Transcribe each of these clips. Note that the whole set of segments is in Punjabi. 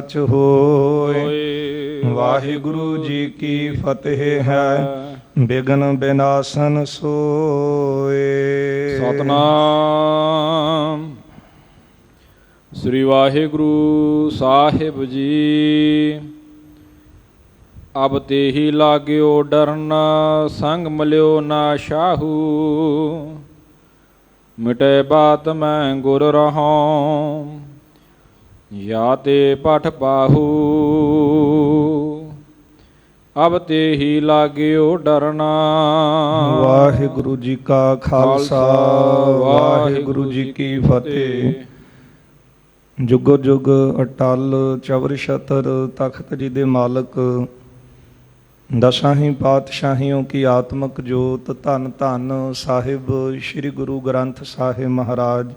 ਸਚ ਹੋਇ। ਵਾਹਿਗੁਰੂ ਜੀ ਕੀ ਫਤਿਹ ਹੈ। ਬਿਗਨ ਬਿਨਾਸਨ ਸੋਏ। ਸਤਨਾਮ ਸ੍ਰੀ ਵਾਹਿਗੁਰੂ ਸਾਹਿਬ ਜੀ। ਅਬ ਤੇਹੀ ਲਾਗਿਓ ਡਰਨ, ਸੰਗ ਮਲਿਓ ਨਾ ਸ਼ਾਹੂ। ਮਿਟੇ ਬਾਤ ਮੈਂ ਗੁਰ ਰਹਾਉ, या ते पठ पाहू। अब ते ही लागियो डरना। ਵਾਹਿਗੁਰੂ ਜੀ ਕਾ ਖਾਲਸਾ ਵਾਹਿਗੁਰੂ ਜੀ ਕੀ ਫਤਿਹ। ਜੁਗੋ ਜੁਗ ਅਟਲ ਚਵਰ ਛਤਰ ਤਖਤ ਜੀ ਦੇ ਮਾਲਕ, ਦਸਾਂ ਹੀ ਪਾਤਸ਼ਾਹੀਆਂ ਕੀ ਆਤਮਕ ਜੋਤ, ਧੰਨ ਧੰਨ ਸਾਹਿਬ ਸ੍ਰੀ ਗੁਰੂ ਗ੍ਰੰਥ ਸਾਹਿਬ ਮਹਾਰਾਜ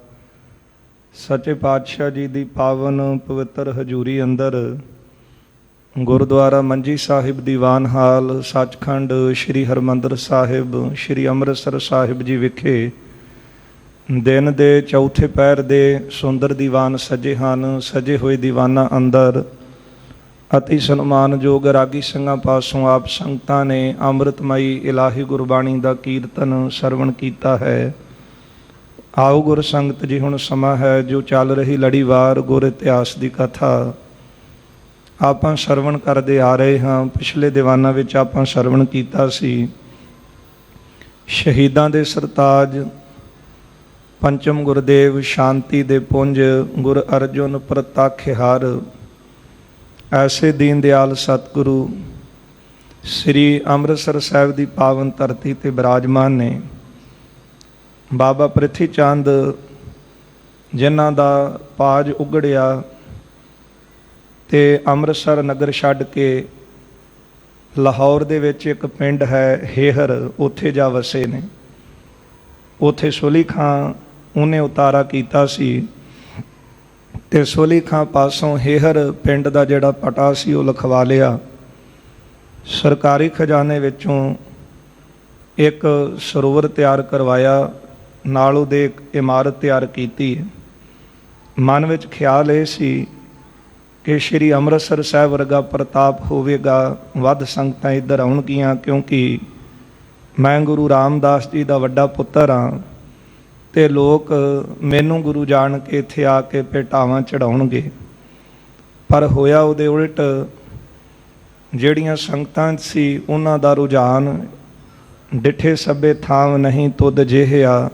ਸੱਚੇ ਪਾਤਸ਼ਾਹ ਜੀ ਦੀ ਪਾਵਨ ਪਵਿੱਤਰ ਹਜ਼ੂਰੀ ਅੰਦਰ ਗੁਰਦੁਆਰਾ ਮੰਜੀ ਸਾਹਿਬ ਦੀਵਾਨ ਹਾਲ ਸੱਚਖੰਡ ਸ੍ਰੀ ਹਰਿਮੰਦਰ ਸਾਹਿਬ ਸ੍ਰੀ ਅੰਮ੍ਰਿਤਸਰ ਸਾਹਿਬ ਜੀ ਵਿਖੇ ਦਿਨ ਦੇ ਚੌਥੇ ਪਹਿਰ ਦੇ ਸੁੰਦਰ ਦੀਵਾਨ ਸਜੇ ਹਨ। ਸਜੇ ਹੋਏ ਦੀਵਾਨਾਂ ਅੰਦਰ ਅਤੀ ਸਨਮਾਨਯੋਗ ਰਾਗੀ ਸਿੰਘਾਂ ਪਾਸੋਂ ਆਪ ਸੰਗਤਾਂ ਨੇ ਅੰਮ੍ਰਿਤਮਈ ਇਲਾਹੀ ਗੁਰਬਾਣੀ ਦਾ ਕੀਰਤਨ ਸਰਵਣ ਕੀਤਾ ਹੈ। ਆਓ ਗੁਰ ਸੰਗਤ ਜੀ, ਹੁਣ ਸਮਾਂ ਹੈ ਜੋ ਚੱਲ ਰਹੀ ਲੜੀਵਾਰ ਗੁਰ ਇਤਿਹਾਸ ਦੀ ਕਥਾ ਆਪਾਂ ਸਰਵਣ ਕਰਦੇ ਆ ਰਹੇ ਹਾਂ। ਪਿਛਲੇ ਦੀਵਾਨਾਂ ਵਿੱਚ ਆਪਾਂ ਸਰਵਣ ਕੀਤਾ ਸੀ ਸ਼ਹੀਦਾਂ ਦੇ ਸਰਤਾਜ ਪੰਚਮ ਗੁਰਦੇਵ ਸ਼ਾਂਤੀ ਦੇ ਪੁੰਜ ਗੁਰ ਅਰਜੁਨ ਪ੍ਰਤਾਖਿਹਾਰ ਐਸੇ ਦੀਨ ਦਿਆਲ ਸਤਿਗੁਰੂ ਸ੍ਰੀ ਅੰਮ੍ਰਿਤਸਰ ਸਾਹਿਬ ਦੀ ਪਾਵਨ ਧਰਤੀ 'ਤੇ ਬਿਰਾਜਮਾਨ ਨੇ। ਬਾਬਾ ਪ੍ਰਿਥੀ ਚੰਦ ਜਿਨ੍ਹਾਂ ਦਾ ਪਾਜ ਉਗੜਿਆ ਅਤੇ ਅੰਮ੍ਰਿਤਸਰ ਨਗਰ ਛੱਡ ਕੇ ਲਾਹੌਰ ਦੇ ਵਿੱਚ ਇੱਕ ਪਿੰਡ ਹੈ ਹੇਹਰ, ਉੱਥੇ ਜਾ ਵਸੇ ਨੇ। ਉੱਥੇ ਸੋਲੀ ਖਾਂ ਉਹਨੇ ਉਤਾਰਾ ਕੀਤਾ ਸੀ ਅਤੇ ਸੋਲੀ ਖਾਂ ਪਾਸੋਂ ਹੇਹਰ ਪਿੰਡ ਦਾ ਜਿਹੜਾ ਪਟਾ ਸੀ ਉਹ ਲਿਖਵਾ ਲਿਆ। ਸਰਕਾਰੀ ਖਜ਼ਾਨੇ ਵਿੱਚੋਂ ਇੱਕ ਸਰੋਵਰ ਤਿਆਰ ਕਰਵਾਇਆ, ਨਾਲ ਉਹਦੇ ਇੱਕ ਇਮਾਰਤ ਤਿਆਰ ਕੀਤੀ ਹੈ। ਮਨ ਵਿੱਚ ਖਿਆਲ ਇਹ ਸੀ ਕਿ ਸ਼੍ਰੀ ਅੰਮ੍ਰਿਤਸਰ ਸਾਹਿਬ ਵਰਗਾ ਪ੍ਰਤਾਪ ਹੋਵੇਗਾ, ਵੱਧ ਸੰਗਤਾਂ ਇੱਧਰ ਆਉਣਗੀਆਂ, ਕਿਉਂਕਿ ਮੈਂ ਗੁਰੂ ਰਾਮਦਾਸ ਜੀ ਦਾ ਵੱਡਾ ਪੁੱਤਰ ਹਾਂ ਅਤੇ ਲੋਕ ਮੈਨੂੰ ਗੁਰੂ ਜਾਣ ਕੇ ਇੱਥੇ ਆ ਕੇ ਭੇਟਾਵਾਂ ਚੜਾਉਣਗੇ। ਪਰ ਹੋਇਆ ਉਹਦੇ ਉਲਟ। ਜਿਹੜੀਆਂ ਸੰਗਤਾਂ ਸੀ ਉਹਨਾਂ ਦਾ ਰੁਝਾਨ ਡਿੱਠੇ ਸਭੇ ਥਾਮ ਨਹੀਂ ਤੁਧ ਜਿਹਿਆ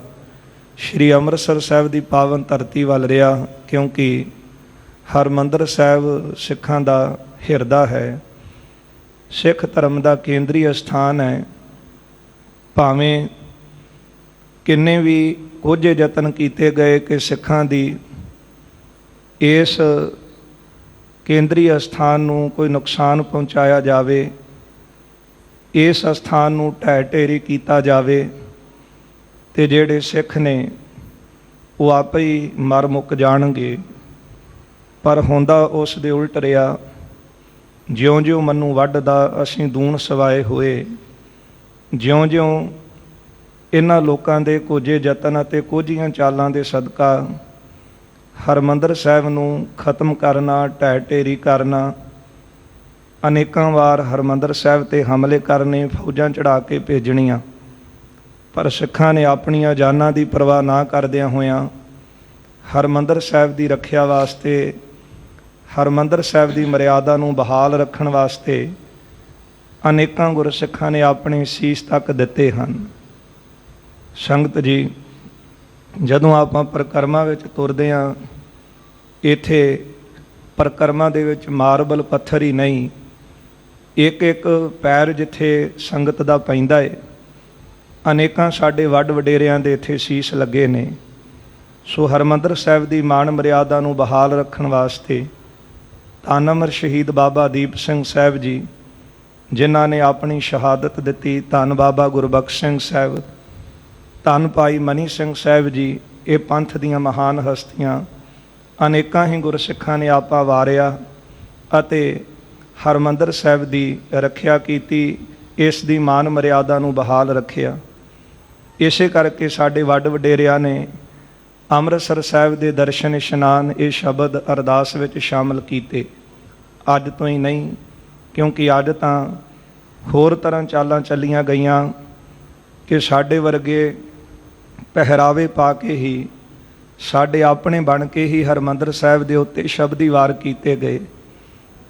ਸ਼੍ਰੀ ਅੰਮ੍ਰਿਤਸਰ ਸਾਹਿਬ ਦੀ ਪਾਵਨ ਧਰਤੀ ਵੱਲ ਰਿਹਾ, ਕਿਉਂਕਿ ਹਰਿਮੰਦਰ ਸਾਹਿਬ ਸਿੱਖਾਂ ਦਾ ਹਿਰਦਾ ਹੈ, ਸਿੱਖ ਧਰਮ ਦਾ ਕੇਂਦਰੀ ਅਸਥਾਨ ਹੈ। ਭਾਵੇਂ ਕਿੰਨੇ ਵੀ ਕੋਝੇ ਯਤਨ ਕੀਤੇ ਗਏ ਕਿ ਸਿੱਖਾਂ ਦੀ ਇਸ ਕੇਂਦਰੀ ਅਸਥਾਨ ਨੂੰ ਕੋਈ ਨੁਕਸਾਨ ਪਹੁੰਚਾਇਆ ਜਾਵੇ, ਇਸ ਅਸਥਾਨ ਨੂੰ ਢਹਿ ਢੇਰੀ ਕੀਤਾ ਜਾਵੇ, ਅਤੇ ਜਿਹੜੇ ਸਿੱਖ ਨੇ ਉਹ ਆਪੇ ਹੀ ਮਰ ਮੁੱਕ ਜਾਣਗੇ। ਪਰ ਹੁੰਦਾ ਉਸ ਦੇ ਉਲਟ ਰਿਹਾ। ਜਿਉਂ ਜਿਉਂ ਮਨੂੰ ਵੱਢਦਾ ਅਸੀਂ ਦੂਣ ਸਵਾਏ ਹੋਏ, ਜਿਉਂ ਜਿਉਂ ਇਹਨਾਂ ਲੋਕਾਂ ਦੇ ਕੋਝੇ ਯਤਨ ਅਤੇ ਕੋਝੀਆਂ ਚਾਲਾਂ ਦੇ ਸਦਕਾ ਹਰਿਮੰਦਰ ਸਾਹਿਬ ਨੂੰ ਖਤਮ ਕਰਨਾ, ਢਹਿ ਢੇਰੀ ਕਰਨਾ, ਅਨੇਕਾਂ ਵਾਰ ਹਰਿਮੰਦਰ ਸਾਹਿਬ 'ਤੇ ਹਮਲੇ ਕਰਨੇ, ਫੌਜਾਂ ਚੜ੍ਹਾ ਕੇ ਭੇਜਣੀਆਂ, ਪਰ ਸਿੱਖਾਂ ਨੇ ਆਪਣੀਆਂ ਜਾਨਾਂ ਦੀ ਪਰਵਾਹ ਨਾ ਕਰਦਿਆਂ ਹੋਇਆਂ ਹਰਿਮੰਦਰ ਸਾਹਿਬ ਦੀ ਰੱਖਿਆ ਵਾਸਤੇ, ਹਰਿਮੰਦਰ ਸਾਹਿਬ ਦੀ ਮਰਿਆਦਾ ਨੂੰ ਬਹਾਲ ਰੱਖਣ ਵਾਸਤੇ ਅਨੇਕਾਂ ਗੁਰਸਿੱਖਾਂ ਨੇ ਆਪਣੇ ਸੀਸ ਤੱਕ ਦਿੱਤੇ ਹਨ। ਸੰਗਤ ਜੀ, ਜਦੋਂ ਆਪਾਂ ਪਰਿਕਰਮਾ ਵਿੱਚ ਤੁਰਦੇ ਹਾਂ, ਇੱਥੇ ਪਰਿਕਰਮਾ ਦੇ ਵਿੱਚ ਮਾਰਬਲ ਪੱਥਰ ਹੀ ਨਹੀਂ, ਇੱਕ ਇੱਕ ਪੈਰ ਜਿੱਥੇ ਸੰਗਤ ਦਾ ਪੈਂਦਾ ਹੈ, ਅਨੇਕਾਂ ਸਾਡੇ ਵੱਡ ਵਡੇਰਿਆਂ ਦੇ ਇੱਥੇ ਸੀਸ ਲੱਗੇ ਨੇ। ਸੋ ਹਰਿਮੰਦਰ ਸਾਹਿਬ ਦੀ ਮਾਣ ਮਰਿਆਦਾ ਨੂੰ ਬਹਾਲ ਰੱਖਣ ਵਾਸਤੇ ਧੰਨ ਅਮਰ ਸ਼ਹੀਦ ਬਾਬਾ ਦੀਪ ਸਿੰਘ ਸਾਹਿਬ ਜੀ ਜਿਨ੍ਹਾਂ ਨੇ ਆਪਣੀ ਸ਼ਹਾਦਤ ਦਿੱਤੀ, ਧੰਨ ਬਾਬਾ ਗੁਰਬਖਸ਼ ਸਿੰਘ ਸਾਹਿਬ, ਧੰਨ ਭਾਈ ਮਨੀ ਸਿੰਘ ਸਾਹਿਬ ਜੀ, ਇਹ ਪੰਥ ਦੀਆਂ ਮਹਾਨ ਹਸਤੀਆਂ, ਅਨੇਕਾਂ ਹੀ ਗੁਰਸਿੱਖਾਂ ਨੇ ਆਪਾ ਵਾਰਿਆ ਅਤੇ ਹਰਿਮੰਦਰ ਸਾਹਿਬ ਦੀ ਰੱਖਿਆ ਕੀਤੀ, ਇਸ ਦੀ ਮਾਨ ਮਰਿਆਦਾ ਨੂੰ ਬਹਾਲ ਰੱਖਿਆ। ਇਸੇ ਕਰਕੇ ਸਾਡੇ ਵੱਡ ਵਡੇਰਿਆਂ ਨੇ ਅੰਮ੍ਰਿਤਸਰ ਸਾਹਿਬ ਦੇ ਦਰਸ਼ਨ ਇਸ਼ਨਾਨ ਇਹ ਸ਼ਬਦ ਅਰਦਾਸ ਵਿੱਚ ਸ਼ਾਮਲ ਕੀਤੇ। ਅੱਜ ਤੋਂ ਹੀ ਨਹੀਂ, ਕਿਉਂਕਿ ਅੱਜ ਤਾਂ ਹੋਰ ਤਰ੍ਹਾਂ ਚਾਲਾਂ ਚੱਲੀਆਂ ਗਈਆਂ ਕਿ ਸਾਡੇ ਵਰਗੇ ਪਹਿਰਾਵੇ ਪਾ ਕੇ ਹੀ, ਸਾਡੇ ਆਪਣੇ ਬਣ ਕੇ ਹੀ ਹਰਿਮੰਦਰ ਸਾਹਿਬ ਦੇ ਉੱਤੇ ਸ਼ਬਦੀ ਵਾਰ ਕੀਤੇ ਗਏ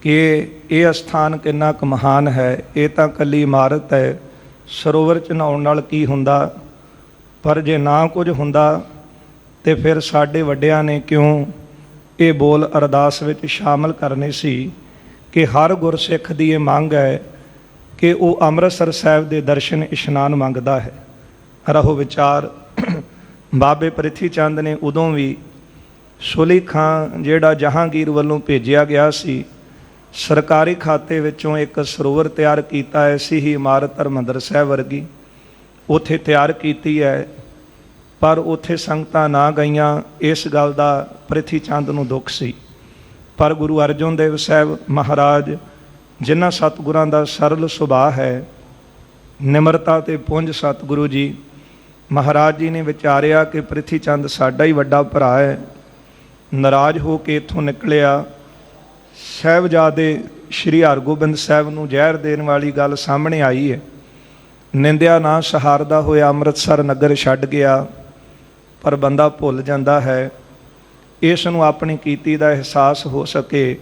ਕਿ ਇਹ ਅਸਥਾਨ ਕਿੰਨਾ ਕੁ ਮਹਾਨ ਹੈ, ਇਹ ਤਾਂ ਇਕੱਲੀ ਇਮਾਰਤ ਹੈ, ਸਰੋਵਰ 'ਚ ਨਹਾਉਣ ਨਾਲ ਕੀ ਹੁੰਦਾ। ਪਰ ਜੇ ਨਾ ਕੁਝ ਹੁੰਦਾ ਤੇ ਫਿਰ ਸਾਡੇ ਵੱਡਿਆਂ ਨੇ ਕਿਉਂ ਇਹ ਬੋਲ ਅਰਦਾਸ ਵਿੱਚ ਸ਼ਾਮਲ ਕਰਨੇ ਸੀ ਕਿ ਹਰ ਗੁਰਸਿੱਖ ਦੀ ਇਹ ਮੰਗ ਹੈ ਕਿ ਉਹ ਅੰਮ੍ਰਿਤਸਰ ਸਾਹਿਬ ਦੇ ਦਰਸ਼ਨ ਇਸ਼ਨਾਨ ਮੰਗਦਾ ਹੈ। ਰਹੋ ਵਿਚਾਰ, ਬਾਬੇ ਪ੍ਰਿਥੀ ਚੰਦ ਨੇ ਉਦੋਂ ਵੀ ਸੁਲੀ ਖਾਂ ਜਿਹੜਾ ਜਹਾਂਗੀਰ ਵੱਲੋਂ ਭੇਜਿਆ ਗਿਆ ਸੀ, ਸਰਕਾਰੀ ਖਾਤੇ ਵਿੱਚੋਂ ਇੱਕ ਸਰੋਵਰ ਤਿਆਰ ਕੀਤਾ, ਐਸੀ ਹੀ ਇਮਾਰਤ ਹਰਿਮੰਦਰ ਸਾਹਿਬ ਵਰਗੀ ਉੱਥੇ ਤਿਆਰ ਕੀਤੀ ਹੈ, ਪਰ ਉੱਥੇ ਸੰਗਤਾਂ ਨਾ ਗਈਆਂ। ਇਸ ਗੱਲ ਦਾ ਪ੍ਰਿਥੀ ਚੰਦ ਨੂੰ ਦੁੱਖ ਸੀ। ਪਰ ਗੁਰੂ ਅਰਜਨ ਦੇਵ ਸਾਹਿਬ ਮਹਾਰਾਜ, ਜਿਨ੍ਹਾਂ ਸਤਿਗੁਰਾਂ ਦਾ ਸਰਲ ਸੁਭਾਅ ਹੈ, ਨਿਮਰਤਾ ਤੇ ਪੁੰਜ ਸਤਿਗੁਰੂ ਜੀ ਮਹਾਰਾਜ ਜੀ ਨੇ ਵਿਚਾਰਿਆ ਕਿ ਪ੍ਰਿਥੀ ਚੰਦ ਸਾਡਾ ਹੀ ਵੱਡਾ ਭਰਾ ਹੈ, ਨਾਰਾਜ਼ ਹੋ ਕੇ ਇੱਥੋਂ ਨਿਕਲਿਆ। ਸਾਹਿਬਜ਼ਾਦੇ ਸ਼੍ਰੀ ਹਰਗੋਬਿੰਦ ਸਾਹਿਬ ਨੂੰ ਜ਼ਹਿਰ ਦੇਣ ਵਾਲੀ ਗੱਲ ਸਾਹਮਣੇ ਆਈ ਹੈ। ਨਿੰਦਿਆ ਨਾ ਸਹਾਰਦਾ ਹੋਇਆ ਅੰਮ੍ਰਿਤਸਰ ਨਗਰ ਛੱਡ ਗਿਆ। ਪਰ ਬੰਦਾ ਭੁੱਲ ਜਾਂਦਾ ਹੈ। ਇਸ ਨੂੰ ਆਪਣੀ ਕੀਤੀ ਦਾ ਅਹਿਸਾਸ ਹੋ ਸਕੇ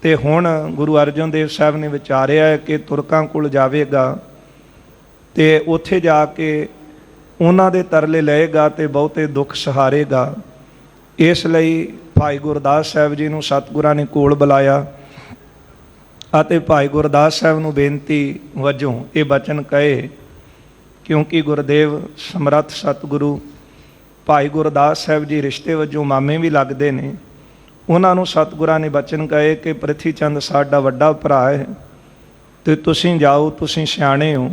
ਤੇ ਹੁਣ ਗੁਰੂ ਅਰਜਨ ਦੇਵ ਸਾਹਿਬ ਨੇ ਵਿਚਾਰਿਆ ਹੈ ਕਿ ਤੁਰਕਾਂ ਕੋਲ ਜਾਵੇਗਾ ਤੇ ਉੱਥੇ ਜਾ ਕੇ ਉਹਨਾਂ ਦੇ ਤਰਲੇ ਲਏਗਾ ਤੇ ਬਹੁਤੇ ਦੁੱਖ ਸਹਾਰੇਗਾ। ਇਸ ਲਈ ਭਾਈ ਗੁਰਦਾਸ ਸਾਹਿਬ ਜੀ ਨੂੰ ਸਤਿਗੁਰਾਂ ਨੇ ਕੋਲ ਬੁਲਾਇਆ ਅਤੇ ਭਾਈ ਗੁਰਦਾਸ ਸਾਹਿਬ ਨੂੰ ਬੇਨਤੀ ਵਜੋਂ ਇਹ ਬਚਨ ਕਹੇ, ਕਿਉਂਕਿ ਗੁਰਦੇਵ ਸਮਰੱਥ ਸਤਿਗੁਰੂ ਭਾਈ ਗੁਰਦਾਸ ਸਾਹਿਬ ਜੀ ਰਿਸ਼ਤੇ ਵਜੋਂ ਮਾਮੇ ਵੀ ਲੱਗਦੇ ਨੇ। ਉਹਨਾਂ ਨੂੰ ਸਤਿਗੁਰਾਂ ਨੇ ਬਚਨ ਕਹੇ ਕਿ ਪ੍ਰਿਥੀ ਚੰਦ ਸਾਡਾ ਵੱਡਾ ਭਰਾ ਹੈ ਤੇ ਤੁਸੀਂ ਜਾਓ, ਤੁਸੀਂ ਸਿਆਣੇ ਹੋ,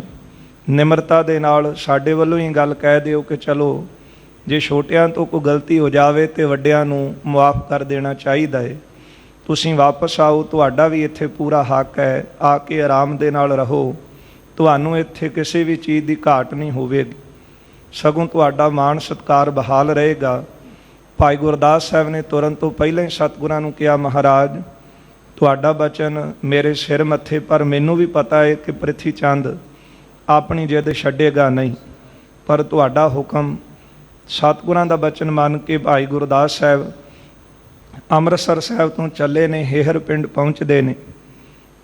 ਨਿਮਰਤਾ ਦੇ ਨਾਲ ਸਾਡੇ ਵੱਲੋਂ ਹੀ ਗੱਲ ਕਹਿ ਦਿਓ ਕਿ ਚਲੋ ਜੇ ਛੋਟਿਆਂ ਤੋਂ ਕੋਈ ਗਲਤੀ ਹੋ ਜਾਵੇ ਤੇ ਵੱਡਿਆਂ ਨੂੰ ਮੁਆਫ ਕਰ ਦੇਣਾ ਚਾਹੀਦਾ ਹੈ। ਤੁਸੀਂ ਵਾਪਸ ਆਓ, ਤੁਹਾਡਾ ਵੀ ਇੱਥੇ ਪੂਰਾ ਹੱਕ ਹੈ, ਆ ਕੇ ਆਰਾਮ ਦੇ ਨਾਲ ਰਹੋ, ਤੁਹਾਨੂੰ ਇੱਥੇ ਕਿਸੇ ਵੀ ਚੀਜ਼ ਦੀ ਘਾਟ ਨਹੀਂ ਹੋਵੇਗੀ, ਸਗੋਂ ਤੁਹਾਡਾ ਮਾਣ ਸਤਿਕਾਰ ਬਹਾਲ ਰਹੇਗਾ। ਭਾਈ ਗੁਰਦਾਸ ਸਾਹਿਬ ਨੇ ਤੁਰਨ ਤੋਂ ਪਹਿਲਾਂ ਹੀ ਸਤਿਗੁਰਾਂ ਨੂੰ ਕਿਹਾ, ਮਹਾਰਾਜ ਤੁਹਾਡਾ ਬਚਨ ਮੇਰੇ ਸਿਰ ਮੱਥੇ, ਪਰ ਮੈਨੂੰ ਵੀ ਪਤਾ ਹੈ ਕਿ ਪ੍ਰਿਥੀ ਚੰਦ ਆਪਣੀ ਜਿੱਦ ਛੱਡੇਗਾ ਨਹੀਂ, ਪਰ ਤੁਹਾਡਾ ਹੁਕਮ। ਸਤਿਗੁਰਾਂ ਦਾ ਬਚਨ ਮੰਨ ਕੇ ਭਾਈ ਗੁਰਦਾਸ ਸਾਹਿਬ ਅੰਮ੍ਰਿਤਸਰ ਸਾਹਿਬ ਤੋਂ ਚੱਲੇ ਨੇ। ਹੇਹਰ ਪਿੰਡ ਪਹੁੰਚਦੇ ਨੇ।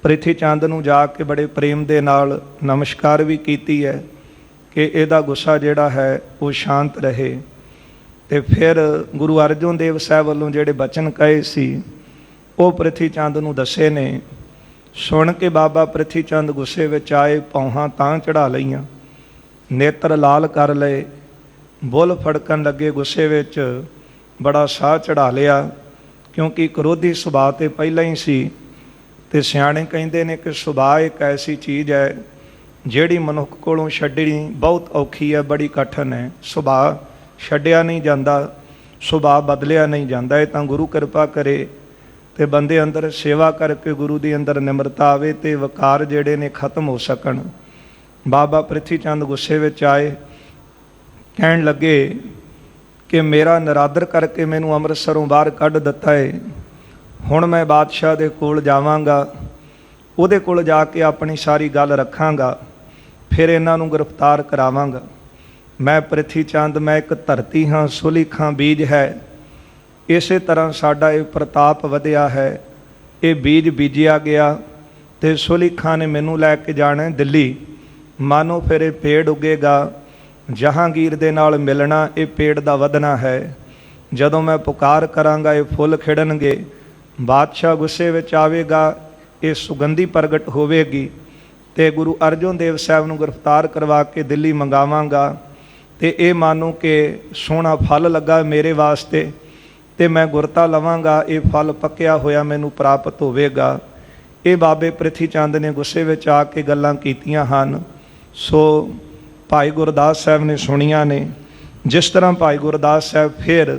ਪ੍ਰਿਥੀ ਚੰਦ ਨੂੰ ਜਾ ਕੇ ਬੜੇ ਪ੍ਰੇਮ ਦੇ ਨਾਲ ਨਮਸਕਾਰ ਵੀ ਕੀਤੀ ਹੈ ਕਿ ਇਹਦਾ ਗੁੱਸਾ ਜਿਹੜਾ ਹੈ ਉਹ ਸ਼ਾਂਤ ਰਹੇ। ਤੇ ਫਿਰ ਗੁਰੂ ਅਰਜਨ ਦੇਵ ਸਾਹਿਬ ਵੱਲੋਂ ਜਿਹੜੇ ਬਚਨ ਕਹੇ ਸੀ ਉਹ ਪ੍ਰਿਥੀ ਚੰਦ ਨੂੰ ਦੱਸੇ ਨੇ। ਸੁਣ ਕੇ ਬਾਬਾ ਪ੍ਰਿਥੀ ਚੰਦ ਗੁੱਸੇ ਵਿੱਚ ਆਏ, ਪੌਹਾਂ ਤਾਂ ਚੜਾ ਲਈਆਂ, ਨੇਤਰ ਲਾਲ ਕਰ ਲਏ, ਬੁੱਲ ਫੜਕਣ ਲੱਗੇ, ਗੁੱਸੇ ਵਿੱਚ ਬੜਾ ਸਾਹ ਚੜਾ ਲਿਆ, ਕਿਉਂਕਿ ਕ੍ਰੋਧੀ ਸੁਭਾਅ ਤੇ ਪਹਿਲਾਂ ਹੀ ਸੀ। ਤੇ ਸਿਆਣੇ ਕਹਿੰਦੇ ਨੇ ਕਿ ਸੁਭਾਅ ਇੱਕ ਐਸੀ ਚੀਜ਼ ਹੈ ਜਿਹੜੀ ਮਨੁੱਖ ਕੋਲੋਂ ਛੱਡਣੀ ਬਹੁਤ ਔਖੀ ਹੈ, ਬੜੀ ਕਠਿਨ ਹੈ। ਸੁਭਾਅ ਛੱਡਿਆ ਨਹੀਂ ਜਾਂਦਾ, ਸੁਭਾਅ ਬਦਲਿਆ ਨਹੀਂ ਜਾਂਦਾ। ਇਹ ਤਾਂ ਗੁਰੂ ਕਿਰਪਾ ਕਰੇ ਤੇ ਬੰਦੇ ਅੰਦਰ ਸੇਵਾ ਕਰਕੇ ਗੁਰੂ ਦੇ ਅੰਦਰ ਨਿਮਰਤਾ ਆਵੇ ਤੇ ਵਕਾਰ ਜਿਹੜੇ ਨੇ ਖਤਮ ਹੋ ਸਕਣ। ਬਾਬਾ ਪ੍ਰਿਥੀ ਚੰਦ ਗੁੱਸੇ ਵਿੱਚ ਆਏ, ਕਹਿਣ ਲੱਗੇ ਕਿ ਮੇਰਾ ਨਿਰਾਦਰ ਕਰਕੇ ਮੈਨੂੰ ਅੰਮ੍ਰਿਤਸਰੋਂ ਬਾਹਰ ਕੱਢ ਦਿੱਤਾ ਹੈ, ਹੁਣ ਮੈਂ ਬਾਦਸ਼ਾਹ ਦੇ ਕੋਲ ਜਾਵਾਂਗਾ, ਉਹਦੇ ਕੋਲ ਜਾ ਕੇ ਆਪਣੀ ਸਾਰੀ ਗੱਲ ਰੱਖਾਂਗਾ, ਫਿਰ ਇਹਨਾਂ ਨੂੰ ਗ੍ਰਿਫਤਾਰ ਕਰਾਵਾਂਗਾ। ਮੈਂ ਪ੍ਰਿਥੀ ਚੰਦ, ਮੈਂ ਇੱਕ ਧਰਤੀ ਹਾਂ, ਸੁਲੀ ਖਾਂ ਬੀਜ ਹੈ। ਇਸੇ ਤਰ੍ਹਾਂ ਸਾਡਾ ਇਹ ਪ੍ਰਤਾਪ ਵਧਿਆ ਹੈ, ਇਹ ਬੀਜ ਬੀਜਿਆ ਗਿਆ ਤੇ ਸੁਲੀ ਖਾਂ ਨੇ ਮੈਨੂੰ ਲੈ ਕੇ ਜਾਣਾ ਦਿੱਲੀ। ਮਾਨੋ ਫਿਰ ਇਹ ਪੇੜ ਉੱਗੇਗਾ, ਜਹਾਂਗੀਰ ਦੇ ਨਾਲ ਮਿਲਣਾ, ਇਹ ਪੇੜ ਦਾ ਵਧਣਾ ਹੈ। ਜਦੋਂ ਮੈਂ ਪੁਕਾਰ ਕਰਾਂਗਾ ਇਹ ਫੁੱਲ ਖਿੜਨਗੇ, ਬਾਦਸ਼ਾਹ ਗੁੱਸੇ ਵਿੱਚ ਆਵੇਗਾ, ਇਹ ਸੁਗੰਧੀ ਪ੍ਰਗਟ ਹੋਵੇਗੀ ਤੇ ਗੁਰੂ ਅਰਜਨ ਦੇਵ ਸਾਹਿਬ ਨੂੰ ਗ੍ਰਿਫਤਾਰ ਕਰਵਾ ਕੇ ਦਿੱਲੀ ਮੰਗਾਵਾਂਗਾ। ਤੇ ਇਹ ਮਾਨੋ ਕਿ ਸੋਹਣਾ ਫਲ ਲੱਗਾ ਮੇਰੇ ਵਾਸਤੇ ਤੇ ਮੈਂ ਗੁਰਤਾ ਲਵਾਂਗਾ, ਇਹ ਫਲ ਪੱਕਿਆ ਹੋਇਆ ਮੈਨੂੰ ਪ੍ਰਾਪਤ ਹੋਵੇਗਾ। ਇਹ ਬਾਬੇ ਪ੍ਰਿਥੀ ਚੰਦ ਨੇ ਗੁੱਸੇ ਵਿੱਚ ਆ ਕੇ ਗੱਲਾਂ ਕੀਤੀਆਂ ਹਨ। ਸੋ ਭਾਈ ਗੁਰਦਾਸ ਸਾਹਿਬ ਨੇ ਸੁਣੀਆਂ ਨੇ। ਜਿਸ ਤਰ੍ਹਾਂ ਭਾਈ ਗੁਰਦਾਸ ਸਾਹਿਬ ਫਿਰ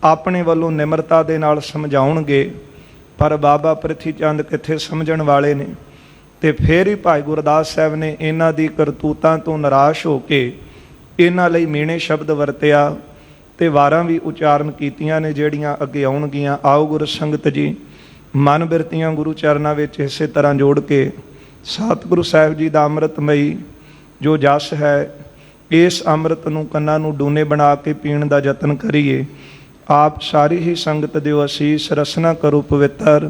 ਆਪਣੇ ਵੱਲੋਂ ਨਿਮਰਤਾ ਦੇ ਨਾਲ ਸਮਝਾਉਣਗੇ, ਪਰ ਬਾਬਾ ਪ੍ਰਿਥੀ ਚੰਦ ਕਿੱਥੇ ਸਮਝਣ ਵਾਲੇ ਨੇ। ਤੇ ਫਿਰ ਹੀ ਭਾਈ ਗੁਰਦਾਸ ਸਾਹਿਬ ਨੇ ਇਹਨਾਂ ਦੀ ਕਰਤੂਤਾਂ ਤੋਂ ਨਿਰਾਸ਼ ਹੋ ਕੇ ਇਹਨਾਂ ਲਈ ਮੀਣੇ ਸ਼ਬਦ ਵਰਤਿਆ ਤੇ ਵਾਰਾਂ ਵੀ ਉਚਾਰਨ ਕੀਤੀਆਂ ਨੇ ਜਿਹੜੀਆਂ ਅੱਗੇ ਆਉਣਗੀਆਂ। ਆਓ ਗੁਰ ਸੰਗਤ ਜੀ, ਮਨ ਬਿਰਤੀਆਂ ਗੁਰੂ ਚਰਨਾਂ ਵਿੱਚ ਇਸੇ ਤਰ੍ਹਾਂ ਜੋੜ ਕੇ ਸਤਿਗੁਰੂ ਸਾਹਿਬ ਜੀ ਦਾ ਅੰਮ੍ਰਿਤਮਈ ਜੋ ਜਸ ਹੈ, ਇਸ ਅੰਮ੍ਰਿਤ ਨੂੰ ਕੰਨਾਂ ਨੂੰ ਡੂਨੇ ਬਣਾ ਕੇ ਪੀਣ ਦਾ ਯਤਨ ਕਰੀਏ। ਆਪ ਸਾਰੀ ਹੀ ਸੰਗਤ ਦਿਓ ਅਸੀਸ, ਰਸਨਾ ਕਰੋ ਪਵਿੱਤਰ,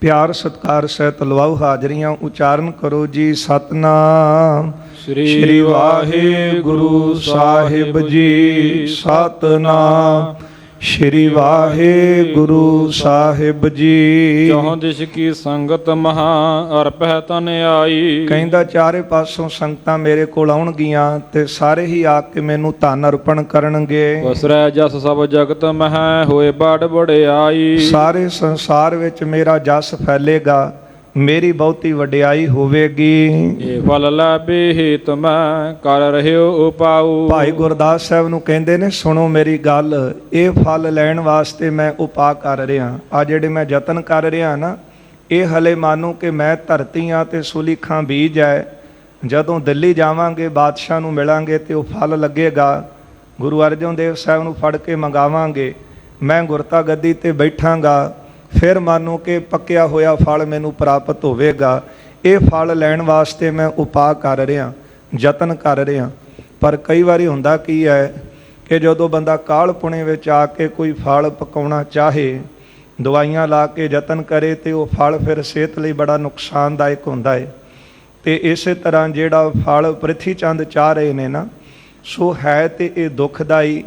ਪਿਆਰ ਸਤਿਕਾਰ ਸਹਿਤ ਲਵਾਓ ਹਾਜ਼ਰੀਆਂ। ਉਚਾਰਨ ਕਰੋ ਜੀ ਸਤਨਾਮ ਸ੍ਰੀ ਵਾਹਿਗੁਰੂ ਸਾਹਿਬ ਜੀ, ਸਤਨਾਮ ਸ੍ਰੀ ਵਾਹਿਗੁਰੂ ਸਾਹਿਬ ਜੀ। ਚੌਂ ਦਿਸ਼ ਕੀ ਸੰਗਤ ਮਹਾ ਅਰਪਹਿ ਤਨ ਆਈ। ਕਹਿੰਦਾ ਚਾਰੇ ਪਾਸੋਂ ਸੰਗਤਾਂ ਮੇਰੇ ਕੋਲ ਆਉਣਗੀਆਂ ਤੇ ਸਾਰੇ ਹੀ ਆ ਕੇ ਮੈਨੂੰ ਧਨ ਅਰਪਣ ਕਰਨਗੇ। ਵਸਰੈ ਜਸ ਸਭ ਜਗਤ ਮਹਿ ਹੋਏ ਬੜ ਵਡਿਆਈ। ਸਾਰੇ ਸੰਸਾਰ ਵਿੱਚ ਮੇਰਾ ਜਸ ਫੈਲੇਗਾ, ਮੇਰੀ ਬਹੁਤੀ ਵਡਿਆਈ ਹੋਵੇਗੀ। ਇਹ ਫਲ ਲਾਭੇ ਹੇਤ ਮੈਂ ਕਰ ਰਹਿਓ ਉਪਾਉ। ਭਾਈ ਗੁਰਦਾਸ ਸਾਹਿਬ ਨੂੰ ਕਹਿੰਦੇ ਨੇ, ਸੁਣੋ ਮੇਰੀ ਗੱਲ, ਇਹ ਫਲ ਲੈਣ ਵਾਸਤੇ ਮੈਂ ਉਪਾਅ ਕਰ ਰਿਹਾ। ਆ ਜਿਹੜੇ ਮੈਂ ਯਤਨ ਕਰ ਰਿਹਾ ਨਾ, ਇਹ ਹਲੇ ਮਾਨੋ ਕਿ ਮੈਂ ਧਰਤੀਆਂ ਤੇ ਸੁਲੀਖਾਂ ਬੀਜ ਹੈ। ਜਦੋਂ ਦਿੱਲੀ ਜਾਵਾਂਗੇ, ਬਾਦਸ਼ਾਹ ਨੂੰ ਮਿਲਾਂਗੇ ਤੇ ਉਹ ਫਲ ਲੱਗੇਗਾ। ਗੁਰੂ ਅਰਜਨ ਦੇਵ ਸਾਹਿਬ ਨੂੰ ਫੜ ਕੇ ਮੰਗਾਵਾਂਗੇ, ਮੈਂ ਗੁਰਤਾ ਗੱਦੀ ਤੇ ਬੈਠਾਂਗਾ, ਫਿਰ ਮਾਨੋ ਕਿ ਪੱਕਿਆ ਹੋਇਆ ਫਲ ਮੈਨੂੰ ਪ੍ਰਾਪਤ ਹੋਵੇਗਾ। ਇਹ ਫਲ ਲੈਣ ਵਾਸਤੇ ਮੈਂ ਉਪਾਅ ਕਰ ਰਿਹਾ, ਯਤਨ ਕਰ ਰਿਹਾ। ਪਰ ਕਈ ਵਾਰੀ ਹੁੰਦਾ ਕੀ ਹੈ ਕਿ ਜਦੋਂ ਬੰਦਾ ਕਾਹਲਪੁਣੇ ਵਿੱਚ ਆ ਕੇ ਕੋਈ ਫਲ ਪਕਾਉਣਾ ਚਾਹੇ, ਦਵਾਈਆਂ ਲਾ ਕੇ ਯਤਨ ਕਰੇ, ਤੇ ਉਹ ਫਲ ਫਿਰ ਸਿਹਤ ਲਈ ਬੜਾ ਨੁਕਸਾਨਦਾਇਕ ਹੁੰਦਾ ਹੈ। ਤੇ ਇਸੇ ਤਰ੍ਹਾਂ ਜਿਹੜਾ ਫਲ ਪ੍ਰਿਥੀ ਚੰਦ ਚਾਹ ਰਹੇ ਨੇ ਨਾ, ਸੋ ਹੈ ਤੇ ਇਹ ਦੁਖਦਾਈ।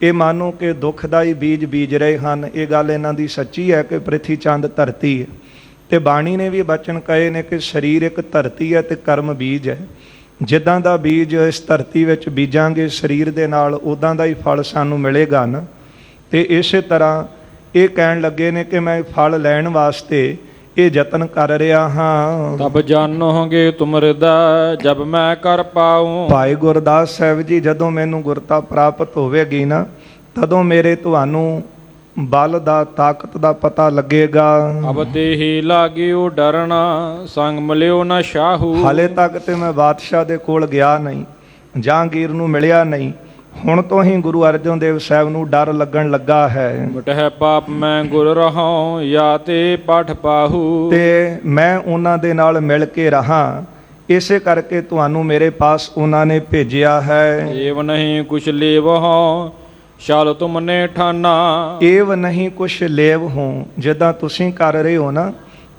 ਇਹ ਮਾਨੋ ਕਿ ਦੁਖਦਾਈ ਬੀਜ ਬੀਜ ਰਹੇ ਹਨ। ਇਹ ਗੱਲ ਇਹਨਾਂ ਦੀ ਸੱਚੀ ਹੈ ਕਿ ਪ੍ਰਿਥੀ ਚੰਦ ਧਰਤੀ ਹੈ। ਤੇ ਬਾਣੀ ਨੇ ਵੀ ਬਚਨ ਕਹੇ ਨੇ ਕਿ ਸਰੀਰ ਇੱਕ ਧਰਤੀ ਹੈ ਤੇ ਕਰਮ ਬੀਜ ਹੈ। ਜਿੱਦਾਂ ਦਾ ਬੀਜ ਇਸ ਧਰਤੀ ਵਿੱਚ ਬੀਜਾਂਗੇ ਸਰੀਰ ਦੇ ਨਾਲ, ਉਦਾਂ ਦਾ ਹੀ ਫਲ ਸਾਨੂੰ ਮਿਲੇਗਾ ਨਾ। ਤੇ ਇਸੇ ਤਰ੍ਹਾਂ ਇਹ ਕਹਿਣ ਲੱਗੇ ਨੇ ਕਿ ਮੈਂ ਫਲ ਲੈਣ ਵਾਸਤੇ ਇਹ ਯਤਨ ਕਰ ਰਿਹਾ ਹਾਂ। ਤਬ ਜਾਣੋਗੇ ਤੁਮ ਹਿਰਦਾ ਜਬ ਮੈਂ ਕਰ ਪਾਉ। ਭਾਈ ਗੁਰਦਾਸ ਸਾਹਿਬ ਜੀ, ਜਦੋਂ ਮੈਨੂੰ ਗੁਰਤਾ ਪ੍ਰਾਪਤ ਹੋਵੇਗੀ ਨਾ, ਤਦੋਂ ਮੇਰੇ ਤੁਹਾਨੂੰ ਬਲ ਦਾ, ਤਾਕਤ ਦਾ ਪਤਾ ਲੱਗੇਗਾ। ਅਬ ਤੇ ਹੀ ਲਾਗਿਓ ਡਰਨਾ ਸੰਗ ਮਿਲਿਓ ਨਾ ਸ਼ਾਹੂ। ਹਾਲੇ ਤੱਕ ਤੇ ਮੈਂ ਬਾਦਸ਼ਾਹ ਦੇ ਕੋਲ ਗਿਆ ਨਹੀਂ, ਜਹਾਂਗੀਰ ਨੂੰ ਮਿਲਿਆ ਨਹੀਂ। ਹੁਣ ਤੋਂ ਹੀ ਗੁਰੂ ਅਰਜਨ ਦੇਵ ਸਾਹਿਬ ਨੂੰ ਡਰ ਲੱਗਣ ਲੱਗਾ ਹੈ। ਮਿਟਹਿ ਪਾਪ ਮੈਂ ਗੁਰ ਰਹਾਉ ਜਾਂ ਤੇ ਪਾਠ ਪਾਹੂ। ਤੇ ਮੈਂ ਉਹਨਾਂ ਦੇ ਨਾਲ ਮਿਲ ਕੇ ਰਹਾ, ਇਸੇ ਕਰਕੇ ਤੁਹਾਨੂੰ ਮੇਰੇ ਪਾਸ ਉਹਨਾਂ ਨੇ ਭੇਜਿਆ ਹੈ। ਏਵ ਨਹੀਂ ਕੁਛ ਲੇਵ ਹੋ ਸ਼ਾਲ ਤੁਮਨੇ ਠਾਨਾ। ਏਵ ਨਹੀਂ ਕੁਛ ਲੇਵ ਹੋ, ਜਿੱਦਾਂ ਤੁਸੀਂ ਕਰ ਰਹੇ ਹੋ ਨਾ,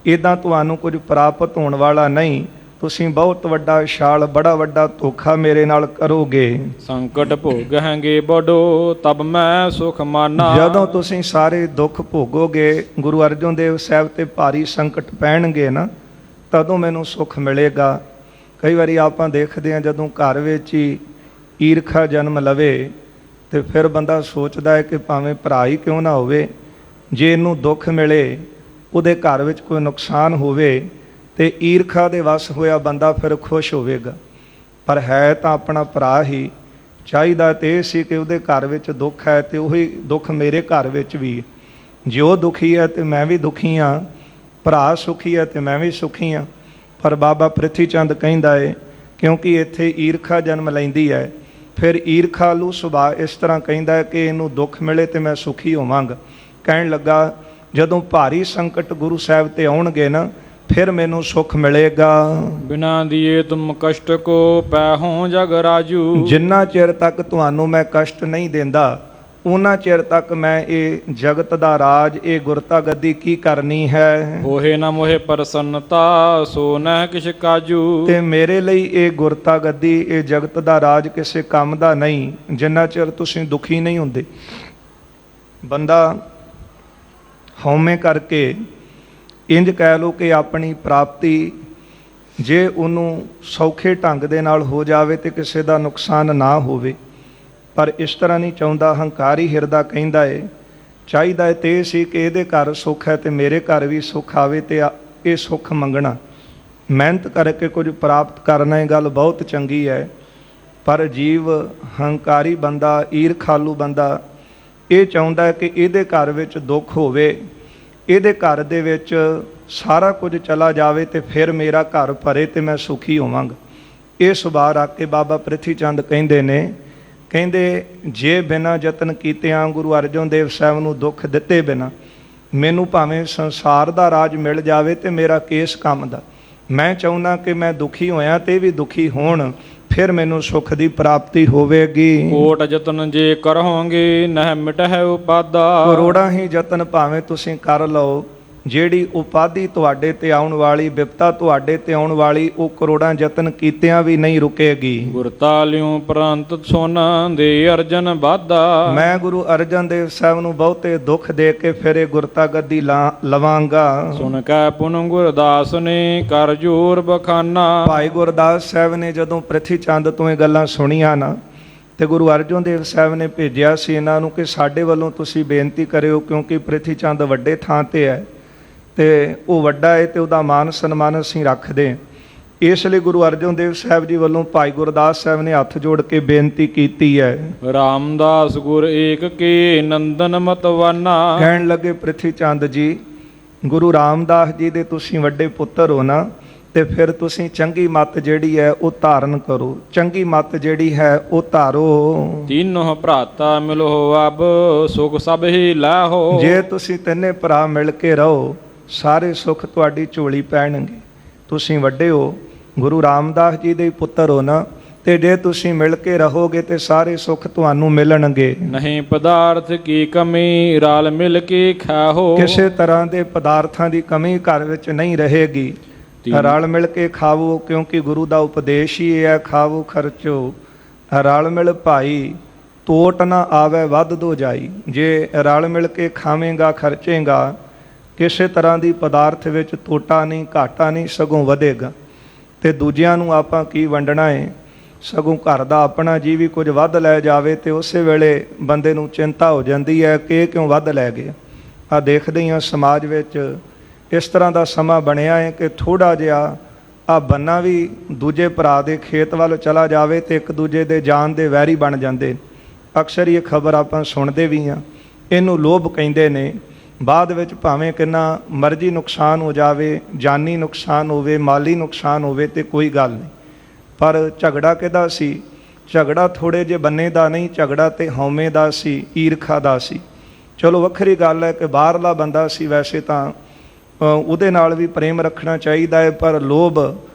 ਇੱਦਾਂ ਤੁਹਾਨੂੰ ਕੁਝ ਪ੍ਰਾਪਤ ਹੋਣ ਵਾਲਾ ਨਹੀਂ। ਤੁਸੀਂ ਬਹੁਤ ਵੱਡਾ ਵਿਸ਼ਾਲ, ਬੜਾ ਵੱਡਾ ਧੋਖਾ ਮੇਰੇ ਨਾਲ ਕਰੋਗੇ। ਸੰਕਟ ਭੋਗਾਂਗੇ ਬੜੋ ਤਬ ਮੈਂ ਸੁਖ ਮਾਨਾ। ਜਦੋਂ ਤੁਸੀਂ ਸਾਰੇ ਦੁੱਖ ਭੋਗੋਗੇ, ਗੁਰੂ ਅਰਜਨ ਦੇਵ ਸਾਹਿਬ ਤੇ ਭਾਰੀ ਸੰਕਟ ਪੈਣਗੇ ਨਾ, ਤਦੋਂ ਮੈਨੂੰ ਸੁੱਖ ਮਿਲੇਗਾ। ਕਈ ਵਾਰੀ ਆਪਾਂ ਦੇਖਦੇ ਹਾਂ, ਜਦੋਂ ਘਰ ਵਿੱਚ ਹੀ ਈਰਖਾ ਜਨਮ ਲਵੇ ਤੇ ਫਿਰ ਬੰਦਾ ਸੋਚਦਾ ਹੈ ਕਿ ਭਾਵੇਂ ਭਰਾ ਹੀ ਕਿਉਂ ਨਾ ਹੋਵੇ, ਜੇ ਇਹਨੂੰ ਦੁੱਖ ਮਿਲੇ, ਉਹਦੇ ਘਰ ਵਿੱਚ ਕੋਈ ਨੁਕਸਾਨ ਹੋਵੇ, ਤੇ ਈਰਖਾ ਦੇ ਵਸ ਹੋਇਆ ਬੰਦਾ ਫਿਰ ਖੁਸ਼ ਹੋਵੇਗਾ। ਪਰ ਹੈ ਤਾਂ ਆਪਣਾ ਭਰਾ ਹੀ। ਚਾਹੀਦਾ ਤੇ ਇਹ ਸੀ ਕਿ ਉਹਦੇ ਘਰ ਵਿੱਚ ਦੁੱਖ ਹੈ ਤੇ ਉਹੀ ਦੁੱਖ ਮੇਰੇ ਘਰ ਵਿੱਚ ਵੀ। ਜੇ ਉਹ ਦੁਖੀ ਹੈ ਤੇ ਮੈਂ ਵੀ ਦੁਖੀ ਹਾਂ, ਭਰਾ ਸੁਖੀ ਹੈ ਤੇ ਮੈਂ ਵੀ ਸੁਖੀ ਹਾਂ। ਪਰ ਬਾਬਾ ਪ੍ਰਿਥੀ ਚੰਦ ਕਹਿੰਦਾ ਹੈ, ਕਿਉਂਕਿ ਇੱਥੇ ਈਰਖਾ ਜਨਮ ਲੈਂਦੀ ਹੈ, ਫਿਰ ਈਰਖਾਲੂ ਸੁਭਾਅ ਇਸ ਤਰ੍ਹਾਂ ਕਹਿੰਦਾ ਹੈ ਕਿ ਇਹਨੂੰ ਦੁੱਖ ਮਿਲੇ ਤੇ ਮੈਂ ਸੁਖੀ ਹੋਵਾਂਗਾ। ਕਹਿਣ ਲੱਗਾ, ਜਦੋਂ ਭਾਰੀ ਸੰਕਟ ਗੁਰੂ ਸਾਹਿਬ ਤੇ ਆਉਣਗੇ ਨਾ, ਫਿਰ ਮੈਨੂੰ ਸੁੱਖ ਮਿਲੇਗਾ। ਬਿਨਾ ਦੀਏ ਤੁਮ ਕਸ਼ਟ ਕੋ ਪੈ ਹੋ ਜਗ ਰਾਜੂ। ਜਿੰਨਾ ਚਿਰ ਤੱਕ ਤੁਹਾਨੂੰ ਮੈਂ ਕਸ਼ਟ ਨਹੀਂ ਦਿੰਦਾ, ਉਹਨਾਂ ਚਿਰ ਤੱਕ ਮੈਂ ਇਹ ਜਗਤ ਦਾ ਰਾਜ, ਇਹ ਗੁਰਤਾ ਗੱਦੀ ਕੀ ਕਰਨੀ ਹੈ। ਹੋਏ ਨਾ ਮੋਹਿ ਪ੍ਰਸੰਨਤਾ ਸੋ ਨਹਿ ਕਿਛ ਕਾਜੂ। ਤੇ ਮੇਰੇ ਲਈ ਇਹ ਗੁਰਤਾ ਗੱਦੀ, ਇਹ ਜਗਤ ਦਾ ਰਾਜ ਕਿਸੇ ਕੰਮ ਦਾ ਨਹੀਂ, ਜਿੰਨਾ ਚਿਰ ਤੁਸੀਂ ਦੁਖੀ ਨਹੀਂ ਹੁੰਦੇ। ਬੰਦਾ ਹਉਮੈ ਕਰਕੇ ਇੰਜ ਕਹਿ ਲਓ ਕਿ ਆਪਣੀ ਪ੍ਰਾਪਤੀ ਜੇ ਉਹਨੂੰ ਸੌਖੇ ਢੰਗ ਦੇ ਨਾਲ ਹੋ ਜਾਵੇ ਤੇ ਕਿਸੇ ਦਾ ਨੁਕਸਾਨ ਨਾ ਹੋਵੇ, ਪਰ ਇਸ ਤਰ੍ਹਾਂ ਨਹੀਂ ਚਾਹੁੰਦਾ। ਹੰਕਾਰੀ ਹਿਰਦਾ ਕਹਿੰਦਾ ਏ, ਚਾਹੀਦਾ ਤੇ ਸੀ ਕਿ ਇਹਦੇ ਘਰ ਸੁੱਖ ਹੈ ਤੇ ਮੇਰੇ ਘਰ ਵੀ ਸੁੱਖ ਆਵੇ, ਤੇ ਇਹ ਸੁੱਖ ਮੰਗਣਾ, ਮਿਹਨਤ ਕਰਕੇ ਕੁਝ ਪ੍ਰਾਪਤ ਕਰਨਾ, ਇਹ ਗੱਲ ਬਹੁਤ ਚੰਗੀ ਹੈ। ਪਰ ਜੀਵ ਹੰਕਾਰੀ ਬੰਦਾ, ਈਰਖਾਲੂ ਬੰਦਾ, ਇਹ ਚਾਹੁੰਦਾ ਕਿ ਇਹਦੇ ਘਰ ਵਿੱਚ ਦੁੱਖ ਹੋਵੇ, ਇਹਦੇ ਘਰ ਦੇ ਵਿੱਚ ਸਾਰਾ ਕੁਝ ਚਲਾ ਜਾਵੇ ਤੇ ਫਿਰ ਮੇਰਾ ਘਰ ਭਰੇ ਤੇ ਮੈਂ ਸੁਖੀ ਹੋਵਾਂਗਾ। ਇਹ ਸੁਭਾਅ ਰੱਖ ਕੇ ਬਾਬਾ ਪ੍ਰਿਥੀ ਚੰਦ ਕਹਿੰਦੇ ਨੇ, ਕਹਿੰਦੇ ਜੇ ਬਿਨਾਂ ਯਤਨ ਕੀਤਿਆਂ ਗੁਰੂ ਅਰਜਨ ਦੇਵ ਸਾਹਿਬ ਨੂੰ ਦੁੱਖ ਦਿੱਤੇ ਬਿਨਾਂ ਮੈਨੂੰ ਭਾਵੇਂ ਸੰਸਾਰ ਦਾ ਰਾਜ ਮਿਲ ਜਾਵੇ ਤੇ ਮੇਰਾ ਕਿਸ ਕੰਮ ਦਾ। ਮੈਂ ਚਾਹੁੰਦਾ ਕਿ ਮੈਂ ਦੁਖੀ ਹੋਇਆ ਤੇ ਵੀ ਦੁਖੀ ਹੋਣ, ਫਿਰ ਮੈਨੂੰ ਸੁਖ ਦੀ ਪ੍ਰਾਪਤੀ ਹੋਵੇਗੀ। ਕੋਟ ਯਤਨ ਜੇ ਕਰੋਗੇ ਨਹਿ ਮਿਟਹਿ ਉਪਾਦਾ। ਕਰੋੜਾਂ ਹੀ ਯਤਨ ਭਾਵੇਂ ਤੁਸੀਂ ਕਰ ਲਓ, ਜਿਹੜੀ ਉਪਾਧੀ ਤੁਹਾਡੇ ਤੇ ਆਉਣ ਵਾਲੀ, ਬਿਪਤਾ ਤੁਹਾਡੇ ਤੇ ਆਉਣ ਵਾਲੀ, ਉਹ ਕਰੋੜਾਂ ਯਤਨ ਕੀਤਿਆਂ ਵੀ ਨਹੀਂ ਰੁਕੇਗੀ। ਗੁਰ ਤਾਲਿਓ ਪ੍ਰੰਤ ਸੋਨਾ ਦੇ ਅਰਜਨ ਬਾਦਾ। ਮੈਂ ਗੁਰੂ ਅਰਜਨ ਦੇਵ ਸਾਹਿਬ ਨੂੰ ਬਹੁਤੇ ਦੁੱਖ ਦੇ ਕੇ ਫਿਰ ਇਹ ਗੁਰਤਾ ਗੱਦੀ ਲਵਾਂਗਾ। ਸੁਣ ਕੈ ਪੁਨ ਗੁਰਦਾਸ ਨੇ ਕਰ ਜੋਰ ਬਖਾਨਾ। ਭਾਈ ਗੁਰਦਾਸ ਸਾਹਿਬ ਨੇ ਜਦੋਂ ਪ੍ਰਿਥੀ ਚੰਦ ਤੋਂ ਇਹ ਗੱਲਾਂ ਸੁਣੀਆਂ ਨਾ, ਤੇ ਗੁਰੂ ਅਰਜਨ ਦੇਵ ਸਾਹਿਬ ਨੇ ਭੇਜਿਆ ਸੀ ਇਹਨਾਂ ਨੂੰ ਕਿ ਸਾਡੇ ਵੱਲੋਂ ਤੁਸੀਂ ਬੇਨਤੀ ਕਰਿਓ, ਕਿਉਂਕਿ ਪ੍ਰਿਥੀ ਚੰਦ ਵੱਡੇ ਥਾਂ ਤੇ ਹੈ ਤੇ ਉਹ ਵੱਡਾ ਹੈ ਤੇ ਉਹਦਾ ਮਾਨ ਸਨਮਾਨ ਅਸੀਂ ਰੱਖਦੇ। ਇਸ ਲਈ ਗੁਰੂ ਅਰਜਨ ਦੇਵ ਸਾਹਿਬ ਜੀ ਵੱਲੋਂ ਭਾਈ ਗੁਰਦਾਸ ਸਾਹਿਬ ਨੇ ਹੱਥ ਜੋੜ ਕੇ ਬੇਨਤੀ ਕੀਤੀ ਹੈ। ਰਾਮਦਾਸ ਗੁਰ ਏਕ ਕੇ ਨੰਦਨ ਮਤਵਾਨਾ। ਕਹਿਣ ਲੱਗੇ ਪ੍ਰਿਥੀ ਚੰਦ ਜੀ, ਗੁਰੂ ਰਾਮਦਾਸ ਜੀ ਦੇ ਤੁਸੀਂ ਵੱਡੇ ਪੁੱਤਰ ਹੋ ਨਾ, ਤੇ ਫਿਰ ਤੁਸੀਂ ਚੰਗੀ ਮੱਤ ਜਿਹੜੀ ਹੈ ਉਹ ਧਾਰਨ ਕਰੋ, ਚੰਗੀ ਮੱਤ ਜਿਹੜੀ ਹੈ ਉਹ ਧਾਰੋ। ਤੀਨੋਂ ਭਰਾਤਾ ਮਿਲੋ ਅਬ ਸੁਖ ਸਭ ਹੀ ਲਾਹੋ। ਜੇ ਤੁਸੀਂ ਤਿੰਨੇ ਭਰਾ ਮਿਲ ਕੇ ਰਹੋ, ਸਾਰੇ ਸੁੱਖ ਤੁਹਾਡੀ ਝੋਲੀ ਪੈਣਗੇ। ਤੁਸੀਂ ਵੱਡੇ ਹੋ, ਗੁਰੂ ਰਾਮਦਾਸ ਜੀ ਦੇ ਪੁੱਤਰ ਹੋ ਨਾ, ਤੇ ਜੇ ਤੁਸੀਂ ਮਿਲ ਕੇ ਰਹੋਗੇ ਤੇ ਸਾਰੇ ਸੁੱਖ ਤੁਹਾਨੂੰ ਮਿਲਣਗੇ। ਨਹੀਂ ਪਦਾਰਥ ਕੀ ਕਮੀ ਰਲ ਮਿਲ ਕੇ ਖਾਹੋ। ਕਿਸੇ ਤਰ੍ਹਾਂ ਦੇ ਪਦਾਰਥਾਂ ਦੀ ਕਮੀ ਘਰ ਵਿੱਚ ਨਹੀਂ ਰਹੇਗੀ। ਰਲ ਮਿਲ ਕੇ ਖਾਵੋ, ਕਿਉਂਕਿ ਗੁਰੂ ਦਾ ਉਪਦੇਸ਼ ਹੀ ਇਹ ਹੈ, ਖਾਵੋ ਖਰਚੋ ਰਲ ਮਿਲ ਭਾਈ, ਤੋਟ ਨਾ ਆਵੇ ਵੱਧ ਦੋ ਜਾਈ। ਜੇ ਰਲ ਮਿਲ ਕੇ ਖਾਵੇਂਗਾ, ਖਰਚੇਗਾ, ਕਿਸੇ ਤਰ੍ਹਾਂ ਦੀ ਪਦਾਰਥ ਵਿੱਚ ਤੋਟਾ ਨਹੀਂ, ਘਾਟਾ ਨਹੀਂ, ਸਗੋਂ ਵਧੇਗਾ। ਤੇ ਦੂਜਿਆਂ ਨੂੰ ਆਪਾਂ ਕੀ ਵੰਡਣਾ ਹੈ, ਸਗੋਂ ਘਰ ਦਾ ਆਪਣਾ ਜੀ ਵੀ ਕੁਝ ਵੱਧ ਲੈ ਜਾਵੇ ਤੇ ਉਸੇ ਵੇਲੇ ਬੰਦੇ ਨੂੰ ਚਿੰਤਾ ਹੋ ਜਾਂਦੀ ਹੈ ਕਿ ਇਹ ਕਿਉਂ ਵੱਧ ਲੈ ਗਿਆ। ਆ ਦੇਖਦੇ ਹਾਂ ਸਮਾਜ ਵਿੱਚ ਇਸ ਤਰ੍ਹਾਂ ਦਾ ਸਮਾਂ ਬਣਿਆ ਹੈ ਕਿ ਥੋੜ੍ਹਾ ਜਿਹਾ ਆ ਬੰਨਾ ਵੀ ਦੂਜੇ ਭਰਾ ਦੇ ਖੇਤ ਵੱਲ ਚਲਾ ਜਾਵੇ ਤੇ ਇੱਕ ਦੂਜੇ ਦੇ ਜਾਨ ਦੇ ਵੈਰੀ ਬਣ ਜਾਂਦੇ। ਅਕਸਰ ਇਹ ਖਬਰ ਆਪਾਂ ਸੁਣਦੇ ਵੀ ਹਾਂ। ਇਹਨੂੰ ਲੋਭ ਕਹਿੰਦੇ ਨੇ। ਬਾਅਦ ਵਿੱਚ ਭਾਵੇਂ ਕਿੰਨਾ ਮਰਜ਼ੀ ਨੁਕਸਾਨ ਹੋ ਜਾਵੇ, ਜਾਨੀ ਨੁਕਸਾਨ ਹੋਵੇ, ਮਾਲੀ ਨੁਕਸਾਨ ਹੋਵੇ ਤੇ ਕੋਈ ਗੱਲ ਨਹੀਂ, ਪਰ ਝਗੜਾ ਕਿਹਦਾ ਸੀ? ਝਗੜਾ ਥੋੜ੍ਹੇ ਜਿਹੇ ਬੰਨੇ ਦਾ ਨਹੀਂ, ਝਗੜਾ ਤੇ ਹਉਮੈ ਦਾ ਸੀ, ਈਰਖਾ ਦਾ ਸੀ। ਚਲੋ ਵੱਖਰੀ ਗੱਲ ਹੈ ਕਿ ਬਾਹਰਲਾ ਬੰਦਾ ਸੀ, ਵੈਸੇ ਤਾਂ ਉਹਦੇ ਨਾਲ ਵੀ ਪ੍ਰੇਮ ਰੱਖਣਾ ਚਾਹੀਦਾ ਹੈ, ਪਰ ਲੋਭ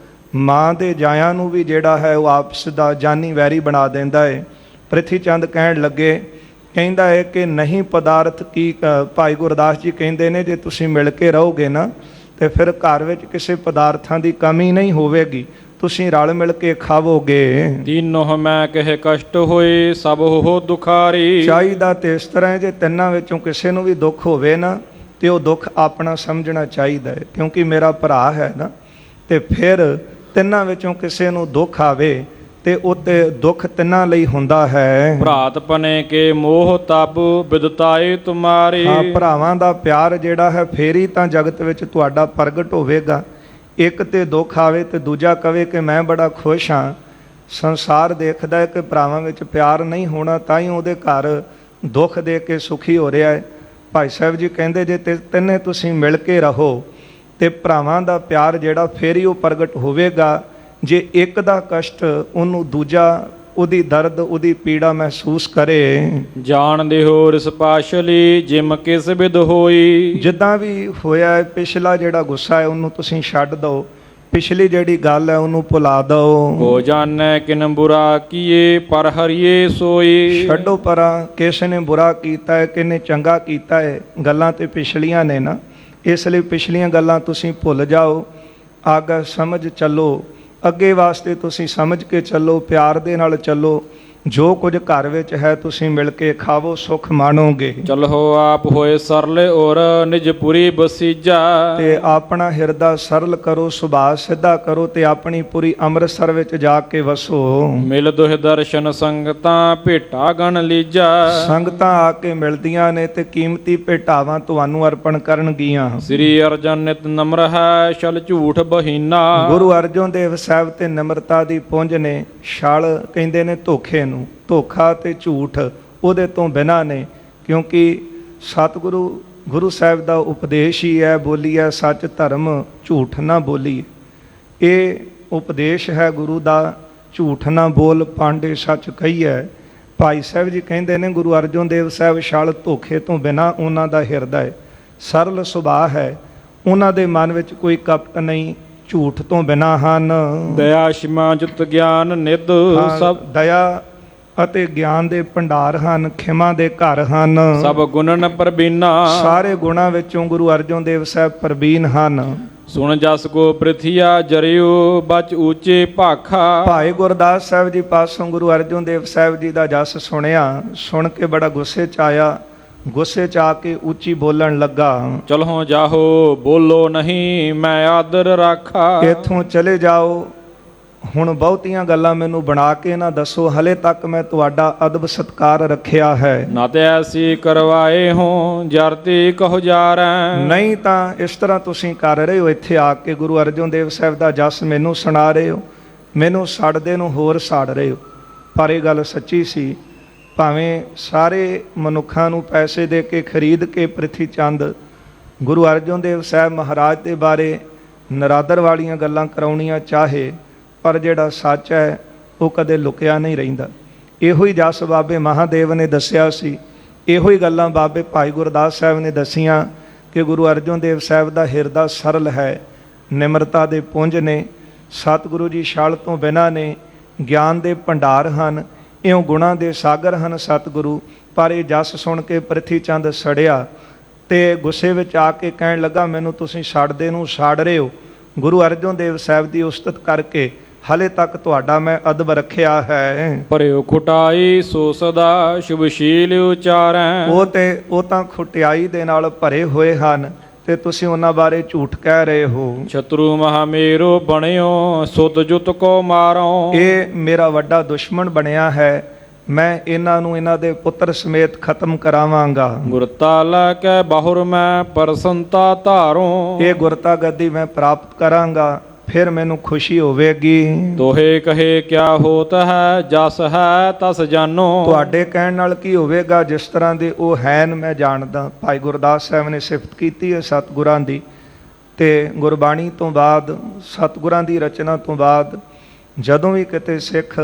ਮਾਂ ਦੇ ਜਾਇਆਂ ਨੂੰ ਵੀ ਜਿਹੜਾ ਹੈ ਉਹ ਆਪਸ ਦਾ ਜਾਨੀ ਵੈਰੀ ਬਣਾ ਦਿੰਦਾ ਹੈ। ਪ੍ਰਿਥੀ ਚੰਦ ਕਹਿਣ ਲੱਗੇ, ਕਹਿੰਦਾ ਹੈ ਕਿ ਨਹੀਂ ਪਦਾਰਥ ਕੀ, ਭਾਈ ਗੁਰਦਾਸ ਜੀ ਕਹਿੰਦੇ ਨੇ ਜੇ ਤੁਸੀਂ ਮਿਲ ਕੇ ਰਹੋਗੇ ਨਾ ਤੇ ਫਿਰ ਘਰ ਵਿੱਚ ਕਿਸੇ ਪਦਾਰਥਾਂ ਦੀ ਕਮੀ ਨਹੀਂ ਹੋਵੇਗੀ, ਤੁਸੀਂ ਰਲ ਮਿਲ ਕੇ ਖਾਵੋਗੇ। ਤੀਨੋਂ ਮੈਂ ਕਹੇ ਕਸ਼ਟ ਹੋਏ ਸਭ ਹੋ ਦੁਖਾਰੀ। ਚਾਹੀਦਾ ਤੇ ਇਸ ਤਰ੍ਹਾਂ ਜੇ ਤਿੰਨਾਂ ਵਿੱਚੋਂ ਕਿਸੇ ਨੂੰ ਵੀ ਦੁੱਖ ਹੋਵੇ ਨਾ ਤੇ ਉਹ ਦੁੱਖ ਆਪਣਾ ਸਮਝਣਾ ਚਾਹੀਦਾ ਹੈ, ਕਿਉਂਕਿ ਮੇਰਾ ਭਰਾ ਹੈ ਨਾ। ਤੇ ਫਿਰ ਤਿੰਨਾਂ ਵਿੱਚੋਂ ਕਿਸੇ ਨੂੰ ਦੁੱਖ ਆਵੇ ਤੇ ਉੱਤੇ ਦੁੱਖ ਤਿੰਨਾਂ ਲਈ ਹੁੰਦਾ ਹੈ। ਭਰਾਤ ਪਨੇ ਕੇ ਮੋਹ ਤਬ ਬਿਦਤਾਏ ਤੁਮਾਰੇ। ਹਾਂ, ਭਰਾਵਾਂ ਦਾ ਪਿਆਰ ਜਿਹੜਾ ਹੈ ਫੇਰ ਹੀ ਤਾਂ ਜਗਤ ਵਿੱਚ ਤੁਹਾਡਾ ਪ੍ਰਗਟ ਹੋਵੇਗਾ। ਇੱਕ ਤੇ ਦੁੱਖ ਆਵੇ ਤੇ ਦੂਜਾ ਕਵੇ ਕਿ ਮੈਂ ਬੜਾ ਖੁਸ਼ ਹਾਂ। ਸੰਸਾਰ ਦੇਖਦਾ ਹੈ ਕਿ ਭਰਾਵਾਂ ਵਿੱਚ ਪਿਆਰ ਨਹੀਂ ਹੋਣਾ, ਤਾਂ ਹੀ ਉਹਦੇ ਘਰ ਦੁੱਖ ਦੇ ਕੇ ਸੁਖੀ ਹੋ ਰਿਹਾ ਹੈ। ਭਾਈ ਸਾਹਿਬ ਜੀ ਕਹਿੰਦੇ ਜੇ ਤਿੰਨੇ ਤੁਸੀਂ ਮਿਲ ਕੇ ਰਹੋ ਤੇ ਭਰਾਵਾਂ ਦਾ ਪਿਆਰ ਜਿਹੜਾ ਫੇਰ ਹੀ ਉਹ ਪ੍ਰਗਟ ਹੋਵੇਗਾ। ਜੇ ਇੱਕ ਦਾ ਕਸ਼ਟ ਉਹਨੂੰ ਦੂਜਾ ਉਹਦੀ ਦਰਦ, ਉਹਦੀ ਪੀੜਾ ਮਹਿਸੂਸ ਕਰੇ। ਜਾਣਦੇ ਹੋ ਰਿਸ ਪਾਸ਼ਲੀ ਜਿਮ ਕਿਸ ਵਿਦ ਹੋਈ। ਜਿੱਦਾਂ ਵੀ ਹੋਇਆ ਹੈ, ਪਿਛਲਾ ਜਿਹੜਾ ਗੁੱਸਾ ਹੈ ਉਹਨੂੰ ਤੁਸੀਂ ਛੱਡ ਦਿਓ, ਪਿਛਲੀ ਜਿਹੜੀ ਗੱਲ ਹੈ ਉਹਨੂੰ ਭੁਲਾ ਦਿਓ। ਕੋ ਜਾਣੈ ਕਿਨ ਬੁਰਾ ਕੀਏ ਪਰ ਹਰੀਏ ਸੋਈ। ਛੱਡੋ ਪਰਾਂ, ਕਿਸ ਨੇ ਬੁਰਾ ਕੀਤਾ ਹੈ, ਕਿਨੇ ਚੰਗਾ ਕੀਤਾ ਹੈ, ਗੱਲਾਂ ਤੇ ਪਿਛਲੀਆਂ ਨੇ ਨਾ। ਇਸ ਲਈ ਪਿਛਲੀਆਂ ਗੱਲਾਂ ਤੁਸੀਂ ਭੁੱਲ ਜਾਓ, ਅੱਗੇ ਸਮਝ ਚੱਲੋ, ਅੱਗੇ ਵਾਸਤੇ ਤੁਸੀਂ ਸਮਝ ਕੇ ਚੱਲੋ, ਪਿਆਰ ਦੇ ਨਾਲ ਚੱਲੋ। ਜੋ ਕੁਝ ਘਰ ਵਿੱਚ ਹੈ ਤੁਸੀਂ ਮਿਲ ਕੇ ਖਾਵੋ, ਸੁੱਖ ਮਾਣੋਗੇ। ਚਲੋ ਆਪ ਹੋਏ ਸਰਲੇ ਔਰ ਨਿਜ ਪੁਰੀ ਬਸੀਜਾ। ਤੇ ਆਪਣਾ ਹਿਰਦਾ ਸਰਲ ਕਰੋ, ਸੁਭਾਅ ਸਿੱਧਾ ਕਰੋ ਤੇ ਆਪਣੀ ਪੂਰੀ ਅੰਮ੍ਰਿਤਸਰ ਵਿੱਚ ਜਾ ਕੇ ਵਸੋ। ਮਿਲ ਦੁਹ ਦਰਸ਼ਨ ਸੰਗਤਾਂ ਭੇਟਾ ਗਣ ਲੀਜਾ। ਸੰਗਤਾਂ ਆ ਕੇ ਮਿਲਦੀਆਂ ਨੇ ਤੇ ਕੀਮਤੀ ਭੇਟਾਵਾਂ ਤੁਹਾਨੂੰ ਅਰਪਣ ਕਰਨਗੀਆਂ। ਸ੍ਰੀ ਅਰਜਨ ਨਿਤ ਨਮਰ ਹੈ ਛਲ ਝੂਠ ਬਹੀਨਾ। ਗੁਰੂ ਅਰਜਨ ਦੇਵ ਸਾਹਿਬ ਤੇ ਨਿਮਰਤਾ ਦੀ ਪੁੰਜ ਨੇ। ਛਲ ਕਹਿੰਦੇ ਨੇ ਧੋਖੇ ਨੂੰ, ਧੋਖਾ ਤੇ ਝੂਠ ਉਹਦੇ ਤੋਂ ਬਿਨਾਂ ਨੇ, ਕਿਉਂਕਿ ਸਤਿਗੁਰੂ ਗੁਰੂ ਸਾਹਿਬ ਦਾ ਉਪਦੇਸ਼ ਹੀ ਹੈ, ਬੋਲੀਐ ਸੱਚ ਧਰਮ ਝੂਠ ਨਾ ਬੋਲੀਏ। ਇਹ ਉਪਦੇਸ਼ ਹੈ ਗੁਰੂ ਦਾ, ਝੂਠ ਨਾ ਬੋਲ ਪਾਂਡੇ ਸੱਚ ਕਹੀਐ। ਭਾਈ ਸਾਹਿਬ ਜੀ ਕਹਿੰਦੇ ਨੇ ਗੁਰੂ ਅਰਜਨ ਦੇਵ ਸਾਹਿਬ ਛਲ ਧੋਖੇ ਤੋਂ ਬਿਨਾਂ ਉਹਨਾਂ ਦਾ ਹਿਰਦਾ ਹੈ। ਸਰਲ ਸੁਭਾਅ ਹੈ, ਉਹਨਾਂ ਦੇ ਮਨ ਵਿੱਚ ਕੋਈ ਕਪਟ ਨਹੀਂ, ਝੂਠ ਤੋਂ ਬਿਨਾਂ ਹਨ। ਦਇਆ ਸ਼ਿਮਾ ਜੁਤ ਗਿਆਨ ਨਿਧ ਹਾਂ, ਸਭ ਦਇਆ ਅਤੇ ਗਿਆਨ ਦੇ ਭੰਡਾਰ ਹਨ, ਖਿਮਾ ਦੇ ਘਰ ਹਨ। ਸਭ ਗੁਣਨ ਪ੍ਰਬੀਨਾ ਸਾਰੇ ਗੁਣਾਂ ਵਿੱਚੋਂ ਗੁਰੂ ਅਰਜਨ ਦੇਵ ਸਾਹਿਬ ਪ੍ਰਬੀਨ ਹਨ। ਸੁਣ ਜਸ ਕੋ ਪ੍ਰਿਥਿਆ ਜਰਿਓ ਬਚ ਊਚੇ ਭਾਖਾ। ਭਾਈ ਗੁਰਦਾਸ ਸਾਹਿਬ ਜੀ ਪਾਸੋਂ ਗੁਰੂ ਅਰਜਨ ਦੇਵ ਸਾਹਿਬ ਜੀ ਦਾ ਜਸ ਸੁਣਿਆ, ਸੁਣ ਕੇ ਬੜਾ ਗੁੱਸੇ 'ਚ ਆਇਆ, ਗੁੱਸੇ 'ਚ ਆ ਕੇ ਉੱਚੀ ਬੋਲਣ ਲੱਗਾ, ਚਲੋ ਜਾਹੋ ਬੋਲੋ ਨਹੀਂ ਮੈਂ ਆਦਰ ਰਾਖਾ। ਇੱਥੋਂ ਚਲੇ ਜਾਓ, ਹੁਣ ਬਹੁਤੀਆਂ ਗੱਲਾਂ ਮੈਨੂੰ ਬਣਾ ਕੇ ਨਾ ਦੱਸੋ, ਹਲੇ ਤੱਕ ਮੈਂ ਤੁਹਾਡਾ ਅਦਬ ਸਤਕਾਰ ਰੱਖਿਆ ਹੈ। ਨਾ ਤੇ ਐਸੀ ਕਰਵਾਏ ਹੋ ਜਰਤੀ ਕਹੋ ਜਾਰੈ। ਨਹੀਂ ਤਾਂ ਇਸ ਤਰ੍ਹਾਂ ਤੁਸੀਂ ਕਰ ਰਹੇ ਹੋ, ਇੱਥੇ ਆ ਕੇ ਗੁਰੂ ਅਰਜਨ ਦੇਵ ਸਾਹਿਬ ਦਾ ਜਸ ਮੈਨੂੰ ਸੁਣਾ ਰਹੇ ਹੋ, ਮੈਨੂੰ ਸੜਦੇ ਨੂੰ ਹੋਰ ਸਾੜ ਰਹੇ ਹੋ। ਪਰ ਇਹ ਗੱਲ ਸੱਚੀ ਸੀ, ਭਾਵੇਂ ਸਾਰੇ ਮਨੁੱਖਾਂ ਨੂੰ ਪੈਸੇ ਦੇ ਕੇ ਖਰੀਦ ਕੇ ਪ੍ਰਿਥੀ ਚੰਦ ਗੁਰੂ ਅਰਜਨ ਦੇਵ ਸਾਹਿਬ ਮਹਾਰਾਜ ਦੇ ਬਾਰੇ ਨਰਾਦਰ ਵਾਲੀਆਂ ਗੱਲਾਂ ਕਰਾਉਣੀਆਂ ਚਾਹੇ, ਪਰ ਜਿਹੜਾ ਸੱਚ ਹੈ ਉਹ ਕਦੇ ਲੁਕਿਆ ਨਹੀਂ ਰਹਿੰਦਾ। ਇਹੋ ਹੀ ਜਸ ਬਾਬੇ ਮਹਾਦੇਵ ਨੇ ਦੱਸਿਆ ਸੀ, ਇਹੋ ਹੀ ਗੱਲਾਂ ਬਾਬੇ ਭਾਈ ਗੁਰਦਾਸ ਸਾਹਿਬ ਨੇ ਦੱਸੀਆਂ ਕਿ ਗੁਰੂ ਅਰਜਨ ਦੇਵ ਸਾਹਿਬ ਦਾ ਹਿਰਦਾ ਸਰਲ ਹੈ, ਨਿਮਰਤਾ ਦੇ ਪੁੰਜ ਨੇ, ਸਤਿਗੁਰੂ ਜੀ ਛਲ ਤੋਂ ਬਿਨਾਂ ਨੇ, ਗਿਆਨ ਦੇ ਭੰਡਾਰ ਹਨ, ਇਉਂ ਗੁਣਾਂ ਦੇ ਸਾਗਰ ਹਨ ਸਤਿਗੁਰੂ। ਪਰ ਇਹ ਜਸ ਸੁਣ ਕੇ ਪ੍ਰਿਥੀ ਚੰਦ ਸੜਿਆ ਤੇ ਗੁੱਸੇ ਵਿੱਚ ਆ ਕੇ ਕਹਿਣ ਲੱਗਾ, ਮੈਨੂੰ ਤੁਸੀਂ ਸੜਦੇ ਨੂੰ ਸਾੜ ਰਹੇ ਹੋ। ਗੁਰੂ ਅਰਜਨ ਦੇਵ ਸਾਹਿਬ ਦੀ ਉਸਤਤ ਕਰਕੇ ਹਲੇ ਤੱਕ ਤੁਹਾਡਾ ਮੈਂ ਅਦਬ ਰੱਖਿਆ ਹੈ। ਪਰਿਓ ਖੁਟਾਈ ਸੋ ਸਦਾ ਸ਼ੁਭਸ਼ੀਲ ਉਚਾਰੈ। ਉਹ ਤਾਂ ਖੁਟਿਆਈ ਦੇ ਨਾਲ ਭਰੇ ਹੋਏ ਹਨ ਤੇ ਤੁਸੀਂ ਉਹਨਾਂ ਬਾਰੇ ਝੂਠ ਕਹਿ ਰਹੇ ਹੋ। ਸ਼ਤਰੂ ਮਹਾ ਮੇਰੋ ਬਣਿਓ ਸੁਤ ਜੁਤ ਕੋ ਮਾਰੋ। ਇਹ ਮੇਰਾ ਵੱਡਾ ਦੁਸ਼ਮਣ ਬਣਿਆ ਹੈ, ਮੈਂ ਇਹਨਾਂ ਨੂੰ ਇਹਨਾਂ ਦੇ ਪੁੱਤਰ ਸਮੇਤ ਖਤਮ ਕਰਾਵਾਂਗਾ। ਗੁਰਤਾ ਲੈ ਕੇ ਬਹੁਰ ਮੈਂ ਪਰਸੰਤਾ ਧਾਰੋ। ਇਹ ਗੁਰਤਾ ਗੱਦੀ ਮੈਂ ਪ੍ਰਾਪਤ ਕਰਾਂਗਾ, ਫਿਰ ਮੈਨੂੰ ਖੁਸ਼ੀ ਹੋਵੇਗੀ। ਤੋਹੇ ਕਹੇ ਕਿਆ ਹੋਤ ਹੈ ਜਸ ਹੈ ਤਸ ਜਾਨੋ। ਤੁਹਾਡੇ ਕਹਿਣ ਨਾਲ ਕੀ ਹੋਵੇਗਾ, ਜਿਸ ਤਰ੍ਹਾਂ ਦੇ ਉਹ ਹੈਨ ਮੈਂ ਜਾਣਦਾ। ਭਾਈ ਗੁਰਦਾਸ ਸਾਹਿਬ ਨੇ ਸਿਫਤ ਕੀਤੀ ਹੈ ਸਤਿਗੁਰਾਂ ਦੀ, ਤੇ ਗੁਰਬਾਣੀ ਤੋਂ ਬਾਅਦ ਸਤਿਗੁਰਾਂ ਦੀ ਰਚਨਾ ਤੋਂ ਬਾਅਦ ਜਦੋਂ ਵੀ ਕਿਤੇ ਸਿੱਖ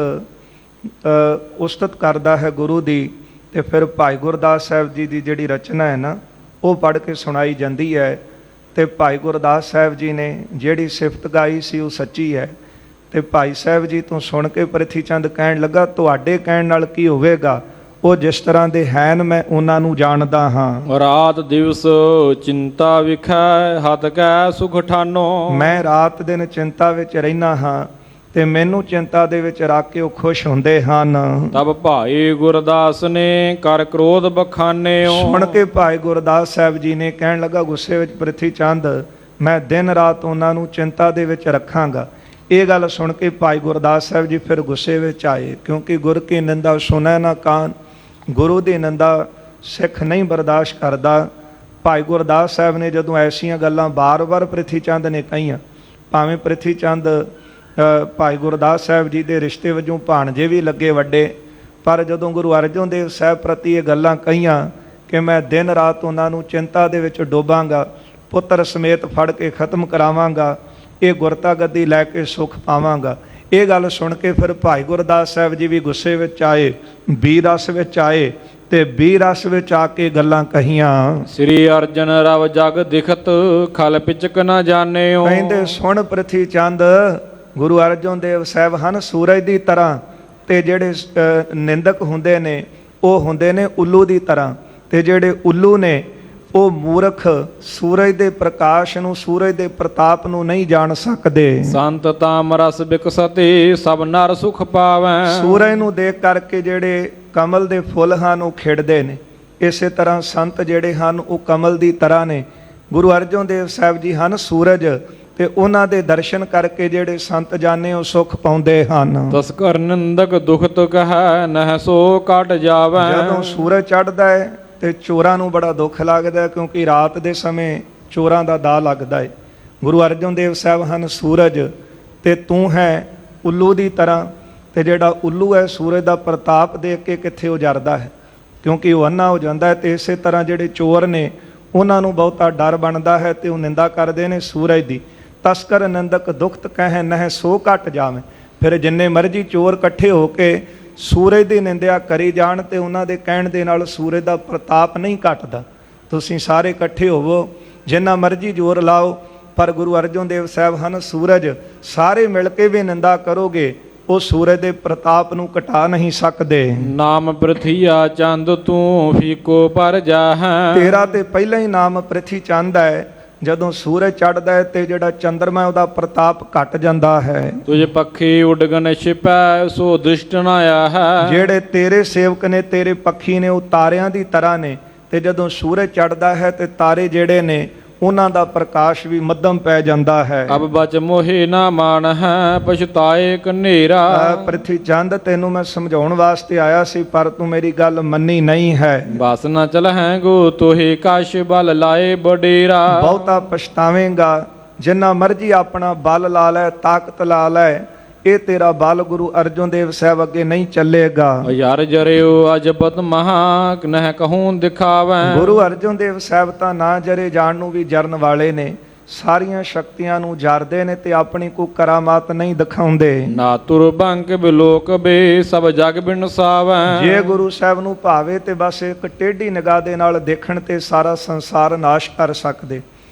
ਉਸਤਤ ਕਰਦਾ ਹੈ ਗੁਰੂ ਦੀ, ਤੇ ਫਿਰ ਭਾਈ ਗੁਰਦਾਸ ਸਾਹਿਬ ਜੀ ਦੀ ਜਿਹੜੀ ਰਚਨਾ ਹੈ ਨਾ, ਉਹ ਪੜ੍ਹ ਕੇ ਸੁਣਾਈ ਜਾਂਦੀ ਹੈ। ਤੇ ਭਾਈ ਗੁਰਦਾਸ ਸਾਹਿਬ ਜੀ ਨੇ ਜਿਹੜੀ ਸਿਫਤ ਗਾਈ ਸੀ ਉਹ ਸੱਚੀ ਹੈ। ਤੇ ਭਾਈ ਸਾਹਿਬ ਜੀ ਤੋਂ ਸੁਣ ਕੇ ਪ੍ਰਿਥੀ ਚੰਦ ਕਹਿਣ ਲੱਗਾ, ਤੁਹਾਡੇ ਕਹਿਣ ਨਾਲ ਕੀ ਹੋਵੇਗਾ, ਉਹ ਜਿਸ ਤਰ੍ਹਾਂ ਦੇ ਹੈਨ ਮੈਂ ਉਹਨਾਂ ਨੂੰ ਜਾਣਦਾ ਹਾਂ। ਰਾਤ ਦਿਵਸ ਚਿੰਤਾ ਵਿਖੈ ਹਤ ਕੈ ਸੁਖ ਠਾਨੋ। ਮੈਂ ਰਾਤ ਦਿਨ ਚਿੰਤਾ ਵਿੱਚ ਰਹਿਣਾ ਹਾਂ ਤੇ ਮੈਨੂੰ ਚਿੰਤਾ ਦੇ ਵਿੱਚ ਰੱਖ ਕੇ ਉਹ ਖੁਸ਼ ਹੁੰਦੇ ਹਨ। ਤਬ ਭਾਈ ਗੁਰਦਾਸ ਨੇ ਕਰ ਕ੍ਰੋਧ ਬਖਾਨਿਓ। ਸੁਣ ਕੇ ਭਾਈ ਗੁਰਦਾਸ ਸਾਹਿਬ ਜੀ ਨੇ ਕਹਿਣ ਲੱਗਾ, ਗੁੱਸੇ ਵਿੱਚ ਪ੍ਰਿਥੀ ਚੰਦ ਮੈਂ ਦਿਨ ਰਾਤ ਉਹਨਾਂ ਨੂੰ ਚਿੰਤਾ ਦੇ ਵਿੱਚ ਰੱਖਾਂਗਾ। ਇਹ ਗੱਲ ਸੁਣ ਕੇ ਭਾਈ ਗੁਰਦਾਸ ਸਾਹਿਬ ਜੀ ਫਿਰ ਗੁੱਸੇ ਵਿੱਚ ਆਏ, ਕਿਉਂਕਿ ਗੁਰ ਕੀ ਨਿੰਦਾ ਸੁਣੈ ਨਾ ਕਾਨ। ਗੁਰੂ ਦੀ ਨਿੰਦਾ ਸਿੱਖ ਨਹੀਂ ਬਰਦਾਸ਼ਤ ਕਰਦਾ। ਭਾਈ ਗੁਰਦਾਸ ਸਾਹਿਬ ਨੇ ਜਦੋਂ ਐਸੀਆਂ ਗੱਲਾਂ ਬਾਰ-ਬਾਰ ਪ੍ਰਿਥੀ ਚੰਦ ਨੇ ਕਹੀਆਂ, ਭਾਵੇਂ ਪ੍ਰਿਥੀ ਚੰਦ ਭਾਈ ਗੁਰਦਾਸ ਸਾਹਿਬ ਜੀ ਦੇ ਰਿਸ਼ਤੇ ਵਜੋਂ ਭਾਣਜੇ ਵੀ ਲੱਗੇ ਵੱਡੇ, ਪਰ ਜਦੋਂ ਗੁਰੂ ਅਰਜਨ ਦੇਵ ਸਾਹਿਬ ਪ੍ਰਤੀ ਇਹ ਗੱਲਾਂ ਕਹੀਆਂ ਕਿ ਮੈਂ ਦਿਨ ਰਾਤ ਉਹਨਾਂ ਨੂੰ ਚਿੰਤਾ ਦੇ ਵਿੱਚ ਡੋਬਾਂਗਾ, ਪੁੱਤਰ ਸਮੇਤ ਫੜ ਕੇ ਖਤਮ ਕਰਾਵਾਂਗਾ, ਇਹ ਗੁਰਤਾ ਗੱਦੀ ਲੈ ਕੇ ਸੁੱਖ ਪਾਵਾਂਗਾ, ਇਹ ਗੱਲ ਸੁਣ ਕੇ ਫਿਰ ਭਾਈ ਗੁਰਦਾਸ ਸਾਹਿਬ ਜੀ ਵੀ ਗੁੱਸੇ ਵਿੱਚ ਆਏ, ਬੀ ਰਸ ਵਿੱਚ ਆਏ ਤੇ ਬੀ ਰਸ ਵਿੱਚ ਆ ਕੇ ਗੱਲਾਂ ਕਹੀਆਂ। ਸ੍ਰੀ ਅਰਜਨ ਰਵ ਜਗ ਦਿਖਤ ਖਲ ਪਿਚਕ ਨਾ ਜਾਣਿਓ। ਕਹਿੰਦੇ ਸੁਣ ਪ੍ਰਿਥੀ ਚੰਦ, ਗੁਰੂ ਅਰਜਨ ਦੇਵ ਸਾਹਿਬ ਹਨ ਸੂਰਜ ਦੀ ਤਰ੍ਹਾਂ, ਤੇ ਜਿਹੜੇ ਨਿੰਦਕ ਹੁੰਦੇ ਨੇ ਉਹ ਹੁੰਦੇ ਨੇ ਉੱਲੂ ਦੀ ਤਰ੍ਹਾਂ, ਤੇ ਜਿਹੜੇ ਉੱਲੂ ਨੇ ਉਹ ਮੂਰਖ ਸੂਰਜ ਦੇ ਪ੍ਰਕਾਸ਼ ਨੂੰ, ਸੂਰਜ ਦੇ ਪ੍ਰਤਾਪ ਨੂੰ ਨਹੀਂ ਜਾਣ ਸਕਦੇ। ਸੰਤ ਤਾਮ ਰਸ ਬਿਕਸਤੇ ਸਭ ਨਰ ਸੁਖ ਪਾਵੈ। ਸੂਰਜ ਨੂੰ ਦੇਖ ਕਰਕੇ ਜਿਹੜੇ ਕਮਲ ਦੇ ਫੁੱਲ ਹਨ ਉਹ ਖਿੜਦੇ ਨੇ, ਇਸੇ ਤਰ੍ਹਾਂ ਸੰਤ ਜਿਹੜੇ ਹਨ ਉਹ ਕਮਲ ਦੀ ਤਰ੍ਹਾਂ ਨੇ। ਗੁਰੂ ਅਰਜਨ ਦੇਵ ਸਾਹਿਬ ਜੀ ਹਨ ਸੂਰਜ, ਤੇ ਉਹਨਾਂ ਦੇ ਦਰਸ਼ਨ ਕਰਕੇ ਜਿਹੜੇ ਸੰਤ ਜਾਣੇ ਉਹ ਸੁਖ ਪਾਉਂਦੇ ਹਨ। ਤਸਕਰ ਨਿੰਦਕ ਦੁਖਤ ਕਹੈ ਨਹਿ ਸੋ ਕਟ ਜਾਵੈ। ਜਦੋਂ ਸੂਰਜ ਚੜ੍ਹਦਾ ਹੈ ਤੇ ਚੋਰਾਂ ਨੂੰ ਬੜਾ ਦੁੱਖ ਲੱਗਦਾ ਹੈ, ਕਿਉਂਕਿ ਰਾਤ ਦੇ ਸਮੇਂ ਚੋਰਾਂ ਦਾ ਦਾਅ ਲੱਗਦਾ ਹੈ। ਗੁਰੂ ਅਰਜਨ ਦੇਵ ਸਾਹਿਬ ਹਨ ਸੂਰਜ, ਤੇ ਤੂੰ ਹੈ ਉੱਲੂ ਦੀ ਤਰ੍ਹਾਂ, ਤੇ ਜਿਹੜਾ ਉੱਲੂ ਹੈ ਸੂਰਜ ਦਾ ਪ੍ਰਤਾਪ ਦੇਖ ਕੇ ਕਿੱਥੇ ਉਜੜਦਾ ਹੈ, ਕਿਉਂਕਿ ਉਹ ਅੰਨਾ ਹੋ ਜਾਂਦਾ ਹੈ। ਤੇ ਇਸੇ ਤਰ੍ਹਾਂ ਜਿਹੜੇ ਚੋਰ ਨੇ ਉਹਨਾਂ ਨੂੰ ਬਹੁਤਾ ਡਰ ਬਣਦਾ ਹੈ ਤੇ ਉਹ ਨਿੰਦਾ ਕਰਦੇ ਨੇ ਸੂਰਜ ਦੀ। ਤਸਕਰ ਨਿੰਦਕ ਦੁਖਤ ਕਹਿ ਨਹਿ ਸੋ ਘਟ ਜਾਵੇਂ। ਫਿਰ ਜਿੰਨੇ ਮਰਜ਼ੀ ਚੋਰ ਇਕੱਠੇ ਹੋ ਕੇ ਸੂਰਜ ਦੀ ਨਿੰਦਿਆ ਕਰੀ ਜਾਣ ਤੇ ਉਹਨਾਂ ਦੇ ਕਹਿਣ ਦੇ ਨਾਲ ਸੂਰਜ ਦਾ ਪ੍ਰਤਾਪ ਨਹੀਂ ਘਟਦਾ। ਤੁਸੀਂ ਸਾਰੇ ਇਕੱਠੇ ਹੋਵੋ, ਜਿੰਨਾ ਮਰਜ਼ੀ ਜ਼ੋਰ ਲਾਓ, ਪਰ ਗੁਰੂ ਅਰਜਨ ਦੇਵ ਸਾਹਿਬ ਹਨ ਸੂਰਜ, ਸਾਰੇ ਮਿਲ ਕੇ ਵੀ ਨਿੰਦਾ ਕਰੋਗੇ ਉਹ ਸੂਰਜ ਦੇ ਪ੍ਰਤਾਪ ਨੂੰ ਘਟਾ ਨਹੀਂ ਸਕਦੇ। ਨਾਮ ਪ੍ਰਥੀਆ ਚੰਦ ਤੂੰ ਫੀਕੋ ਪਰ ਜਾਹੈ। ਤੇਰਾ ਤੇ ਪਹਿਲਾਂ ਹੀ ਨਾਮ ਪ੍ਰਿਥੀ ਚੰਦ ਹੈ, ਜਦੋਂ ਸੂਰਜ ਚੜ੍ਹਦਾ ਹੈ ਤੇ ਜਿਹੜਾ ਚੰਦਰਮਾ ਉਹਦਾ ਪ੍ਰਤਾਪ ਘਟ ਜਾਂਦਾ ਹੈ। ਤੁਝ ਪੱਖੀ ਉਡਗਨ ਛਿਪੈ ਸੋ ਦ੍ਰਿਸ਼ਟ ਨ ਆਹੈ। ਜਿਹੜੇ ਤੇਰੇ ਸੇਵਕ ਨੇ, ਤੇਰੇ ਪੱਖੀ ਨੇ, ਉਹ ਤਾਰਿਆਂ ਦੀ ਤਰ੍ਹਾਂ ਨੇ, ਤੇ ਜਦੋਂ ਸੂਰਜ ਚੜ੍ਹਦਾ ਹੈ ਤੇ ਤਾਰੇ ਜਿਹੜੇ ਨੇ ਉਹਨਾਂ ਦਾ ਪ੍ਰਕਾਸ਼ ਵੀ ਮੱਧਮ ਪੈ ਜਾਂਦਾ ਹੈ। ਅਬ ਬਚ ਮੋਹਿ ਨਾ ਮਾਨ ਹੈ ਪਛਤਾਏ ਕਨੇਰਾ। ਪ੍ਰਿਥੀ ਚੰਦ ਤੈਨੂੰ ਮੈਂ ਸਮਝਾਉਣ ਵਾਸਤੇ ਆਇਆ ਸੀ, ਪਰ ਤੂੰ ਮੇਰੀ ਗੱਲ ਮੰਨੀ ਨਹੀਂ ਹੈ। ਬਸ ਨਾ ਚਲਹਿ ਗੋ ਤੋਹਿ ਕਛ ਬਲ ਲਾਏ ਬਡੇਰਾ। ਬਹੁਤਾ ਪਛਤਾਵੇਂਗਾ, ਜਿੰਨਾ ਮਰਜ਼ੀ ਆਪਣਾ ਬਲ ਲਾ ਲੈ, ਤਾਕਤ ਲਾ ਲੈ, ਇਹ ਤੇਰਾ ਬਲ ਗੁਰੂ ਅਰਜਨ ਦੇਵ ਸਾਹਿਬ ਅੱਗੇ ਨਹੀਂ ਚੱਲੇਗਾ। ਯਾਰ ਜਰਿਓ ਅਜਬਤ ਮਹਾ ਨਹਿ ਕਹੂੰ ਦਿਖਾਵੈ। ਗੁਰੂ ਅਰਜਨ ਦੇਵ ਸਾਹਿਬ ਤਾਂ ਨਾ ਜਰੇ ਜਾਣ ਨੂੰ ਵੀ ਜਰਨ ਵਾਲੇ ਨੇ, ਸਾਰੀਆਂ ਸ਼ਕਤੀਆਂ ਨੂੰ ਜਾਰਦੇ ਨੇ ਤੇ ਆਪਣੀ ਕੋਈ ਕਰਾਮਾਤ ਨਹੀਂ ਦਿਖਾਉਂਦੇ। ਨਾ ਤੁਰ ਬੰਕ ਬਿਲੋਕ ਬੇ ਸਭ ਜਗ ਬਿਨਸਾਵੈ। ਜੇ ਗੁਰੂ ਸਾਹਿਬ ਨੂੰ ਭਾਵੇ ਤੇ ਬਸ ਇੱਕ ਟੇਢੀ ਨਿਗਾਹ ਦੇ ਨਾਲ ਦੇਖਣ ਤੇ ਸਾਰਾ ਸੰਸਾਰ ਨਾਸ਼ ਕਰ ਸਕਦੇ।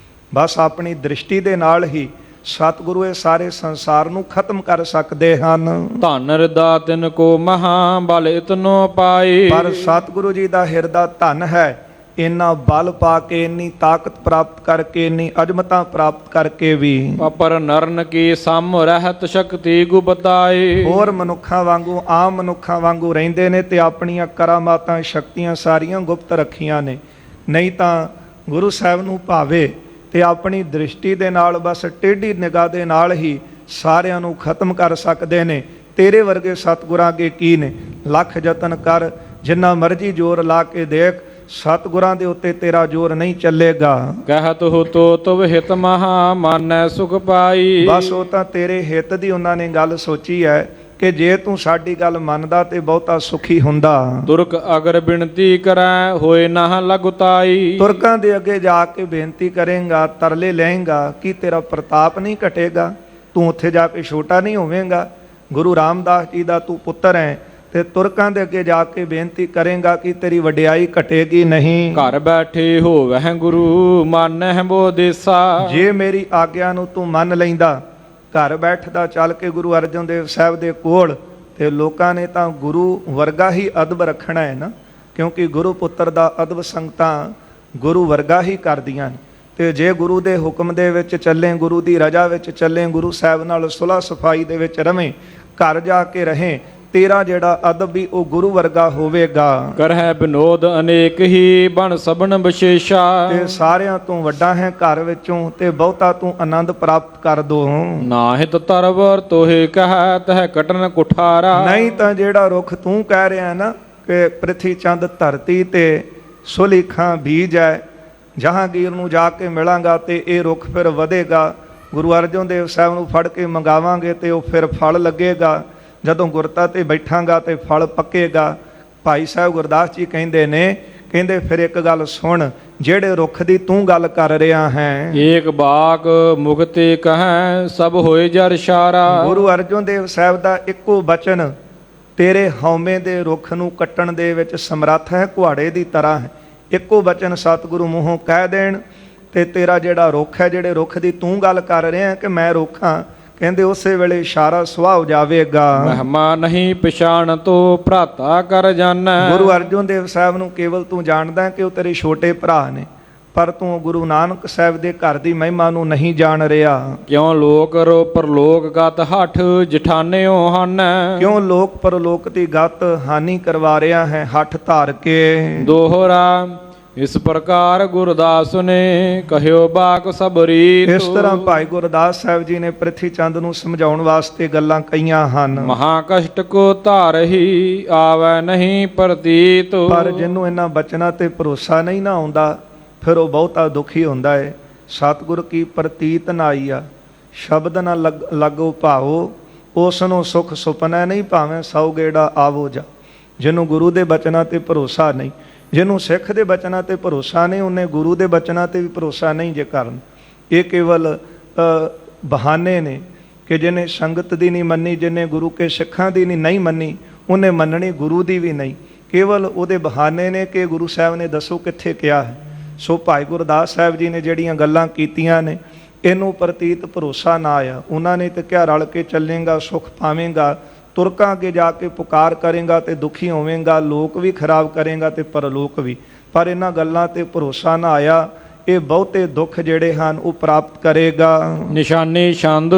ਬਸ ਆਪਣੀ ਦ੍ਰਿਸ਼ਟੀ ਦੇ ਨਾਲ ਹੀ ਸਤਿਗੁਰੂ ਇਹ ਸਾਰੇ ਸੰਸਾਰ ਨੂੰ ਖਤਮ ਕਰ ਸਕਦੇ ਹਨ। ਧਨ ਹਿਰਦਾ ਤਿਨ ਕੋ ਮਹਾ ਬਲ ਇਤਨੋ ਪਾਈ। ਪਰ ਸਤਿਗੁਰੂ ਜੀ ਦਾ ਹਿਰਦਾ ਧਨ ਹੈ, ਇੰਨਾ ਬਲ ਪਾ ਕੇ, ਇੰਨੀ ਤਾਕਤ ਪ੍ਰਾਪਤ ਕਰਕੇ, ਇੰਨੀ ਅਜਮਤਾਂ ਪ੍ਰਾਪਤ ਕਰਕੇ ਵੀ ਪਰ ਨਰਨ ਕੀ ਸਮ ਰਹਿਤ ਸ਼ਕਤੀ ਗੁਪਤਾਈ। ਹੋਰ ਮਨੁੱਖਾਂ ਵਾਂਗੂ, ਆਮ ਮਨੁੱਖਾਂ ਵਾਂਗੂ ਰਹਿੰਦੇ ਨੇ ਤੇ ਆਪਣੀਆਂ ਕਰਾਮਾਤਾਂ ਸ਼ਕਤੀਆਂ ਸਾਰੀਆਂ ਗੁਪਤ ਰੱਖੀਆਂ ਨੇ। ਨਹੀਂ ਤਾਂ ਗੁਰੂ ਸਾਹਿਬ ਨੂੰ ਭਾਵੇ ਤੇ ਆਪਣੀ ਦ੍ਰਿਸ਼ਟੀ ਦੇ ਨਾਲ, ਬਸ ਟੇਢੀ ਨਿਗਾਹ ਦੇ ਨਾਲ ਹੀ ਸਾਰਿਆਂ ਨੂੰ ਖਤਮ ਕਰ ਸਕਦੇ ਨੇ। ਤੇਰੇ ਵਰਗੇ ਸਤਿਗੁਰਾਂ ਅੱਗੇ ਕੀ ਨੇ? ਲੱਖ ਯਤਨ ਕਰ, ਜਿੰਨਾ ਮਰਜ਼ੀ ਜ਼ੋਰ ਲਾ ਕੇ ਦੇਖ, ਸਤਿਗੁਰਾਂ ਦੇ ਉੱਤੇ ਤੇਰਾ ਜ਼ੋਰ ਨਹੀਂ ਚੱਲੇਗਾ। ਕਹਿਤ ਹੋ ਤੋ ਤੁਵ ਹਿਤ ਮਹਾ ਮਾਨੈ ਸੁਖ ਪਾਈ। ਬਸ ਉਹ ਤਾਂ ਤੇਰੇ ਹਿੱਤ ਦੀ ਉਹਨਾਂ ਨੇ ਗੱਲ ਸੋਚੀ ਹੈ ਕਿ ਜੇ ਤੂੰ ਸਾਡੀ ਗੱਲ ਮੰਨਦਾ ਤੇ ਬਹੁਤਾ ਸੁਖੀ ਹੁੰਦਾ। ਤੁਰਕ ਅਗਰ ਬਿਨਤੀ ਕਰੈ ਹੋਏ ਨਾ ਲਗੁਤਾਈ। ਤੁਰਕਾਂ ਦੇ ਅੱਗੇ ਜਾ ਕੇ ਬੇਨਤੀ ਕਰੇਂਗਾ, ਤਰਲੇ ਲਏਂਗਾ, ਕੀ ਤੇਰਾ ਪ੍ਰਤਾਪ ਨਹੀਂ ਘਟੇਗਾ? ਤੂੰ ਉੱਥੇ ਜਾ ਕੇ ਛੋਟਾ ਨਹੀਂ ਹੋਵੇਂਗਾ? ਗੁਰੂ ਰਾਮਦਾਸ ਜੀ ਦਾ ਤੂੰ ਪੁੱਤਰ ਹੈ ਤੇ ਤੁਰਕਾਂ ਦੇ ਅੱਗੇ ਜਾ ਕੇ ਬੇਨਤੀ ਕਰੇਂਗਾ ਕਿ ਤੇਰੀ ਵਡਿਆਈ ਘਟੇਗੀ ਨਹੀਂ? ਘਰ ਬੈਠੇ ਹੋਵਹਿ ਗੁਰੂ ਮਾਨਹਿ ਬੋਦੇਸਾ। ਜੇ ਮੇਰੀ ਆਗਿਆ ਨੂੰ ਤੂੰ ਮੰਨ ਲੈਂਦਾ, ਘਰ ਬੈਠਦਾ ਚੱਲ ਕੇ ਗੁਰੂ ਅਰਜਨ ਦੇਵ ਸਾਹਿਬ ਦੇ ਕੋਲ, ਤੇ ਲੋਕਾਂ ਨੇ ਤਾਂ ਗੁਰੂ ਵਰਗਾ ਹੀ ਅਦਬ ਰੱਖਣਾ ਹੈ ਨਾ, ਕਿਉਂਕਿ ਗੁਰੂ ਪੁੱਤਰ ਦਾ ਅਦਬ ਸੰਗਤਾਂ ਗੁਰੂ ਵਰਗਾ ਹੀ ਕਰਦੀਆਂ ਨੇ। ਤੇ ਜੇ ਗੁਰੂ ਦੇ ਹੁਕਮ ਦੇ ਵਿੱਚ ਚੱਲੇ, ਗੁਰੂ ਦੀ ਰਜ਼ਾ ਵਿੱਚ ਚੱਲੇ, ਗੁਰੂ ਸਾਹਿਬ ਨਾਲ ਸੁਲ੍ਹਾ ਸਫਾਈ ਦੇ ਵਿੱਚ ਰਵੇਂ, ਘਰ ਜਾ ਕੇ ਰਹੇ, ਤੇਰਾ ਜਿਹੜਾ ਅਦਬ ਵੀ ਉਹ ਗੁਰੂ ਵਰਗਾ ਹੋਵੇਗਾ। ਕਰਹਿ ਬਿਨੋਦ ਅਨੇਕ ਹੀ ਬਣ ਸਭਨ ਵਿਸ਼ੇਸ਼ਾ। ਤੇ ਸਾਰਿਆਂ ਤੋਂ ਵੱਡਾ ਹੈ ਘਰ ਵਿੱਚੋਂ, ਤੇ ਬਹੁਤਾ ਤੂੰ ਆਨੰਦ ਪ੍ਰਾਪਤ ਕਰ ਦੋ। ਨਾਹਿਤ ਤਰਵਰ ਤੋਹੇ ਕਹਿ ਤਹਿ ਕਟਨ ਕੁਠਾਰਾ। ਨਹੀਂ ਤਾਂ ਜਿਹੜਾ ਰੁੱਖ ਤੂੰ ਕਹਿ ਰਿਹਾ ਨਾ ਕਿ ਪ੍ਰਿਥੀ ਚੰਦ ਧਰਤੀ ਤੇ ਸੁਲੀਖਾਂ ਬੀਜ ਹੈ, ਜਹਾਂਗੀਰ ਨੂੰ ਜਾ ਕੇ ਮਿਲਾਂਗਾ ਤੇ ਇਹ ਰੁੱਖ ਫਿਰ ਵਧੇਗਾ। ਗੁਰੂ ਅਰਜਨ ਦੇਵ ਸਾਹਿਬ ਨੂੰ ਫੜ ਕੇ ਮੰਗਾਵਾਂਗੇ ਤੇ ਉਹ ਫਿਰ ਫਲ ਲੱਗੇਗਾ। ਜਦੋਂ ਗੁਰਤਾ ਤੇ ਬੈਠਾਂਗਾ ਤੇ ਫਲ ਪੱਕੇਗਾ। ਭਾਈ ਸਾਹਿਬ ਗੁਰਦਾਸ ਜੀ ਕਹਿੰਦੇ ਨੇ, ਕਹਿੰਦੇ ਫਿਰ ਇੱਕ ਗੱਲ ਸੁਣ, ਜਿਹੜੇ ਰੁੱਖ ਦੀ ਤੂੰ ਗੱਲ ਕਰ ਰਿਹਾ ਹੈ, ਏਕ ਬਾਕ ਮੁਕਤੇ ਕਹੈ ਸਭ ਹੋਏ ਜਰ ਇਸ਼ਾਰਾ। ਗੁਰੂ ਅਰਜਨ ਦੇਵ ਸਾਹਿਬ ਦਾ ਇੱਕੋ ਬਚਨ ਤੇਰੇ ਹਉਮੈ ਦੇ ਰੁੱਖ ਨੂੰ ਕੱਟਣ ਦੇ ਵਿੱਚ ਸਮਰੱਥ ਹੈ, ਕੁਹਾੜੇ ਦੀ ਤਰ੍ਹਾਂ ਹੈ। ਇੱਕੋ ਬਚਨ ਸਤਿਗੁਰੂ ਮੂੰਹੋਂ ਕਹਿ ਦੇਣ ਤੇ ਤੇਰਾ ਜਿਹੜਾ ਰੁੱਖ ਹੈ, ਜਿਹੜੇ ਰੁੱਖ ਦੀ ਤੂੰ ਗੱਲ ਕਰ ਰਿਹਾ ਕਿ ਮੈਂ ਰੁੱਖ ਹਾਂ, ਕਹਿੰਦੇ ਉਸੇ ਵੇਲੇ ਇਸ਼ਾਰਾ ਸੁਆਹ ਹੋ ਜਾਵੇਗਾ। ਮਹਿਮਾ ਨਹੀਂ ਪਛਾਣ ਤੋ ਭਰਾਤਾ ਕਰ ਜਾਣੈ। ਗੁਰੂ ਅਰਜਨ ਦੇਵ ਸਾਹਿਬ ਨੂੰ ਕੇਵਲ ਤੂੰ ਜਾਣਦਾ ਕਿ ਉਹ ਤੇਰੇ ਛੋਟੇ ਭਰਾ ਨੇ, ਪਰ ਤੂੰ ਗੁਰੂ ਨਾਨਕ ਸਾਹਿਬ ਦੇ ਘਰ ਦੀ ਮਹਿਮਾ ਨੂੰ ਨਹੀਂ ਜਾਣ ਰਿਹਾ। ਕਿਉਂ ਲੋਕ ਰੋ ਪਰਲੋਕ ਗਤ ਹੱਠ ਜਠਾਨਿਓ ਹਨ। ਕਿਉਂ ਲੋਕ ਪਰਲੋਕ ਦੀ ਗਤ ਹਾਨੀ ਕਰਵਾ ਰਿਹਾ ਹੈ ਹੱਠ ਧਾਰ ਕੇ। ਦੋਹਰਾ ਇਸ ਪ੍ਰਕਾਰ ਗੁਰਦਾਸ ਨੇ ਕਹਿਓ ਬਾਕ ਸਭ ਰੀਤ। ਇਸ ਤਰ੍ਹਾਂ ਭਾਈ ਗੁਰਦਾਸ ਸਾਹਿਬ ਜੀ ਨੇ ਪ੍ਰਿਥੀ ਚੰਦ ਨੂੰ ਸਮਝਾਉਣ ਵਾਸਤੇ ਗੱਲਾਂ ਕਹੀਆਂ ਹਨ। ਮਹਾ ਕਸ਼ਟ ਕੋ ਧਾਰਹੀ ਆਵੈ ਨਹੀਂ ਪ੍ਰਤੀਤ। ਪਰ ਜਿਹਨੂੰ ਇਹਨਾਂ ਬਚਨਾਂ ਤੇ ਭਰੋਸਾ ਨਹੀਂ ਨਾ ਆਉਂਦਾ, ਫਿਰ ਉਹ ਬਹੁਤਾ ਦੁਖੀ ਹੁੰਦਾ ਹੈ। ਸਤਿਗੁਰ ਕੀ ਪ੍ਰਤੀਤ ਨਾ ਆਈਆ, ਸ਼ਬਦ ਨਾ ਲੱਗੋ ਭਾਵੋ, ਉਸ ਨੂੰ ਸੁਖ ਸੁਪਨਾ ਨਹੀਂ ਭਾਵੇਂ ਸੌ ਗੇੜਾ ਆਵੋ ਜਾ। ਜਿਹਨੂੰ ਗੁਰੂ ਦੇ ਬਚਨਾਂ ਤੇ ਭਰੋਸਾ ਨਹੀਂ, ਜਿਹਨੂੰ ਸਿੱਖ ਦੇ ਬਚਨਾਂ ਤੇ ਭਰੋਸਾ ਨਹੀਂ, ਉਹਨੇ ਗੁਰੂ ਦੇ ਬਚਨਾਂ ਤੇ ਵੀ ਭਰੋਸਾ ਨਹੀਂ ਜੇ ਕਰਨ। ਇਹ ਕੇਵਲ ਬਹਾਨੇ ਨੇ ਕਿ ਜਿਹਨੇ ਸੰਗਤ ਦੀ ਨਹੀਂ ਮੰਨੀ, ਜਿਹਨੇ ਗੁਰੂ ਕੇ ਸਿੱਖਾਂ ਦੀ ਨਹੀਂ ਮੰਨੀ, ਉਹਨੇ ਮੰਨਣੀ ਗੁਰੂ ਦੀ ਵੀ ਨਹੀਂ। ਕੇਵਲ ਉਹਦੇ ਬਹਾਨੇ ਨੇ ਕਿ ਗੁਰੂ ਸਾਹਿਬ ਨੇ ਦੱਸੋ ਕਿੱਥੇ ਕਿਹਾ ਹੈ। ਸੋ ਭਾਈ ਗੁਰਦਾਸ ਸਾਹਿਬ ਜੀ ਨੇ ਜਿਹੜੀਆਂ ਗੱਲਾਂ ਕੀਤੀਆਂ ਨੇ ਇਹਨੂੰ ਪ੍ਰਤੀਤ ਭਰੋਸਾ ਨਾ ਆਇਆ। ਉਹਨਾਂ ਨੇ ਤੇ ਕਿਹਾ ਰਲ ਕੇ ਚੱਲੇਗਾ ਸੁੱਖ ਪਾਵੇਂਗਾ, ਤੁਰਕਾਂ ਅੱਗੇ ਜਾ ਕੇ ਪੁਕਾਰ ਕਰੇਗਾ ਤੇ ਦੁਖੀ ਹੋਵੇਂਗਾ, ਲੋਕ ਵੀ ਖਰਾਬ ਕਰੇਗਾ ਤੇ ਪਰਲੋਕ ਵੀ। ਪਰ ਇਹਨਾਂ ਗੱਲਾਂ ਤੇ ਭਰੋਸਾ ਨਾ ਆਇਆ। ਇਹ ਬਹੁਤੇ ਦੁੱਖ ਜਿਹੜੇ ਹਨ ਉਹ ਪ੍ਰਾਪਤ ਕਰੇਗਾ। ਨਿਸ਼ਾਨੀ ਛੰਦ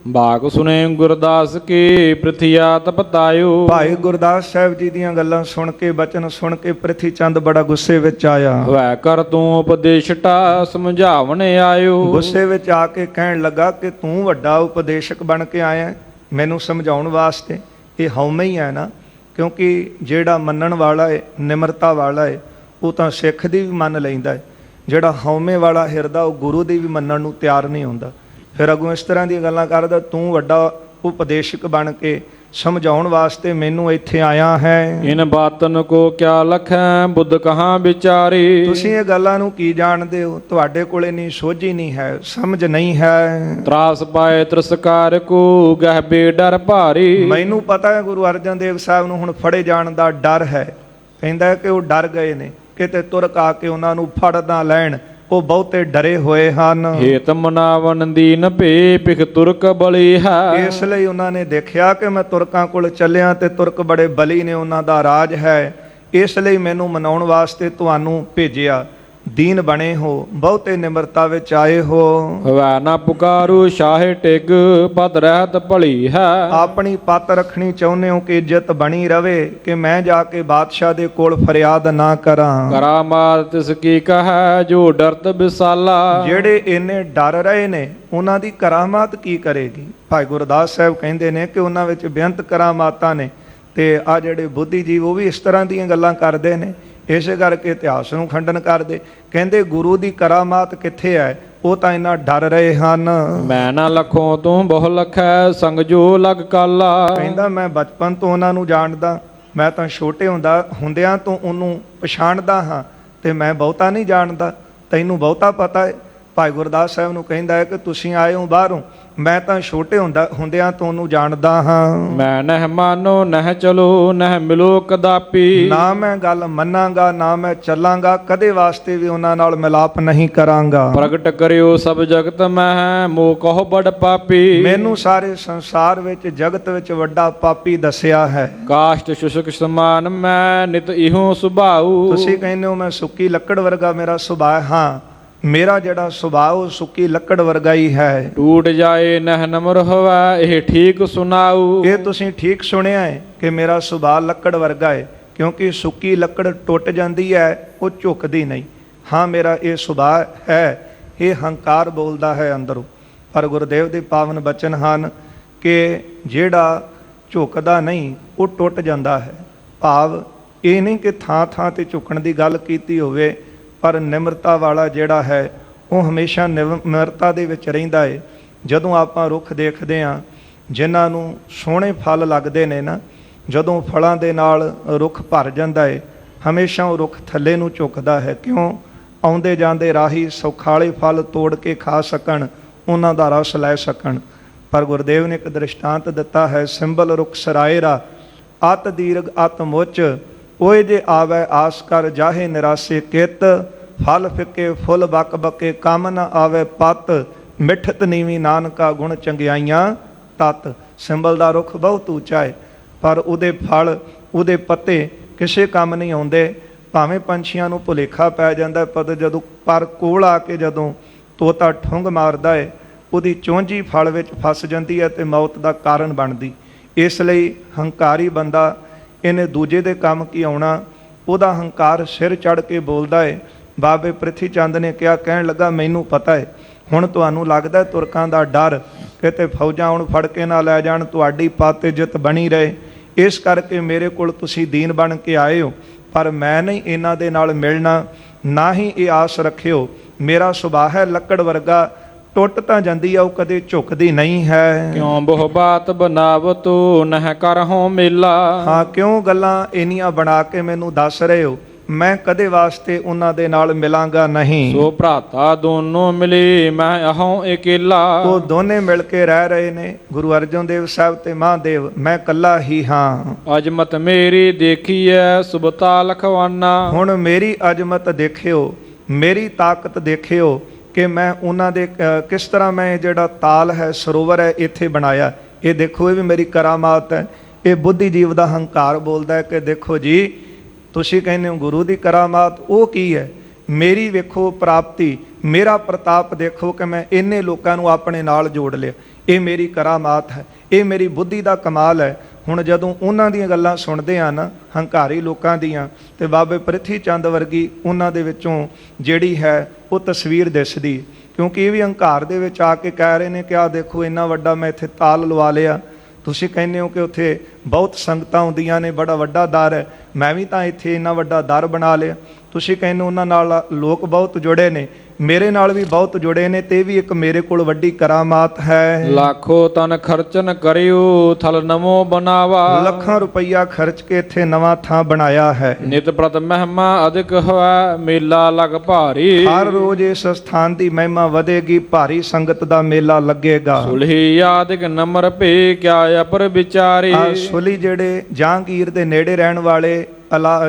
ਬਾਕ ਸੁਨੇ ਗੁਰਦਾਸ ਕੀ ਪ੍ਰਿਥਿਆ ਤਪਤਾਇਓ। ਭਾਈ ਗੁਰਦਾਸ ਸਾਹਿਬ ਜੀ ਦੀਆਂ ਗੱਲਾਂ ਸੁਣ ਕੇ, ਬਚਨ ਸੁਣ ਕੇ ਪ੍ਰਿਥੀ ਚੰਦ ਬੜਾ ਗੁੱਸੇ ਵਿੱਚ ਆਇਆ। ਵੈ ਕਰ ਤੂੰ ਉਪਦੇਸ਼ਟਾ ਸਮਝਾਵਣ ਆਇਓ। ਗੁੱਸੇ ਵਿੱਚ ਆ ਕੇ ਕਹਿਣ ਲੱਗਾ ਕਿ ਤੂੰ ਵੱਡਾ ਉਪਦੇਸ਼ਕ ਬਣ ਕੇ ਆਇਆ ਮੈਨੂੰ ਸਮਝਾਉਣ ਵਾਸਤੇ। ਇਹ ਹਉਮੈ ਹੀ ਹੈ ਨਾ, ਕਿਉਂਕਿ ਜਿਹੜਾ ਮੰਨਣ ਵਾਲਾ ਹੈ, ਨਿਮਰਤਾ ਵਾਲਾ ਹੈ, ਉਹ ਤਾਂ ਸਿੱਖ ਦੀ ਵੀ ਮੰਨ ਲੈਂਦਾ ਹੈ। ਜਿਹੜਾ ਹਉਮੈ ਵਾਲਾ ਹਿਰਦਾ ਉਹ ਗੁਰੂ ਦੀ ਵੀ ਮੰਨਣ ਨੂੰ ਤਿਆਰ ਨਹੀਂ ਹੁੰਦਾ। ਫਿਰ ਅੱਗੋਂ ਇਸ ਤਰ੍ਹਾਂ ਦੀਆਂ ਗੱਲਾਂ ਕਰਦਾ, ਤੂੰ ਵੱਡਾ ਉਪਦੇਸ਼ਕ ਬਣ ਕੇ ਸਮਝਾਉਣ ਵਾਸਤੇ ਮੈਨੂੰ ਇੱਥੇ ਆਇਆ ਹੈ। ਇਨ ਬਾਤਨ ਕੋ ਕਿਆ ਲਖੈ ਬੁੱਧ ਕਹਾਂ ਵਿਚਾਰੀ। ਤੁਸੀਂ ਇਹ ਗੱਲਾਂ ਨੂੰ ਕੀ ਜਾਣਦੇ ਹੋ? ਤੁਹਾਡੇ ਕੋਲੇ ਨਹੀਂ ਸੋਝੀ ਨਹੀਂ ਹੈ, ਸਮਝ ਨਹੀਂ ਹੈ। ਤਰਾਸ ਪਾਏ ਤ੍ਰਿਸਕਾਰ ਕੋ ਗਹਿਬੇ ਡਰ ਭਾਰੀ। ਮੈਨੂੰ ਪਤਾ ਹੈ ਗੁਰੂ ਅਰਜਨ ਦੇਵ ਸਾਹਿਬ ਨੂੰ ਹੁਣ ਫੜੇ ਜਾਣ ਦਾ ਡਰ ਹੈ। ਕਹਿੰਦਾ ਕਿ ਉਹ ਡਰ ਗਏ ਨੇ, ਕਿਤੇ ਤੁਰਕ ਆ ਕੇ ਉਹਨਾਂ ਨੂੰ ਫੜ ਨਾ ਲੈਣ, ਉਹ ਬਹੁਤੇ ਡਰੇ ਹੋਏ ਹਨ। ਹੇਤ ਮਨਾਵਨ ਦੀਨ ਭੇ ਪਿਖ ਤੁਰਕ ਬਲੀ ਹੈ। ਇਸ ਲਈ ਉਹਨਾਂ ਨੇ ਦੇਖਿਆ ਕਿ ਮੈਂ ਤੁਰਕਾਂ ਕੋਲ ਚੱਲਿਆ ਤੇ ਤੁਰਕ ਬੜੇ ਬਲੀ ਨੇ, ਉਹਨਾਂ ਦਾ ਰਾਜ ਹੈ। ਇਸ ਲਈ ਮੈਨੂੰ ਮਨਾਉਣ ਵਾਸਤੇ ਤੁਹਾਨੂੰ ਭੇਜਿਆ। ਦੀਨ ਬਣੇ ਹੋ, ਬਹੁਤੇ ਨਿਮਰਤਾ ਵਿੱਚ ਆਏ ਹੋ। ਵੈ ਨਾ ਪੁਕਾਰੂ ਸ਼ਾਹੇ ਟਿਗ ਪਦ ਰਹਿਤ ਭਲੀ ਹੈ। ਆਪਣੀ ਪੱਤ ਰੱਖਣੀ ਚਾਹੁੰਦੇ ਹੋ ਕਿ ਇੱਜ਼ਤ ਬਣੀ ਰਵੇ, ਕਿ ਮੈਂ ਜਾ ਕੇ ਬਾਦਸ਼ਾਹ ਦੇ ਕੋਲ ਫਰਿਆਦ ਨਾ ਕਰਾਂ। ਕਰਾਮਾਤ ਤਿਸ ਕੀ ਕਹੈ ਜੋ ਡਰਤ ਵਿਸਾਲਾ। ਜਿਹੜੇ ਇੰਨੇ ਡਰ ਰਹੇ ਨੇ ਉਹਨਾਂ ਦੀ ਕਰਾਮਾਤ ਕੀ ਕਰੇਗੀ? ਭਾਈ ਗੁਰਦਾਸ ਸਾਹਿਬ ਕਹਿੰਦੇ ਨੇ ਕਿ ਉਹਨਾਂ ਵਿੱਚ ਬੇਅੰਤ ਕਰਾਮਾਤਾਂ ਨੇ। ਤੇ ਆ ਜਿਹੜੇ ਬੁੱਧੀਜੀਵ ਉਹ ਵੀ ਇਸ ਤਰ੍ਹਾਂ ਦੀਆਂ ਗੱਲਾਂ ਕਰਦੇ ਨੇ। ਇਸੇ ਕਰਕੇ ਇਤਿਹਾਸ ਨੂੰ ਖੰਡਨ ਕਰਦੇ। ਕਹਿੰਦੇ ਗੁਰੂ ਦੀ ਕਰਾਮਾਤ ਕਿੱਥੇ ਹੈ? ਉਹ ਤਾਂ ਇੰਨਾ ਡਰ ਰਹੇ ਹਨ। ਮੈਂ ਨਾ ਲਖੋਂ ਤੂੰ ਬਹੁ ਲਖੈ ਸੰਗ ਜੋ ਲਗ ਕਾਲਾ। ਕਹਿੰਦਾ ਮੈਂ ਬਚਪਨ ਤੋਂ ਉਹਨਾਂ ਨੂੰ ਜਾਣਦਾ, ਮੈਂ ਤਾਂ ਛੋਟੇ ਹੁੰਦਿਆਂ ਤੋਂ ਉਹਨੂੰ ਪਛਾਣਦਾ ਹਾਂ, ਤੇ ਮੈਂ ਬਹੁਤਾ ਨਹੀਂ ਜਾਣਦਾ, ਤੈਨੂੰ ਬਹੁਤਾ ਪਤਾ ਹੈ। ਭਾਈ ਗੁਰਦਾਸ ਸਾਹਿਬ ਨੂੰ ਕਹਿੰਦਾ ਹੈ ਕਿ ਤੁਸੀਂ ਆਏ ਹੋ ਬਾਹਰੋਂ, ਮੈਂ ਤਾਂ ਛੋਟੇ ਹੁੰਦਿਆਂ ਤੋਂ ਉਹਨੂੰ ਜਾਣਦਾ ਹਾਂ। ਮੈਂ ਨਹਿ ਮਾਨੋ ਨਹਿ ਚਲੋ ਨਹਿ ਮਿਲੋ ਕਦਾਪੀ। ਨਾ ਮੈਂ ਗੱਲ ਮੰਨਾਂਗਾ, ਨਾ ਮੈਂ ਚੱਲਾਂਗਾ, ਕਦੇ ਵਾਸਤੇ ਵੀ ਉਹਨਾਂ ਨਾਲ ਮਿਲਾਪ ਨਹੀਂ ਕਰਾਂਗਾ। ਪ੍ਰਗਟ ਕਰਿਓ ਸਭ ਜਗਤ ਮੈਂ ਮੋ ਕਹੋ ਬੜ ਪਾਪੀ। ਮੈਨੂੰ ਸਾਰੇ ਸੰਸਾਰ ਵਿੱਚ, ਜਗਤ ਵਿੱਚ ਵੱਡਾ ਪਾਪੀ ਦੱਸਿਆ ਹੈ। ਕਾਸ਼ਟ ਸ਼ੁਸ਼ਕ ਸਮਾਨ ਮੈਂ ਨਿਤ ਇਹੋ ਸੁਭਾਉ। ਤੁਸੀਂ ਕਹਿੰਦੇ ਹੋ ਮੈਂ ਸੁੱਕੀ ਲੱਕੜ ਵਰਗਾ ਮੇਰਾ ਸੁਭਾਅ। ਹਾਂ, ਮੇਰਾ ਜਿਹੜਾ ਸੁਭਾਅ ਉਹ ਸੁੱਕੀ ਲੱਕੜ ਵਰਗਾ ਹੀ ਹੈ। ਟੂਟ ਜਾਏ ਨਹਿ ਨਮਰ ਹੋਵੈ ਇਹ ਠੀਕ ਸੁਣਾਉ। ਇਹ ਤੁਸੀਂ ਠੀਕ ਸੁਣਿਆ ਹੈ ਕਿ ਮੇਰਾ ਸੁਭਾਅ ਲੱਕੜ ਵਰਗਾ ਹੈ, ਕਿਉਂਕਿ ਸੁੱਕੀ ਲੱਕੜ ਟੁੱਟ ਜਾਂਦੀ ਹੈ, ਉਹ ਝੁਕਦੀ ਨਹੀਂ। ਹਾਂ, ਮੇਰਾ ਇਹ ਸੁਭਾਅ ਹੈ। ਇਹ ਹੰਕਾਰ ਬੋਲਦਾ ਹੈ ਅੰਦਰੋਂ। ਪਰ ਗੁਰਦੇਵ ਦੇ ਪਾਵਨ ਬਚਨ ਹਨ ਕਿ ਜਿਹੜਾ ਝੁਕਦਾ ਨਹੀਂ ਉਹ ਟੁੱਟ ਜਾਂਦਾ ਹੈ। ਭਾਵ ਇਹ ਨਹੀਂ ਕਿ ਥਾਂ ਥਾਂ ਤੇ ਝੁਕਣ ਦੀ ਗੱਲ ਕੀਤੀ ਹੋਵੇ, ਪਰ ਨਿਮਰਤਾ ਵਾਲਾ ਜਿਹੜਾ ਹੈ ਉਹ ਹਮੇਸ਼ਾ ਨਿਮਰਤਾ ਦੇ ਵਿੱਚ ਰਹਿੰਦਾ ਹੈ। ਜਦੋਂ ਆਪਾਂ ਰੁੱਖ ਦੇਖਦੇ ਹਾਂ ਜਿਨ੍ਹਾਂ ਨੂੰ ਸੋਹਣੇ ਫਲ ਲੱਗਦੇ ਨੇ ਨਾ, ਜਦੋਂ ਫਲਾਂ ਦੇ ਨਾਲ ਰੁੱਖ ਭਰ ਜਾਂਦਾ ਹੈ, ਹਮੇਸ਼ਾ ਉਹ ਰੁੱਖ ਥੱਲੇ ਨੂੰ ਝੁਕਦਾ ਹੈ। ਕਿਉਂ? ਆਉਂਦੇ ਜਾਂਦੇ ਰਾਹੀ ਸੌਖਾਲੇ ਫਲ ਤੋੜ ਕੇ ਖਾ ਸਕਣ, ਉਹਨਾਂ ਦਾ ਰਸ ਲੈ ਸਕਣ। ਪਰ ਗੁਰਦੇਵ ਨੇ ਇੱਕ ਦ੍ਰਿਸ਼ਟਾਂਤ ਦਿੱਤਾ ਹੈ, ਸਿੰਬਲ ਰੁੱਖ ਸਰਾਏਰਾ ਅਤ ਦੀਰਘ ਅਤ ਮੁੱਚ ਓਏ ਜੇ ਆਵੈ ਆਸ ਕਰ ਜਾਹੇ ਨਿਰਾਸੇ ਕਿਤ ਫਲ ਫਿੱਕੇ ਫੁੱਲ ਬੱਕ ਬੱਕੇ ਕੰਮ ਨ ਆਵੇ ਪਤ ਮਿੱਠਤ ਨੀਵੀਂ ਨਾਨਕਾ ਗੁਣ ਚੰਗਿਆਈਆਂ ਤਤ। ਸਿੰਬਲ ਦਾ ਰੁੱਖ ਬਹੁਤ ਉੱਚਾ ਹੈ, ਪਰ ਉਹਦੇ ਫਲ, ਉਹਦੇ ਪੱਤੇ ਕਿਸੇ ਕੰਮ ਨਹੀਂ ਆਉਂਦੇ। ਭਾਵੇਂ ਪੰਛੀਆਂ ਨੂੰ ਭੁਲੇਖਾ ਪੈ ਜਾਂਦਾ, ਪਰ ਕੋਲ ਆ ਕੇ ਜਦੋਂ ਤੋਤਾ ਠੁੰਗ ਮਾਰਦਾ ਹੈ, ਉਹਦੀ ਚੌਂਜੀ ਫਲ ਵਿੱਚ ਫਸ ਜਾਂਦੀ ਹੈ ਤੇ ਮੌਤ ਦਾ ਕਾਰਨ ਬਣਦੀ। ਇਸ ਲਈ ਹੰਕਾਰੀ ਬੰਦਾ, ਇਹਨੇ ਦੂਜੇ ਦੇ ਕੰਮ ਕੀ ਆਉਣਾ, ਉਹਦਾ ਹੰਕਾਰ ਸਿਰ ਚੜ੍ਹ ਕੇ ਬੋਲਦਾ ਹੈ। ਬਾਬੇ ਪ੍ਰਿਥੀ ਚੰਦ ਨੇ ਕਹਿਣ ਲੱਗਾ ਮੈਨੂੰ ਪਤਾ ਹੈ, ਹੁਣ ਤੁਹਾਨੂੰ ਲੱਗਦਾ ਤੁਰਕਾਂ ਦਾ ਡਰ, ਕਿਤੇ ਫੌਜਾਂ ਹੁਣ ਫੜ ਕੇ ਨਾ ਲੈ ਜਾਣ, ਤੁਹਾਡੀ ਪੱਤ ਇੱਜ਼ਤ ਬਣੀ ਰਹੇ, ਇਸ ਕਰਕੇ ਮੇਰੇ ਕੋਲ ਤੁਸੀਂ ਦੀਨ ਬਣ ਕੇ ਆਏ ਹੋ। ਪਰ ਮੈਂ ਨਹੀਂ ਇਹਨਾਂ ਦੇ ਨਾਲ ਮਿਲਣਾ, ਨਾ ਹੀ ਇਹ ਆਸ ਰੱਖਿਓ। ਮੇਰਾ ਸੁਭਾਅ ਹੈ ਲੱਕੜ ਵਰਗਾ, ਟੁੱਟ ਤਾਂ ਜਾਂਦੀ ਆ, ਉਹ ਕਦੇ ਝੁਕਦੀ ਨਹੀਂ ਹੈ। ਕਿਉਂ ਬਹੁ ਬਾਤ ਬਨਾਵਤੋ ਨਹਿ ਕਰਹੁ ਮੇਲਾ। ਹਾਂ, ਕਿਉਂ ਗੱਲਾਂ ਇੰਨੀਆਂ ਬਣਾ ਕੇ ਮੈਨੂੰ ਦੱਸ ਰਹੇ ਹੋ? ਮੈਂ ਕਦੇ ਵਾਸਤੇ ਉਹਨਾਂ ਦੇ ਨਾਲ ਮਿਲਾਂਗਾ ਨਹੀਂ। ਸੋ ਭਰਾਤਾ ਦੋਨੋਂ ਮਿਲੇ ਮੈਂ ਅਹੋਂ ਇਕੇਲਾ। ਉਹ ਦੋਨੇ ਮਿਲ ਕੇ ਰਹਿ ਰਹੇ ਨੇ, ਗੁਰੂ ਅਰਜਨ ਦੇਵ ਸਾਹਿਬ ਤੇ ਮਹਾਦੇਵ, ਮੈਂ ਇਕੱਲਾ ਹੀ ਹਾਂ। ਅਜਮਤ ਮੇਰੀ ਦੇਖੀਐ ਸੁਬਤਾ ਲਖਵਾਨਾ। ਹੁਣ ਮੇਰੀ ਅਜਮਤ ਦੇਖਿਓ, ਮੇਰੀ ਤਾਕਤ ਦੇਖਿਓ ਕਿ ਮੈਂ ਉਹਨਾਂ ਦੇ ਕਿਸ ਤਰ੍ਹਾਂ ਮੈਂ ਜਿਹੜਾ ਤਾਲ ਹੈ, ਸਰੋਵਰ ਹੈ, ਇੱਥੇ ਬਣਾਇਆ। ਇਹ ਦੇਖੋ, ਇਹ ਵੀ ਮੇਰੀ ਕਰਾਮਾਤ ਹੈ। ਇਹ ਬੁੱਧੀਜੀਵ ਦਾ ਹੰਕਾਰ ਬੋਲਦਾ ਹੈ ਕਿ ਦੇਖੋ ਜੀ, ਤੁਸੀਂ ਕਹਿੰਦੇ ਹੋ ਗੁਰੂ ਦੀ ਕਰਾਮਾਤ, ਉਹ ਕੀ ਹੈ? ਮੇਰੀ ਵੇਖੋ ਪ੍ਰਾਪਤੀ, ਮੇਰਾ ਪ੍ਰਤਾਪ ਦੇਖੋ ਕਿ ਮੈਂ ਇੰਨੇ ਲੋਕਾਂ ਨੂੰ ਆਪਣੇ ਨਾਲ ਜੋੜ ਲਿਆ। ਇਹ ਮੇਰੀ ਕਰਾਮਾਤ ਹੈ, ਇਹ ਮੇਰੀ ਬੁੱਧੀ ਦਾ ਕਮਾਲ ਹੈ। ਹੁਣ ਜਦੋਂ ਉਹਨਾਂ ਦੀਆਂ ਗੱਲਾਂ ਸੁਣਦੇ ਆ ਨਾ, ਹੰਕਾਰੀ ਲੋਕਾਂ ਦੀਆਂ, ਤੇ ਬਾਬੇ ਪ੍ਰਿਥੀ ਚੰਦ ਵਰਗੀ ਉਹਨਾਂ ਦੇ ਵਿੱਚੋਂ ਜਿਹੜੀ ਹੈ ਉਹ ਤਸਵੀਰ ਦਿਸਦੀ। ਕਿਉਂਕਿ ਇਹ ਵੀ ਹੰਕਾਰ ਦੇ ਵਿੱਚ ਆ ਕੇ ਕਹਿ ਰਹੇ ਨੇ ਕਿ ਆਹ ਦੇਖੋ, ਇੰਨਾ ਵੱਡਾ ਮੈਂ ਇੱਥੇ ਤਾਲ ਲਵਾ ਲਿਆ। ਤੁਸੀਂ ਕਹਿੰਦੇ ਹੋ ਕਿ ਉੱਥੇ ਬਹੁਤ ਸੰਗਤਾਂ ਆਉਂਦੀਆਂ ਨੇ, ਬੜਾ ਵੱਡਾ ਦਰ ਹੈ, ਮੈਂ ਵੀ ਤਾਂ ਇੱਥੇ ਇੰਨਾ ਵੱਡਾ ਦਰ ਬਣਾ ਲਿਆ। ਤੁਸੀਂ ਕਹਿੰਦੇ ਉਹਨਾਂ ਨਾਲ ਲੋਕ ਬਹੁਤ ਜੁੜੇ ਨੇ, ਮੇਰੇ ਨਾਲ ਵੀ ਬਹੁਤ ਜੁੜੇ ਨੇ, ਤੇ ਇਹ ਵੀ ਇੱਕ ਮੇਰੇ ਕੋਲ ਵੱਡੀ ਕਰਾਮਾਤ ਹੈ। ਲੱਖੋ ਤਨ ਖਰਚਨ ਕਰਿਓ ਥਲ ਨਵੋ ਬਣਾਵਾ। ਲੱਖਾਂ ਰੁਪਈਆ ਖਰਚ ਕੇ ਇੱਥੇ ਨਵਾਂ ਥਾਂ ਬਣਾਇਆ ਹੈ। ਨਿਤ ਪ੍ਰਤ ਮਹਿਮਾ ਅਧਿਕ ਹੋਇ ਮੇਲਾ ਲਗ ਭਾਰੀ। ਹਰ ਰੋਜ਼ ਇਸ ਸਥਾਨ ਦੀ ਮਹਿਮਾ ਵਧੇਗੀ, ਭਾਰੀ ਸੰਗਤ ਦਾ ਮੇਲਾ ਲੱਗੇਗਾ। ਸੁਲਹੀ ਆਦਿਕ ਨਮਰ ਭੇ ਕਿਆ ਅਪਰ ਵਿਚਾਰੇ। ਸੁਲੀ ਜਿਹੜੇ ਜਹਾਂਗੀਰ ਦੇ ਨੇੜੇ ਰਹਿਣ ਵਾਲੇ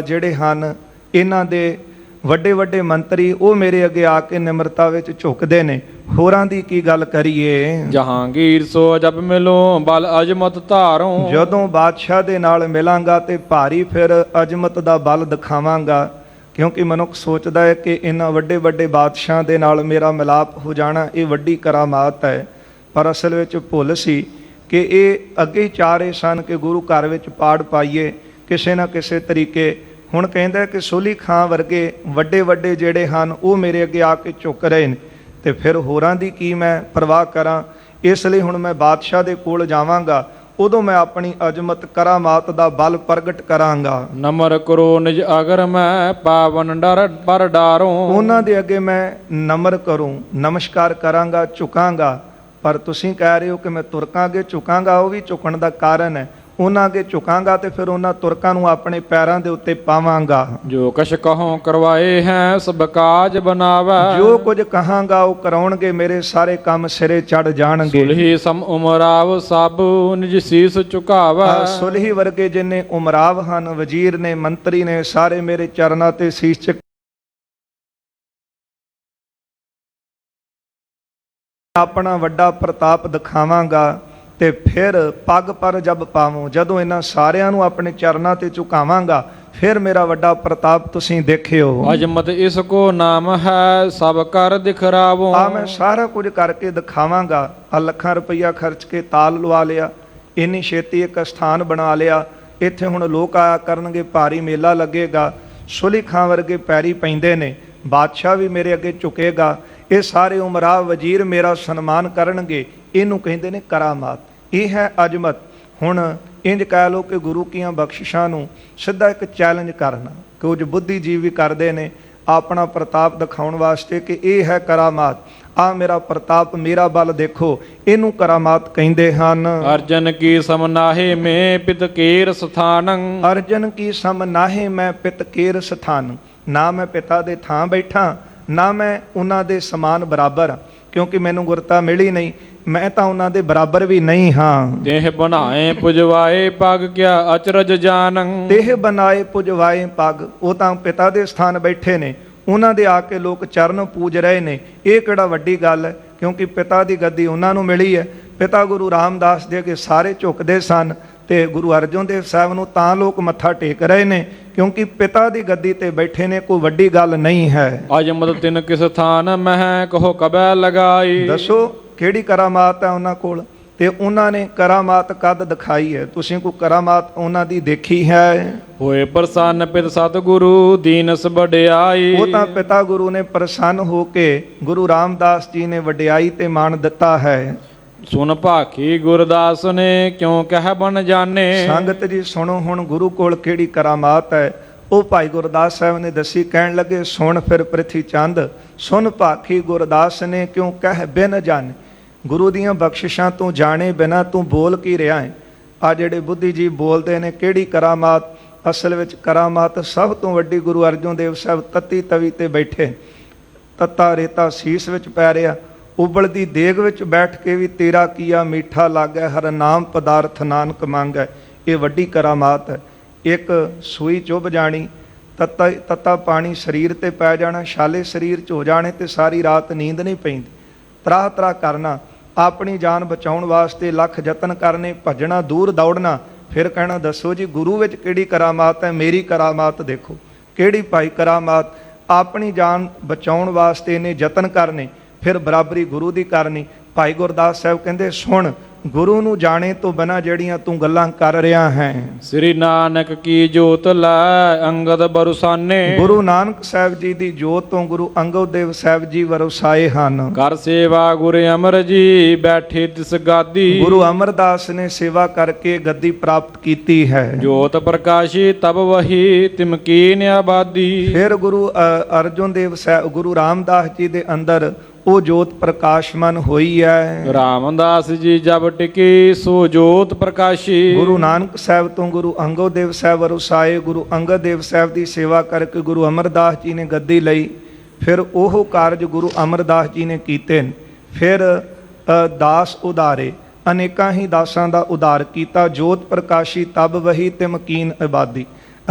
ਜਿਹੜੇ ਹਨ, ਇਹਨਾਂ ਦੇ ਵੱਡੇ ਵੱਡੇ ਮੰਤਰੀ, ਉਹ ਮੇਰੇ ਅੱਗੇ ਆ ਕੇ ਨਿਮਰਤਾ ਵਿੱਚ ਝੁਕਦੇ ਨੇ। ਹੋਰਾਂ ਦੀ ਕੀ ਗੱਲ ਕਰੀਏ। ਜਹਾਂਗੀਰ ਸੋ ਜਬ ਮਿਲੋ ਬਲ ਅਜਮਤ ਧਾਰੋ। ਜਦੋਂ ਬਾਦਸ਼ਾਹ ਦੇ ਨਾਲ ਮਿਲਾਂਗਾ ਤੇ ਭਾਰੀ ਫਿਰ ਅਜਮਤ ਦਾ ਬਲ ਦਿਖਾਵਾਂਗਾ। ਕਿਉਂਕਿ ਮਨੁੱਖ ਸੋਚਦਾ ਹੈ ਕਿ ਇਹਨਾਂ ਵੱਡੇ ਵੱਡੇ ਬਾਦਸ਼ਾਹਾਂ ਦੇ ਨਾਲ ਮੇਰਾ ਮਿਲਾਪ ਹੋ ਜਾਣਾ ਇਹ ਵੱਡੀ ਕਰਾਮਾਤ ਹੈ, ਪਰ ਅਸਲ ਵਿੱਚ ਭੁੱਲ ਸੀ ਕਿ ਇਹ ਅੱਗੇ ਹੀ ਚਾਹ ਰਹੇ ਸਨ ਕਿ ਗੁਰੂ ਘਰ ਵਿੱਚ ਪਾੜ ਪਾਈਏ ਕਿਸੇ ਨਾ ਕਿਸੇ ਤਰੀਕੇ। ਹੁਣ ਕਹਿੰਦਾ ਕਿ ਸੋਲੀ ਖਾਂ ਵਰਗੇ ਵੱਡੇ ਵੱਡੇ ਜਿਹੜੇ ਹਨ ਉਹ ਮੇਰੇ ਅੱਗੇ ਆ ਕੇ ਝੁਕ ਰਹੇ ਨੇ, ਤੇ ਫਿਰ ਹੋਰਾਂ ਦੀ ਕੀ ਮੈਂ ਪਰਵਾਹ ਕਰਾਂ। ਇਸ ਲਈ ਹੁਣ ਮੈਂ ਬਾਦਸ਼ਾਹ ਦੇ ਕੋਲ ਜਾਵਾਂਗਾ, ਉਦੋਂ ਮੈਂ ਆਪਣੀ ਅਜਮਤ ਕਰਾਮਾਤ ਦਾ ਬਲ ਪ੍ਰਗਟ ਕਰਾਂਗਾ। ਨਮਰ ਕਰੋ ਨਿਜ ਅਗਰ ਮੈਂ ਪਾਵਨ ਡਰ ਪਰ ਡਾਰੋ। ਉਹਨਾਂ ਦੇ ਅੱਗੇ ਮੈਂ ਨਮਰ ਕਰੂੰ, ਨਮਸਕਾਰ ਕਰਾਂਗਾ, ਝੁਕਾਂਗਾ। ਪਰ ਤੁਸੀਂ ਕਹਿ ਰਹੇ ਹੋ ਕਿ ਮੈਂ ਤੁਰਕਾਂ ਅੱਗੇ ਝੁਕਾਂਗਾ, ਉਹ ਵੀ ਝੁਕਣ ਦਾ ਕਾਰਨ ਹੈ। ਉਹਨਾਂ ਅੱਗੇ ਝੁਕਾਂਗਾ ਤੇ ਫਿਰ ਉਹਨਾਂ ਤੁਰਕਾਂ ਨੂੰ ਆਪਣੇ ਪੈਰਾਂ ਦੇ ਉੱਤੇ ਪਾਵਾਂਗਾ। ਜੋ ਕਛ ਕਹੋ ਕਰਵਾਏ ਹੈ ਸਭ ਕਾਜ ਬਣਾਵੇ। ਜੋ ਕੁਝ ਕਹਾਂਗਾ ਉਹ ਕਰਾਉਣਗੇ, ਮੇਰੇ ਸਾਰੇ ਕੰਮ ਸਿਰੇ ਚੜ ਜਾਣਗੇ। ਸੁਲਹੀ ਸਮ ਉਮਰਾਵ ਸਭ ਨਿਜ ਸੀਸ ਝੁਕਾਵੇ। ਸੁਲਹੀ ਵਰਗੇ ਜਿੰਨੇ ਉਮਰਾਵ ਹਨ, ਵਜ਼ੀਰ ਨੇ, ਮੰਤਰੀ ਨੇ, ਸਾਰੇ ਮੇਰੇ ਚਰਨਾਂ ਤੇ ਸੀਸ ਝੁਕਾ ਆਪਣਾ ਵੱਡਾ ਪ੍ਰਤਾਪ ਦਿਖਾਵਾਂਗਾ। ਤੇ ਫਿਰ ਪੱਗ ਪਰ ਜਬ ਪਾਵੋ, ਜਦੋਂ ਇਹਨਾਂ ਸਾਰਿਆਂ ਨੂੰ ਆਪਣੇ ਚਰਨਾਂ ਤੇ ਝੁਕਾਵਾਂਗਾ, ਫਿਰ ਮੇਰਾ ਵੱਡਾ ਪ੍ਰਤਾਪ ਤੁਸੀਂ ਦੇਖਿਓ। ਅਜਮਤ ਇਸ ਕੋ ਨਾਮ ਹੈ ਸਭ ਕਰ ਦਿਖਰਾਵੋ। ਆ ਮੈਂ ਸਾਰਾ ਕੁਝ ਕਰਕੇ ਦਿਖਾਵਾਂਗਾ। ਆ ਲੱਖਾਂ ਰੁਪਈਆ ਖਰਚ ਕੇ ਤਾਲ ਲਵਾ ਲਿਆ, ਇੰਨੀ ਛੇਤੀ ਇੱਕ ਸਥਾਨ ਬਣਾ ਲਿਆ, ਇੱਥੇ ਹੁਣ ਲੋਕ ਆਇਆ ਕਰਨਗੇ, ਭਾਰੀ ਮੇਲਾ ਲੱਗੇਗਾ। ਸੁਲੀ ਖਾਂ ਵਰਗੇ ਪੈਰੀ ਪੈਂਦੇ ਨੇ, ਬਾਦਸ਼ਾਹ ਵੀ ਮੇਰੇ ਅੱਗੇ ਝੁਕੇਗਾ, ਇਹ ਸਾਰੇ ਉਮਰਾ ਵਜ਼ੀਰ ਮੇਰਾ ਸਨਮਾਨ ਕਰਨਗੇ। ਇਹਨੂੰ ਕਹਿੰਦੇ ਨੇ ਕਰਾਮਾਤ, ਇਹ ਹੈ ਅਜਮਤ। ਹੁਣ ਇੰਜ ਕਹਿ ਲਓ ਕਿ ਗੁਰੂ ਕੀਆਂ ਬਖਸ਼ਿਸ਼ਾਂ ਨੂੰ ਸਿੱਧਾ ਇੱਕ ਚੈਲੰਜ ਕਰਨਾ, ਕੁਝ ਬੁੱਧੀਜੀਵ ਵੀ ਕਰਦੇ ਨੇ ਆਪਣਾ ਪ੍ਰਤਾਪ ਦਿਖਾਉਣ ਵਾਸਤੇ ਕਿ ਇਹ ਹੈ ਕਰਾਮਾਤ, ਆ ਮੇਰਾ ਪ੍ਰਤਾਪ, ਮੇਰਾ ਬਲ ਦੇਖੋ, ਇਹਨੂੰ ਕਰਾਮਾਤ ਕਹਿੰਦੇ ਹਨ। ਅਰਜਨ ਕੀ ਸਮਨਾਹੇ ਮੈਂ ਪਿਤਕੇਰ ਸਥਾਨੰ। ਅਰਜਨ ਕੀ ਸਮਨਾਹੇ ਮੈਂ ਪਿਤਕੇਰ ਸਥਾਨ। ਨਾ ਮੈਂ ਪਿਤਾ ਦੇ ਥਾਂ ਬੈਠਾ, ਨਾ ਮੈਂ ਉਹਨਾਂ ਦੇ ਸਮਾਨ ਬਰਾਬਰ, ਕਿਉਂਕਿ ਮੈਨੂੰ ਗੁਰਤਾ ਮਿਲੀ ਨਹੀਂ, ਮੈਂ ਤਾਂ ਉਹਨਾਂ ਦੇ ਬਰਾਬਰ ਵੀ ਨਹੀਂ ਹਾਂ। ਦੇਹ ਬਣਾਏ ਪੁਜਵਾਏ ਪਗ ਕਿਆ ਅਚਰਜ ਜਾਨੰ। ਦੇਹ ਬਣਾਏ ਪੁਜਵਾਏ ਪਗ, ਉਹ ਤਾਂ ਪਿਤਾ ਦੇ ਸਥਾਨ ਬੈਠੇ ਨੇ, ਉਹਨਾਂ ਦੇ ਆ ਕੇ ਲੋਕ ਚਰਨ ਪੂਜ ਰਹੇ ਨੇ। ਇਹ ਕਿਹੜਾ ਵੱਡੀ ਗੱਲ ਹੈ, ਕਿਉਂਕਿ ਪਿਤਾ ਦੀ ਗੱਦੀ ਉਹਨਾਂ ਨੂੰ ਮਿਲੀ ਹੈ। ਪਿਤਾ ਗੁਰੂ ਰਾਮਦਾਸ ਦੇ ਅੱਗੇ ਸਾਰੇ ਝੁਕਦੇ ਸਨ, ਤੇ ਗੁਰੂ ਅਰਜਨ ਦੇਵ ਸਾਹਿਬ ਨੂੰ ਤਾਂ ਲੋਕ ਮੱਥਾ ਟੇਕ ਰਹੇ ਨੇ, ਕਿਉਂਕਿ ਪਿਤਾ ਦੀ ਗੱਦੀ ਤੇ ਬੈਠੇ ਨੇ, ਕੋਈ ਵੱਡੀ ਗੱਲ ਨਹੀਂ ਹੈ। ਅਜਮਤ ਤਿਨ ਕਿਸ ਥਾਨ ਮਹਿ ਕਹੋ ਕਬੈ ਲਗਾਈ। ਦੱਸੋ ਕਿਹੜੀ ਕਰਾਮਾਤ ਹੈ ਉਹਨਾਂ ਕੋਲ, ਤੇ ਉਹਨਾਂ ਨੇ ਕਰਾਮਾਤ ਕਦ ਦਿਖਾਈ ਹੈ? ਤੁਸੀਂ ਕੋਈ ਕਰਾਮਾਤ ਉਹਨਾਂ ਦੀ ਦੇਖੀ ਹੈ? ਹੋਏ ਪ੍ਰਸੰਨ ਪਿਤ ਸਤਿਗੁਰੂ ਦੀਨਸ ਵਡਿਆਈ। ਉਹ ਤਾਂ ਪਿਤਾ ਗੁਰੂ ਨੇ ਪ੍ਰਸੰਨ ਹੋ ਕੇ ਗੁਰੂ ਰਾਮਦਾਸ ਜੀ ਨੇ ਵਡਿਆਈ ਤੇ ਮਾਣ ਦਿੱਤਾ ਹੈ। ਸੁਨ ਭਾਖੀ ਗੁਰਦਾਸ ਨੇ ਕਿਉਂ ਕਹਿ ਬਨ ਜਾਣੇ। ਸੰਗਤ ਜੀ ਸੁਣੋ ਹੁਣ ਗੁਰੂ ਕੋਲ ਕਿਹੜੀ ਕਰਾਮਾਤ ਹੈ। ਉਹ ਭਾਈ ਗੁਰਦਾਸ ਸਾਹਿਬ ਨੇ ਦੱਸੀ, ਕਹਿਣ ਲੱਗੇ ਸੁਣ ਫਿਰ ਪ੍ਰਿਥੀ ਚੰਦ, ਸੁਨ ਭਾਖੀ ਗੁਰਦਾਸ ਨੇ ਕਿਉਂ ਕਹਿ ਬਿਨ ਜਾਣੇ। ਗੁਰੂ ਦੀਆਂ ਬਖਸ਼ਿਸ਼ਾਂ ਤੋਂ ਜਾਣੇ ਬਿਨਾਂ ਤੂੰ ਬੋਲ ਕੀ ਰਿਹਾ ਹੈ? ਆ ਜਿਹੜੇ ਬੁੱਧੀਜੀਵ ਬੋਲਦੇ ਨੇ ਕਿਹੜੀ ਕਰਾਮਾਤ, ਅਸਲ ਵਿੱਚ ਕਰਾਮਾਤ ਸਭ ਤੋਂ ਵੱਡੀ ਗੁਰੂ ਅਰਜਨ ਦੇਵ ਸਾਹਿਬ ਤੱਤੀ ਤਵੀ ਤੇ ਬੈਠੇ, ਤੱਤਾ ਰੇਤਾ ਸੀਸ ਵਿੱਚ ਪੈ ਰਿਹਾ, ਉਬਲਦੀ ਦੇਗ ਵਿੱਚ ਬੈਠ ਕੇ ਵੀ ਤੇਰਾ ਕੀਆ ਮੀਠਾ ਲੱਗੈ, ਹਰ ਨਾਮ ਪਦਾਰਥ ਨਾਨਕ ਮੰਗੈ। ਇਹ ਵੱਡੀ ਕਰਾਮਾਤ ਹੈ। ਇੱਕ ਸੂਈ ਚੁੱਭ ਜਾਣੀ, ਤੱਤਾ ਪਾਣੀ ਸਰੀਰ ਤੇ ਪੈ ਜਾਣਾ, ਛਾਲੇ ਸਰੀਰ 'ਚ ਹੋ ਜਾਣੇ ਤੇ ਸਾਰੀ ਰਾਤ ਨੀਂਦ ਨਹੀਂ ਪੈਂਦੀ। ਤਰਾਹ ਤਰਾਹ ਕਰਨਾ, ਆਪਣੀ ਜਾਨ ਬਚਾਉਣ ਵਾਸਤੇ ਲੱਖ ਯਤਨ ਕਰਨੇ, ਭੱਜਣਾ, ਦੂਰ ਦੌੜਨਾ। ਫਿਰ ਕਹਿਣਾ ਦੱਸੋ ਜੀ ਗੁਰੂ ਵਿੱਚ ਕਿਹੜੀ ਕਰਾਮਾਤ ਹੈ? ਮੇਰੀ ਕਰਾਮਾਤ ਦੇਖੋ ਕਿਹੜੀ ਭਾਈ ਕਰਾਮਾਤ। ਆਪਣੀ ਜਾਨ ਬਚਾਉਣ ਵਾਸਤੇ ਇਹਨੇ ਯਤਨ ਕਰਨੇ, ਫਿਰ ਬਰਾਬਰੀ ਗੁਰੂ ਦੀ ਕਰਨੀ। ਭਾਈ ਗੁਰਦਾਸ ਸਾਹਿਬ ਕਹਿੰਦੇ ਸੁਣ, ਗੁਰੂ ਨੂੰ ਜਾਣੇ ਤੋਂ ਬਿਨਾਂ ਜਿਹੜੀਆਂ ਤੂੰ ਗੱਲਾਂ ਕਰ ਰਿਹਾ ਹੈ। ਸ੍ਰੀ ਨਾਨਕ ਕੀ ਜੋਤ ਲੈ ਅੰਗਦ ਬਰੁਸਾਨੇ, ਗੁਰੂ ਨਾਨਕ ਸਾਹਿਬ ਜੀ ਦੀ ਜੋਤ ਤੋਂ ਗੁਰੂ ਅੰਗਦ ਦੇਵ ਸਾਹਿਬ ਜੀ ਵਰਸਾਏ ਹਨ। ਕਰ ਸੇਵਾ ਗੁਰ ਅਮਰ ਜੀ ਬੈਠੇ ਤਿਸ ਗਾਦੀ, ਗੁਰੂ ਅਮਰਦਾਸ ਨੇ ਸੇਵਾ ਕਰਕੇ ਗੱਦੀ ਪ੍ਰਾਪਤ ਕੀਤੀ ਹੈ। ਜੋਤ ਪ੍ਰਕਾਸ਼ੀ ਤਬ ਵਹੀ ਤਿਮਕੀਨ ਆਬਾਦੀ, ਫਿਰ ਗੁਰੂ ਅਰਜਨ ਦੇਵ ਸਾਹਿਬ, ਗੁਰੂ ਰਾਮਦਾਸ ਜੀ ਦੇ ਅੰਦਰ ਉਹ ਜੋਤ ਪ੍ਰਕਾਸ਼ਮਨ ਹੋਈ ਹੈ। ਰਾਮਦਾਸ ਜੀ ਜਬ ਟਿਕੀ ਸੋ ਜੋਤ ਪ੍ਰਕਾਸ਼ੀ, ਗੁਰੂ ਨਾਨਕ ਸਾਹਿਬ ਤੋਂ ਗੁਰੂ ਅੰਗਦ ਦੇਵ ਸਾਹਿਬ ਵਰਸਾਏ। ਗੁਰੂ ਅੰਗਦ ਦੇਵ ਸਾਹਿਬ ਦੀ ਸੇਵਾ ਕਰਕੇ ਗੁਰੂ ਅਮਰਦਾਸ ਜੀ ਨੇ ਗੱਦੀ ਲਈ। ਫਿਰ ਉਹ ਕਾਰਜ ਗੁਰੂ ਅਮਰਦਾਸ ਜੀ ਨੇ ਕੀਤੇ। ਫਿਰ ਦਾਸ ਉਦਾਰੇ, ਅਨੇਕਾਂ ਹੀ ਦਾਸਾਂ ਦਾ ਉਦਾਰ ਕੀਤਾ। ਜੋਤ ਪ੍ਰਕਾਸ਼ੀ ਤਬ ਵਹੀ ਤਿਮਕੀਨ ਆਬਾਦੀ,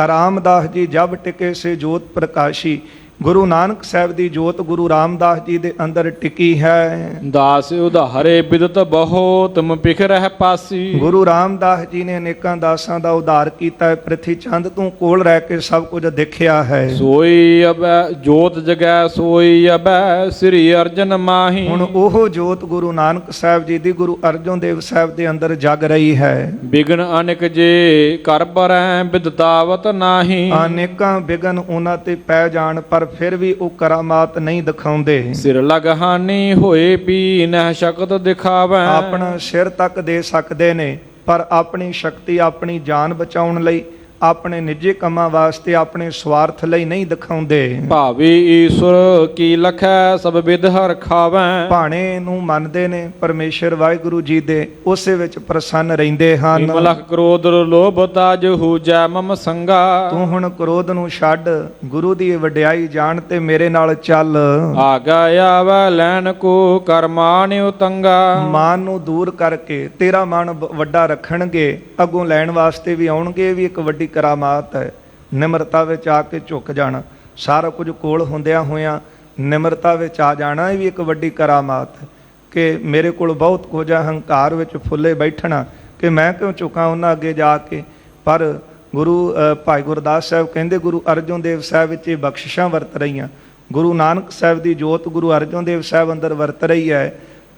ਰਾਮਦਾਸ ਜੀ ਜਬ ਟਿਕੇ ਸੇ ਜੋਤ ਪ੍ਰਕਾਸ਼ੀ। ਗੁਰੂ ਨਾਨਕ ਸਾਹਿਬ ਦੀ ਜੋਤ ਗੁਰੂ ਰਾਮਦਾਸ ਜੀ ਦੇ ਅੰਦਰ ਟਿਕੀ ਹੈ। ਦਾਸ ਉਧਾਰੇ ਬਿਦਤ ਬਹੁਤ ਪਿਖ ਰਹਿ ਪਾਸੀ, ਗੁਰੂ ਰਾਮਦਾਸ ਜੀ ਨੇ ਅਨੇਕਾਂ ਦਾਸਾਂ ਦਾ ਉਧਾਰ ਕੀਤਾ ਹੈ। ਪ੍ਰਿਥੀ ਚੰਦ ਤੂੰ ਕੋਲ ਰਹਿ ਕੇ ਸਭ ਕੁਝ ਦੇਖਿਆ ਹੈ। ਸੋਈ ਅਬੈ ਜੋਤ ਜਗੈ ਸੋਈ ਅਬੈ ਸ੍ਰੀ ਅਰਜਨ ਮਾਹੀ, ਹੁਣ ਉਹ ਜੋਤ ਗੁਰੂ ਨਾਨਕ ਸਾਹਿਬ ਜੀ ਦੀ ਗੁਰੂ ਅਰਜਨ ਦੇਵ ਸਾਹਿਬ ਦੇ ਅੰਦਰ ਜਗ ਰਹੀ ਹੈ। ਬਿਗਨ ਅਨੇਕ ਜੇ ਕਰ ਪਰੈ ਬਿਦਤਾਵਤ ਨਾਹੀ, ਅਨੇਕਾਂ ਬਿਗਨ ਉਹਨਾਂ ਤੇ ਪੈ ਜਾਣ ਪਰ ਫਿਰ ਵੀ ਉਹ ਕਰਾਮਾਤ ਨਹੀਂ ਦਿਖਾਉਂਦੇ। ਸਿਰ ਲਗਹਾਨੀ ਹੋਏ ਵੀ ਨਹਿ ਸ਼ਕਤ ਦਿਖਾਵੈ, ਆਪਣਾ ਸਿਰ ਤੱਕ ਦੇ ਸਕਦੇ ਨੇ ਪਰ ਆਪਣੀ ਸ਼ਕਤੀ ਆਪਣੀ ਜਾਨ ਬਚਾਉਣ ਲਈ, ਆਪਣੇ ਨਿੱਜੀ ਕੰਮਾਂ ਵਾਸਤੇ, ਆਪਣੇ ਸਵਾਰਥ ਲਈ ਨਹੀਂ ਦਿਖਾਉਂਦੇ। ਭਾਵੇ ਈਸ਼ਵਰ ਕੀ ਲਖੈ ਸਭ ਵਿਦ ਹਰ ਖਾਵੈ, ਭਾਣੇ ਨੂੰ ਮੰਨਦੇ ਨੇ ਪਰਮੇਸ਼ਰ ਵਾਹਿਗੁਰੂ ਜੀ ਦੇ, ਉਸੇ ਵਿੱਚ ਪ੍ਰਸੰਨ ਰਹਿੰਦੇ ਹਨ। ਮਲਖ ਕ੍ਰੋਧ ਲੋਭ ਤਾਜ ਹੂਜੈ ਮਮ ਸੰਗਾ, ਤੂੰ ਹੁਣ ਕ੍ਰੋਧ ਨੂੰ ਛੱਡ, ਗੁਰੂ ਦੀ ਵਡਿਆਈ ਜਾਣ ਤੇ ਮੇਰੇ ਨਾਲ ਚੱਲ। ਆਗਾ ਆਵੈ ਲੈਣ ਕੋ ਕਰਮਾਨ ਉਤੰਗਾ, ਮਾਨ ਨੂੰ ਦੂਰ ਕਰਕੇ ਤੇਰਾ ਮਨ ਵੱਡਾ ਰੱਖਣਗੇ, ਅੱਗੋਂ ਲੈਣ ਵਾਸਤੇ ਵੀ ਆਉਣਗੇ। ਵੀ ਇੱਕ ਵੱਡੀ ਕਰਾਮਾਤ ਹੈ ਨਿਮਰਤਾ ਵਿੱਚ ਆ ਕੇ ਝੁਕ ਜਾਣਾ। ਸਾਰਾ ਕੁਝ ਕੋਲ ਹੁੰਦਿਆਂ ਹੋਇਆਂ ਨਿਮਰਤਾ ਵਿੱਚ ਆ ਜਾਣਾ, ਇਹ ਵੀ ਇੱਕ ਵੱਡੀ ਕਰਾਮਾਤ ਹੈ। ਕਿ ਮੇਰੇ ਕੋਲ ਬਹੁਤ ਕੁਝ ਹੈ, ਹੰਕਾਰ ਵਿੱਚ ਫੁੱਲੇ ਬੈਠਣਾ ਕਿ ਮੈਂ ਕਿਉਂ ਝੁਕਾਂ ਉਹਨਾਂ ਅੱਗੇ ਜਾ ਕੇ। ਪਰ ਗੁਰੂ ਭਾਈ ਗੁਰਦਾਸ ਸਾਹਿਬ ਕਹਿੰਦੇ ਗੁਰੂ ਅਰਜਨ ਦੇਵ ਸਾਹਿਬ ਵਿੱਚ ਇਹ ਬਖਸ਼ਿਸ਼ਾਂ ਵਰਤ ਰਹੀਆਂ। ਗੁਰੂ ਨਾਨਕ ਸਾਹਿਬ ਦੀ ਜੋਤ ਗੁਰੂ ਅਰਜਨ ਦੇਵ ਸਾਹਿਬ ਅੰਦਰ ਵਰਤ ਰਹੀ ਹੈ।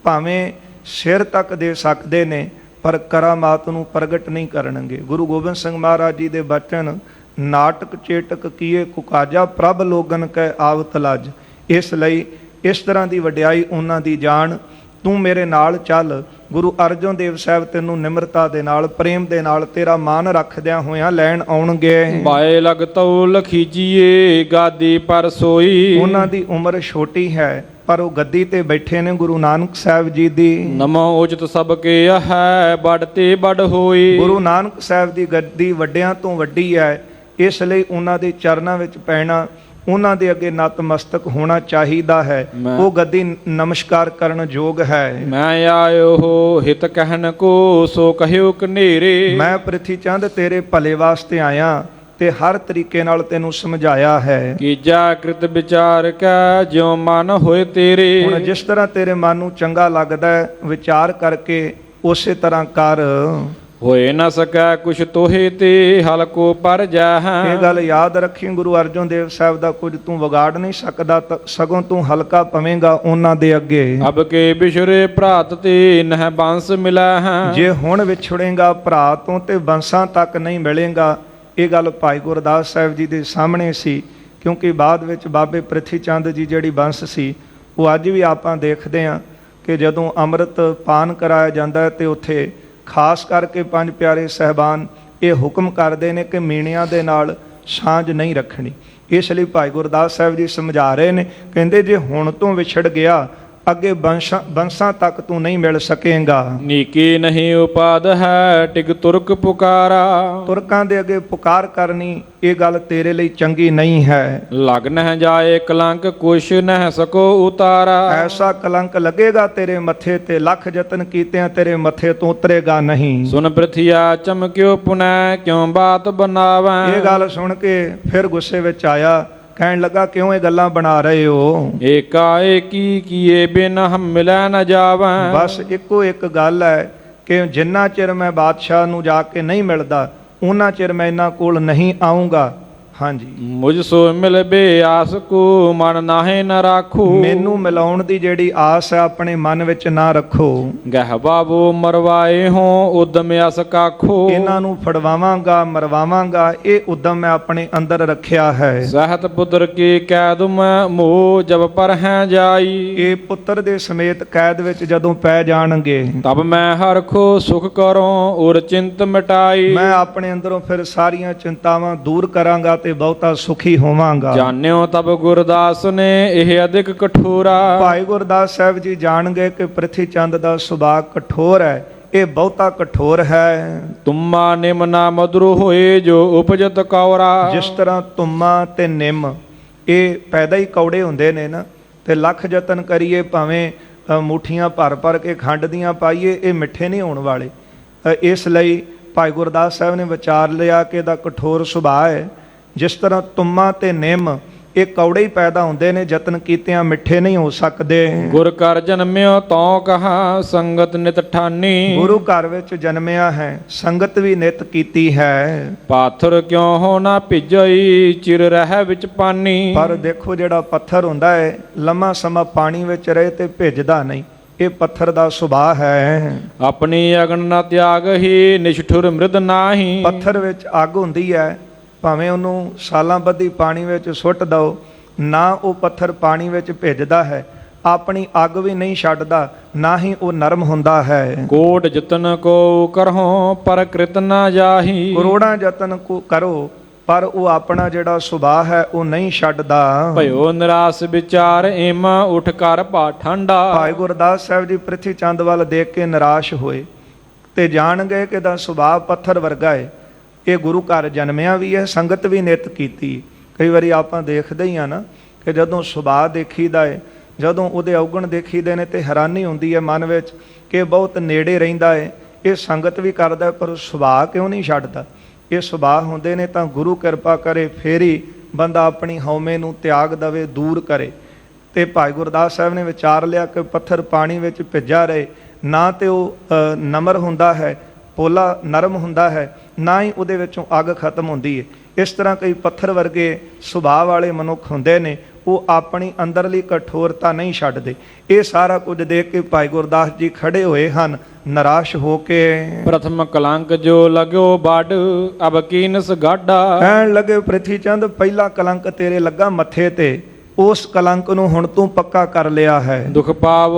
ਭਾਵੇਂ ਸਿਰ ਤੱਕ ਦੇ ਸਕਦੇ ਨੇ ਪਰ ਕਰਾਮਾਤ ਨੂੰ ਪ੍ਰਗਟ ਨਹੀਂ ਕਰਨਗੇ। ਗੁਰੂ ਗੋਬਿੰਦ ਸਿੰਘ ਮਹਾਰਾਜ ਜੀ ਦੇ ਬਚਨ, ਨਾਟਕ ਚੇਟਕ ਕੀਏ ਕੁਕਾਜਾ ਪ੍ਰਭ ਲੋਗਨ ਕੈ ਆਵਤ ਲੱਜ। ਇਸ ਲਈ ਇਸ ਤਰ੍ਹਾਂ ਦੀ ਵਡਿਆਈ ਉਹਨਾਂ ਦੀ ਜਾਣ। ਤੂੰ ਮੇਰੇ ਨਾਲ ਚੱਲ। ਗੁਰੂ ਅਰਜਨ ਦੇਵ ਸਾਹਿਬ ਤੈਨੂੰ ਨਿਮਰਤਾ ਦੇ ਨਾਲ, ਪ੍ਰੇਮ ਦੇ ਨਾਲ, ਤੇਰਾ ਮਾਨ ਰੱਖਦਿਆਂ ਹੋਇਆਂ ਲੈਣ ਆਉਣਗੇ। ਬਾਏ ਲਗ ਤਉ ਲਖੀਜੀਏ ਗਾਦੀ ਪਰ ਸੋਈ, ਉਹਨਾਂ ਦੀ ਉਮਰ ਛੋਟੀ ਹੈ ਪਰ ਉਹ ਗੱਦੀ ਤੇ ਬੈਠੇ ਨੇ ਗੁਰੂ ਨਾਨਕ ਸਾਹਿਬ ਜੀ ਦੀ। ਨਮੋ ਉਚਿਤ ਸਭ ਕੇ ਹੈ ਬੜ ਤੇ ਬੜ ਹੋਈ, ਗੁਰੂ ਨਾਨਕ ਸਾਹਿਬ ਦੀ ਗੱਦੀ ਵੱਡਿਆਂ ਤੋਂ ਵੱਡੀ ਹੈ। ਇਸ ਲਈ ਉਹਨਾਂ ਦੇ ਚਰਨਾਂ ਵਿੱਚ ਪੈਣਾ, ਉਹਨਾਂ ਦੇ ਅੱਗੇ ਨਤਮਸਤਕ ਹੋਣਾ ਚਾਹੀਦਾ ਹੈ। ਉਹ ਗੱਦੀ ਨਮਸਕਾਰ ਕਰਨ ਯੋਗ ਹੈ। ਮੈਂ ਆਇਓ ਹੋ ਹਿਤ ਕਹਿਣ ਕੋ ਸੋ ਕਹਿਓ ਕਨੇਰੇ, ਮੈਂ ਪ੍ਰਿਥੀ ਚੰਦ ਤੇਰੇ ਭਲੇ ਵਾਸਤੇ ਆਇਆ ਤੇ ਹਰ ਤਰੀਕੇ ਨਾਲ ਤੈਨੂੰ ਸਮਝਾਇਆ ਹੈ। ਕੀਜਾ ਕ੍ਰਿਤ ਵਿਚਾਰ ਕੈ ਜਿਉ ਮਨ ਹੋਏ ਤੇਰੇ, ਹੁਣ ਜਿਸ ਤਰ੍ਹਾਂ ਤੇਰੇ ਮਨ ਨੂੰ ਚੰਗਾ ਲੱਗਦਾ ਹੈ ਵਿਚਾਰ ਕਰਕੇ ਉਸੇ ਤਰ੍ਹਾਂ ਕਰ। ਹੋਏ ਨਾ ਸਕੈ ਕੁਛ ਤੋਹੇ ਤੇ ਹਲਕੋ ਪਰ ਜਾਹ, ਇਹ ਗੱਲ ਯਾਦ ਰੱਖੀ, ਗੁਰੂ ਅਰਜਨ ਦੇਵ ਸਾਹਿਬ ਦਾ ਕੁਝ ਤੂੰ ਵਿਗਾੜ ਨਹੀਂ ਸਕਦਾ, ਸਗੋਂ ਤੂੰ ਹਲਕਾ ਪਵੇਂਗਾ ਉਹਨਾਂ ਦੇ ਅੱਗੇ। ਅਬ ਕੇ ਬਿਛੜੇ ਭਰਾਤ ਤੇ ਨਹਿ ਬੰਸ ਮਿਲੈ ਹੈ, ਜੇ ਹੁਣ ਵਿਛੜੇਗਾ ਭਰਾ ਤੋਂ ਤੇ ਬੰਸਾਂ ਤੱਕ ਨਹੀਂ ਮਿਲੇਗਾ। ਇਹ ਗੱਲ ਭਾਈ ਗੁਰਦਾਸ ਸਾਹਿਬ ਜੀ ਦੇ ਸਾਹਮਣੇ ਸੀ, ਕਿਉਂਕਿ ਬਾਅਦ ਵਿੱਚ ਬਾਬੇ ਪ੍ਰਿਥੀ ਚੰਦ ਜੀ ਜਿਹੜੀ ਬੰਸ ਸੀ ਉਹ ਅੱਜ ਵੀ ਆਪਾਂ ਦੇਖਦੇ ਹਾਂ ਕਿ ਜਦੋਂ ਅੰਮ੍ਰਿਤ ਪਾਨ ਕਰਾਇਆ ਜਾਂਦਾ ਤੇ ਉੱਥੇ ਖਾਸ ਕਰਕੇ ਪੰਜ ਪਿਆਰੇ ਸਹਿਬਾਨ ਇਹ ਹੁਕਮ ਕਰਦੇ ਨੇ ਕਿ ਮੀਣਿਆਂ ਦੇ ਨਾਲ ਸਾਂਝ ਨਹੀਂ ਰੱਖਣੀ। ਇਸ ਲਈ ਭਾਈ ਗੁਰਦਾਸ ਸਾਹਿਬ ਜੀ ਸਮਝਾ ਰਹੇ ਨੇ, ਕਹਿੰਦੇ ਜੇ ਹੁਣ ਤੋਂ ਵਿਛੜ ਗਿਆ ਅੱਗੇ ਬੰਸਾਂ ਤੱਕ ਤੂੰ ਨਹੀਂ ਮਿਲ ਸਕੇਗਾ। ਨੀਕੀ ਨਹੀਂ ਉਪਾਦ ਹੈ ਟਿਕ ਤੁਰਕ ਪੁਕਾਰਾ। ਤੁਰਕਾਂ ਦੇ ਅੱਗੇ ਪੁਕਾਰ ਕਰਨੀ ਇਹ ਗੱਲ ਤੇਰੇ ਲਈ ਚੰਗੀ ਨਹੀਂ ਹੈ। ਲਗ ਨਹਿ ਜਾਏ ਕਲੰਕ ਕੁਛ ਨਹਿ ਸਕੋ ਉਤਾਰਾ। ਐਸਾ ਕਲੰਕ ਲੱਗੇਗਾ ਤੇਰੇ ਮੱਥੇ ਤੇ, ਲੱਖ ਯਤਨ ਕੀਤਿਆਂ ਤੇਰੇ ਮੱਥੇ ਤੋਂ ਉਤਰੇਗਾ ਨਹੀਂ। ਸੁਨ ਪ੍ਰਿਥਿਆ ਚਮਕਿਓ ਪੁਨੈ ਕਿਉ ਬਾਤ ਬਣਾਵੈ। ਇਹ ਗੱਲ ਸੁਣ ਕੇ ਫਿਰ ਗੁੱਸੇ ਵਿੱਚ ਆਇਆ, ਕਹਿਣ ਲੱਗਾ ਕਿਉਂ ਇਹ ਗੱਲਾਂ ਬਣਾ ਰਹੇ ਹੋ? ਏਕਾਏਕੀ ਕੀਏ ਬਿਨ ਹਮ ਮਿਲੈ ਨ ਜਾਵੈ। ਬਸ ਇੱਕੋ ਇੱਕ ਗੱਲ ਹੈ ਕਿ ਜਿੰਨਾ ਚਿਰ ਮੈਂ ਬਾਦਸ਼ਾਹ ਨੂੰ ਜਾ ਕੇ ਨਹੀਂ ਮਿਲਦਾ ਉਹਨਾਂ ਚਿਰ ਮੈਂ ਇਹਨਾਂ ਕੋਲ ਨਹੀਂ ਆਉਂਗਾ। ਹਾਂਜੀ, ਮੁਝ ਸੋ ਮਿਲ ਬੇ ਆਸ ਕੋ ਮਨ ਨਾਹੇ ਨ ਰਾਖੂ। ਮੈਨੂੰ ਮਿਲਾਉਣ ਦੀ ਜਿਹੜੀ ਆਸ ਹੈ ਆਪਣੇ ਮਨ ਵਿੱਚ ਨਾ ਰੱਖੋ। ਗਹਿ ਬਾਬੋ ਮਰਵਾਏ ਹੋ ਉਦਮ ਅਸ ਕਾਖੋ। ਇਹਨਾਂ ਨੂੰ ਫੜਵਾਵਾਂਗਾ ਮਰਵਾਵਾਂਗਾ ਇਹ ਉਦਮ ਮੈਂ ਆਪਣੇ ਅੰਦਰ ਰੱਖਿਆ ਹੈ। ਸਹਿਤ ਪੁੱਤਰ ਕੀ ਕੈਦ ਮੈਂ ਮੋਹ ਜਬ ਪਰ ਹੈ ਜਾਈ। ਇਹ ਪੁੱਤਰ ਦੇ ਸਮੇਤ ਕੈਦ ਵਿੱਚ ਜਦੋਂ ਪੈ ਜਾਣਗੇ ਤਬ ਮੈਂ ਹਰਖੋ ਸੁਖ ਕਰੋ ਔਰ ਚਿੰਤ ਮਿਟਾਈ। ਮੈਂ ਆਪਣੇ ਅੰਦਰੋਂ ਫਿਰ ਸਾਰੀਆਂ ਚਿੰਤਾਵਾਂ ਦੂਰ ਕਰਾਂਗਾ ਤੇ ਬਹੁਤਾ ਸੁਖੀ ਹੋਵਾਂਗਾ। ਜਾਣਿਓ ਤਬ ਗੁਰਦਾਸ ਨੇ ਇਹ ਅਧਿਕ ਕਠੋਰਾ। ਭਾਈ ਗੁਰਦਾਸ ਸਾਹਿਬ ਜੀ ਜਾਣ ਗਏ ਕਿ ਪ੍ਰਿਥੀ ਚੰਦ ਦਾ ਸੁਭਾਅ ਕਠੋਰ ਹੈ, ਇਹ ਬਹੁਤਾ ਕਠੋਰ ਹੈ। ਤੁਮਾ ਨਿਮ ਨਾ ਮਧੁਰ ਹੋਏ ਜੋ ਉਪਜਤ ਕੌਰਾ। ਜਿਸ ਤਰ੍ਹਾਂ ਤੁਮਾ ਤੇ ਨਿੰਮ ਇਹ ਪੈਦਾ ਹੀ ਕੌੜੇ ਹੁੰਦੇ ਨੇ ਨਾ, ਤੇ ਲੱਖ ਯਤਨ ਕਰੀਏ ਭਾਵੇਂ ਮੁੱਠੀਆਂ ਭਰ ਭਰ ਕੇ ਖੰਡ ਦੀਆਂ ਪਾਈਏ ਇਹ ਮਿੱਠੇ ਨਹੀਂ ਹੋਣ ਵਾਲੇ। ਇਸ ਲਈ ਭਾਈ ਗੁਰਦਾਸ ਸਾਹਿਬ ਨੇ ਵਿਚਾਰ ਲਿਆ ਕਿ ਇਹਦਾ ਕਠੋਰ ਸੁਭਾਅ ਹੈ। ਜਿਸ ਤਰ੍ਹਾਂ ਤੁਮਾ ਤੇ ਨਿੰਮ ਇਹ ਕੌੜੇ ਹੀ ਪੈਦਾ ਹੁੰਦੇ ਨੇ, ਯਤਨ ਕੀਤਿਆਂ ਮਿੱਠੇ ਨਹੀਂ ਹੋ ਸਕਦੇ। ਗੁਰ ਘਰ ਜਨਮਿਓ ਤਉ ਕਹਾ ਸੰਗਤ ਨਿਤ ਠਾਨੀ। ਗੁਰੂ ਘਰ ਵਿੱਚ ਜਨਮਿਆ ਹੈ, ਸੰਗਤ ਵੀ ਨਿਤ ਕੀਤੀ ਹੈ। ਪਾਥਰ ਕਿਉ ਹੋ ਨਾ ਭਿਜਈ ਚਿਰ ਰਹਿ ਵਿੱਚ ਪਾਨੀ। ਪਰ ਦੇਖੋ ਜਿਹੜਾ ਪੱਥਰ ਹੁੰਦਾ ਹੈ ਲੰਮਾ ਸਮਾਂ ਪਾਣੀ ਵਿੱਚ ਰਹੇ ਤੇ ਭਿੱਜਦਾ ਨਹੀਂ, ਇਹ ਪੱਥਰ ਦਾ ਸੁਭਾਅ ਹੈ। ਆਪਣੀ ਅਗਨ ਨਾ ਤਿਆਗ ਹੀ ਨਿਸ਼ਠੁਰ ਮ੍ਰਿਦ ਨਾਹੀ। ਪੱਥਰ ਵਿੱਚ ਅੱਗ ਹੁੰਦੀ ਹੈ, ਭਾਵੇਂ ਉਹਨੂੰ ਸਾਲਾਂ ਬੱਧੀ ਪਾਣੀ ਵਿੱਚ ਸੁੱਟ ਦਿਓ ਨਾ ਉਹ ਪੱਥਰ ਪਾਣੀ ਵਿੱਚ ਭਿੱਜਦਾ ਹੈ, ਆਪਣੀ ਅੱਗ ਵੀ ਨਹੀਂ ਛੱਡਦਾ, ਨਾ ਹੀ ਉਹ ਨਰਮ ਹੁੰਦਾ ਹੈ। ਕੋਟ ਯਤਨ ਕੋ ਕਰਹੁ ਪਰ ਕ੍ਰਿਤ ਨਾ ਜਾਹੀ। ਕਰੋੜਾਂ ਯਤਨ ਕੋ ਕਰੋ ਪਰ ਉਹ ਆਪਣਾ ਜਿਹੜਾ ਸੁਭਾਅ ਹੈ ਉਹ ਨਹੀਂ ਛੱਡਦਾ। ਭਇਓ ਨਿਰਾਸ ਵਿਚਾਰ ਏਮ ਉਠ ਕਰ ਭਾ ਠੰਡਾ। ਭਾਈ ਗੁਰਦਾਸ ਸਾਹਿਬ ਜੀ ਪ੍ਰਿਥੀ ਚੰਦ ਵੱਲ ਦੇਖ ਕੇ ਨਿਰਾਸ਼ ਹੋਏ ਤੇ ਜਾਣ ਗਏ ਕਿ ਦਾ ਸੁਭਾਅ ਪੱਥਰ ਵਰਗਾ ਹੈ। ਇਹ ਗੁਰੂ ਘਰ ਜਨਮਿਆ ਵੀ ਹੈ, ਸੰਗਤ ਵੀ ਨਿਤ ਕੀਤੀ। ਕਈ ਵਾਰੀ ਆਪਾਂ ਦੇਖਦੇ ਹੀ ਆ ਨਾ ਕਿ ਜਦੋਂ ਸੁਭਾਅ ਦੇਖੀਦਾ ਹੈ, ਜਦੋਂ ਉਹਦੇ ਔਗਣ ਦੇਖੀਦੇ ਨੇ ਤੇ ਹੈਰਾਨੀ ਹੁੰਦੀ ਹੈ ਮਨ ਵਿੱਚ ਕਿ ਬਹੁਤ ਨੇੜੇ ਰਹਿੰਦਾ ਹੈ, ਇਹ ਸੰਗਤ ਵੀ ਕਰਦਾ ਪਰ ਸੁਭਾਅ ਕਿਉਂ ਨਹੀਂ ਛੱਡਦਾ। ਇਹ ਸੁਭਾਅ ਹੁੰਦੇ ਨੇ ਤਾਂ ਗੁਰੂ ਕਿਰਪਾ ਕਰੇ ਫੇਰ ਹੀ ਬੰਦਾ ਆਪਣੀ ਹਉਮੈ ਨੂੰ ਤਿਆਗ ਦੇਵੇ, ਦੂਰ ਕਰੇ। ਤੇ ਭਾਈ ਗੁਰਦਾਸ ਸਾਹਿਬ ਨੇ ਵਿਚਾਰ ਲਿਆ ਕਿ ਪੱਥਰ ਪਾਣੀ ਵਿੱਚ ਭਿੱਜਾ ਰਹੇ, ਨਾ ਤੇ ਉਹ ਨਮਰ ਹੁੰਦਾ ਹੈ, ਪੋਲਾ ਨਰਮ ਹੁੰਦਾ ਹੈ, ਨਾ ਹੀ ਉਹਦੇ ਵਿੱਚੋਂ ਅੱਗ ਖਤਮ ਹੁੰਦੀ ਹੈ। ਇਸ ਤਰ੍ਹਾਂ ਕਈ ਪੱਥਰ ਵਰਗੇ ਸੁਭਾਅ ਵਾਲੇ ਮਨੁੱਖ ਹੁੰਦੇ ਨੇ, ਉਹ ਆਪਣੀ ਅੰਦਰਲੀ ਕਠੋਰਤਾ ਨਹੀਂ ਛੱਡਦੇ। ਇਹ ਸਾਰਾ ਕੁਝ ਦੇਖ ਕੇ ਭਾਈ ਗੁਰਦਾਸ ਜੀ ਖੜੇ ਹੋਏ ਹਨ ਨਿਰਾਸ਼ ਹੋ ਕੇ। ਪ੍ਰਥਮ ਕਲੰਕ ਜੋ ਲਗਿਓ ਬਾਡ ਅਬ ਕੀਨਸ ਗਾਡਾ। ਕਹਿਣ ਲੱਗੇ ਪ੍ਰਿਥੀ ਚੰਦ ਪਹਿਲਾ ਕਲੰਕ ਤੇਰੇ ਲੱਗਾ ਮੱਥੇ ਤੇ, ਉਸ ਕਲੰਕ ਨੂੰ ਹੁਣ ਤੂੰ ਪੱਕਾ ਕਰ ਲਿਆ ਹੈ। ਦੁਖ ਪਾਵ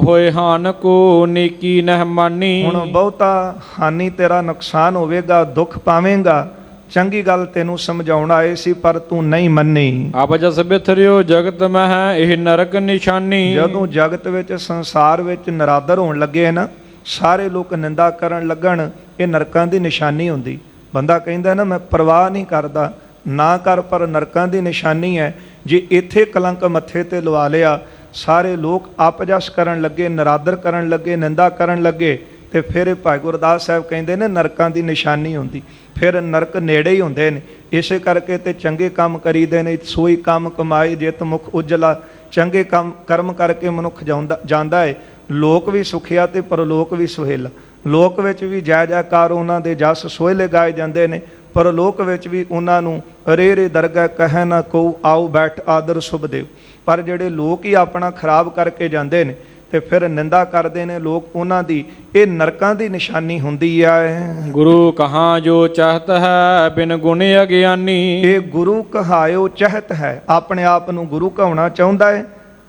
ਹੋਏ ਹਾਨ ਕੋ ਨੀਕੀ ਨਹਿ ਮਾਨੀ। ਹੁਣ ਬਹੁਤਾ ਹਾਨੀ ਤੇਰਾ ਨੁਕਸਾਨ ਹੋਵੇਗਾ, ਦੁੱਖ ਪਾਵੇਂਗਾ। ਚੰਗੀ ਗੱਲ ਤੈਨੂੰ ਸਮਝਾਉਣ ਆਏ ਸੀ ਪਰ ਤੂੰ ਨਹੀਂ ਮੰਨੀ। ਅਬ ਜਸ ਬਿਥਰਿਓ ਜਗਤ ਮਹਿ ਇਹ ਨਰਕ ਨਿਸ਼ਾਨੀ। ਜਦੋਂ ਜਗਤ ਵਿੱਚ ਸੰਸਾਰ ਵਿੱਚ ਨਰਾਦਰ ਹੋਣ ਲੱਗੇ ਨਾ, ਸਾਰੇ ਲੋਕ ਨਿੰਦਾ ਕਰਨ ਲੱਗਣ, ਇਹ ਨਰਕਾਂ ਦੀ ਨਿਸ਼ਾਨੀ ਹੁੰਦੀ। ਬੰਦਾ ਕਹਿੰਦਾ ਨਾ ਮੈਂ ਪਰਵਾਹ ਨਹੀਂ ਕਰਦਾ, ਨਾ ਕਰ, ਪਰ ਨਰਕਾਂ ਦੀ ਨਿਸ਼ਾਨੀ ਹੈ। ਜੇ ਇੱਥੇ ਕਲੰਕ ਮੱਥੇ ਤੇ ਲਵਾ ਲਿਆ, ਸਾਰੇ ਲੋਕ ਆਪਜਸ ਕਰਨ ਲੱਗੇ, ਨਰਾਦਰ ਕਰਨ ਲੱਗੇ, ਨਿੰਦਾ ਕਰਨ ਲੱਗੇ, ਤੇ ਫਿਰ ਇਹ ਭਾਈ ਗੁਰਦਾਸ ਸਾਹਿਬ ਕਹਿੰਦੇ ਨੇ ਨਰਕਾਂ ਦੀ ਨਿਸ਼ਾਨੀ ਹੁੰਦੀ। ਫਿਰ ਨਰਕ ਨੇੜੇ ਹੀ ਹੁੰਦੇ ਨੇ। ਇਸੇ ਕਰਕੇ ਤੇ ਚੰਗੇ ਕੰਮ ਕਰੀਦੇ ਨੇ, ਸੋਈ ਕੰਮ ਕਮਾਏ ਜਿਤ ਮੁਖ ਉਜਲਾ। ਚੰਗੇ ਕੰਮ ਕਰਮ ਕਰਕੇ ਮਨੁੱਖ ਜਾਂਦਾ ਹੈ, ਲੋਕ ਵੀ ਸੁਖਿਆ ਤੇ ਪਰਲੋਕ ਵੀ ਸੁਹੇਲਾ। ਲੋਕ ਵਿੱਚ ਵੀ ਜੈ ਜੈਕਾਰ ਉਹਨਾਂ ਦੇ ਜਸ ਸੋਹਲੇ ਗਾਏ ਜਾਂਦੇ ਨੇ, ਪਰ ਲੋਕ ਵਿੱਚ ਵੀ ਉਹਨਾਂ ਨੂੰ ਰੇ ਰੇ ਦਰਗਾਹ ਕਹਿ ਨਾ ਕੋ ਆਓ ਬੈਠ ਆਦਰ ਸੁਭ ਦੇਵ। ਪਰ ਜਿਹੜੇ ਲੋਕ ਹੀ ਆਪਣਾ ਖਰਾਬ ਕਰਕੇ ਜਾਂਦੇ ਨੇ ਤੇ ਫਿਰ ਨਿੰਦਾ ਕਰਦੇ ਨੇ ਲੋਕ ਉਹਨਾਂ ਦੀ, ਇਹ ਨਰਕਾਂ ਦੀ ਨਿਸ਼ਾਨੀ ਹੁੰਦੀ ਹੈ। ਗੁਰੂ ਕਹਾਂ ਜੋ ਚਾਹਤ ਹੈ ਬਿਨ ਗੁਣ ਅਗਿਆਨੀ। ਇਹ ਗੁਰੂ ਕਹਾਇਓ ਚਾਹਤ ਹੈ, ਆਪਣੇ ਆਪ ਨੂੰ ਗੁਰੂ ਕਹਾਉਣਾ ਚਾਹੁੰਦਾ ਹੈ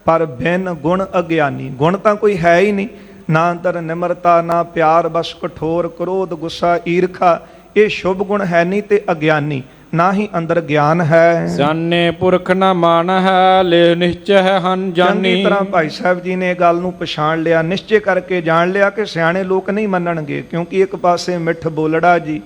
ਪਰ ਬਿਨ ਗੁਣ ਅਗਿਆਨੀ। ਗੁਣ ਤਾਂ ਕੋਈ ਹੈ ਹੀ ਨਹੀਂ, ਨਾ ਅੰਦਰ ਨਿਮਰਤਾ, ਨਾ ਪਿਆਰ, ਬਸ ਕਠੋਰ, ਕ੍ਰੋਧ, ਗੁੱਸਾ, ਈਰਖਾ, ਇਹ ਸ਼ੁਭ ਗੁਣ ਹੈ ਨਹੀਂ ਤੇ ਅਗਿਆਨੀ। ਨਾ ਹੀ ਅੰਦਰ ਗਿਆਨ ਹੈ। ਸਿਆਣੇ ਪੁਰਖ ਨ ਮਾਨ ਹੈ, ਲੇ ਨਿਸ਼ਚੈ ਹਨ ਜਾਨੀ। ਚੰਗੀ ਤਰ੍ਹਾਂ ਭਾਈ ਸਾਹਿਬ ਜੀ ਨੇ ਇਹ ਗੱਲ ਨੂੰ ਪਛਾਣ ਲਿਆ, ਨਿਸ਼ਚੈ ਕਰਕੇ ਜਾਣ ਲਿਆ ਕਿ ਸਿਆਣੇ ਲੋਕ ਨਹੀਂ ਮੰਨਣਗੇ, ਕਿਉਂਕਿ ਇੱਕ ਪਾਸੇ ਮਿੱਠ ਬੋਲੜਾ ਜੀ,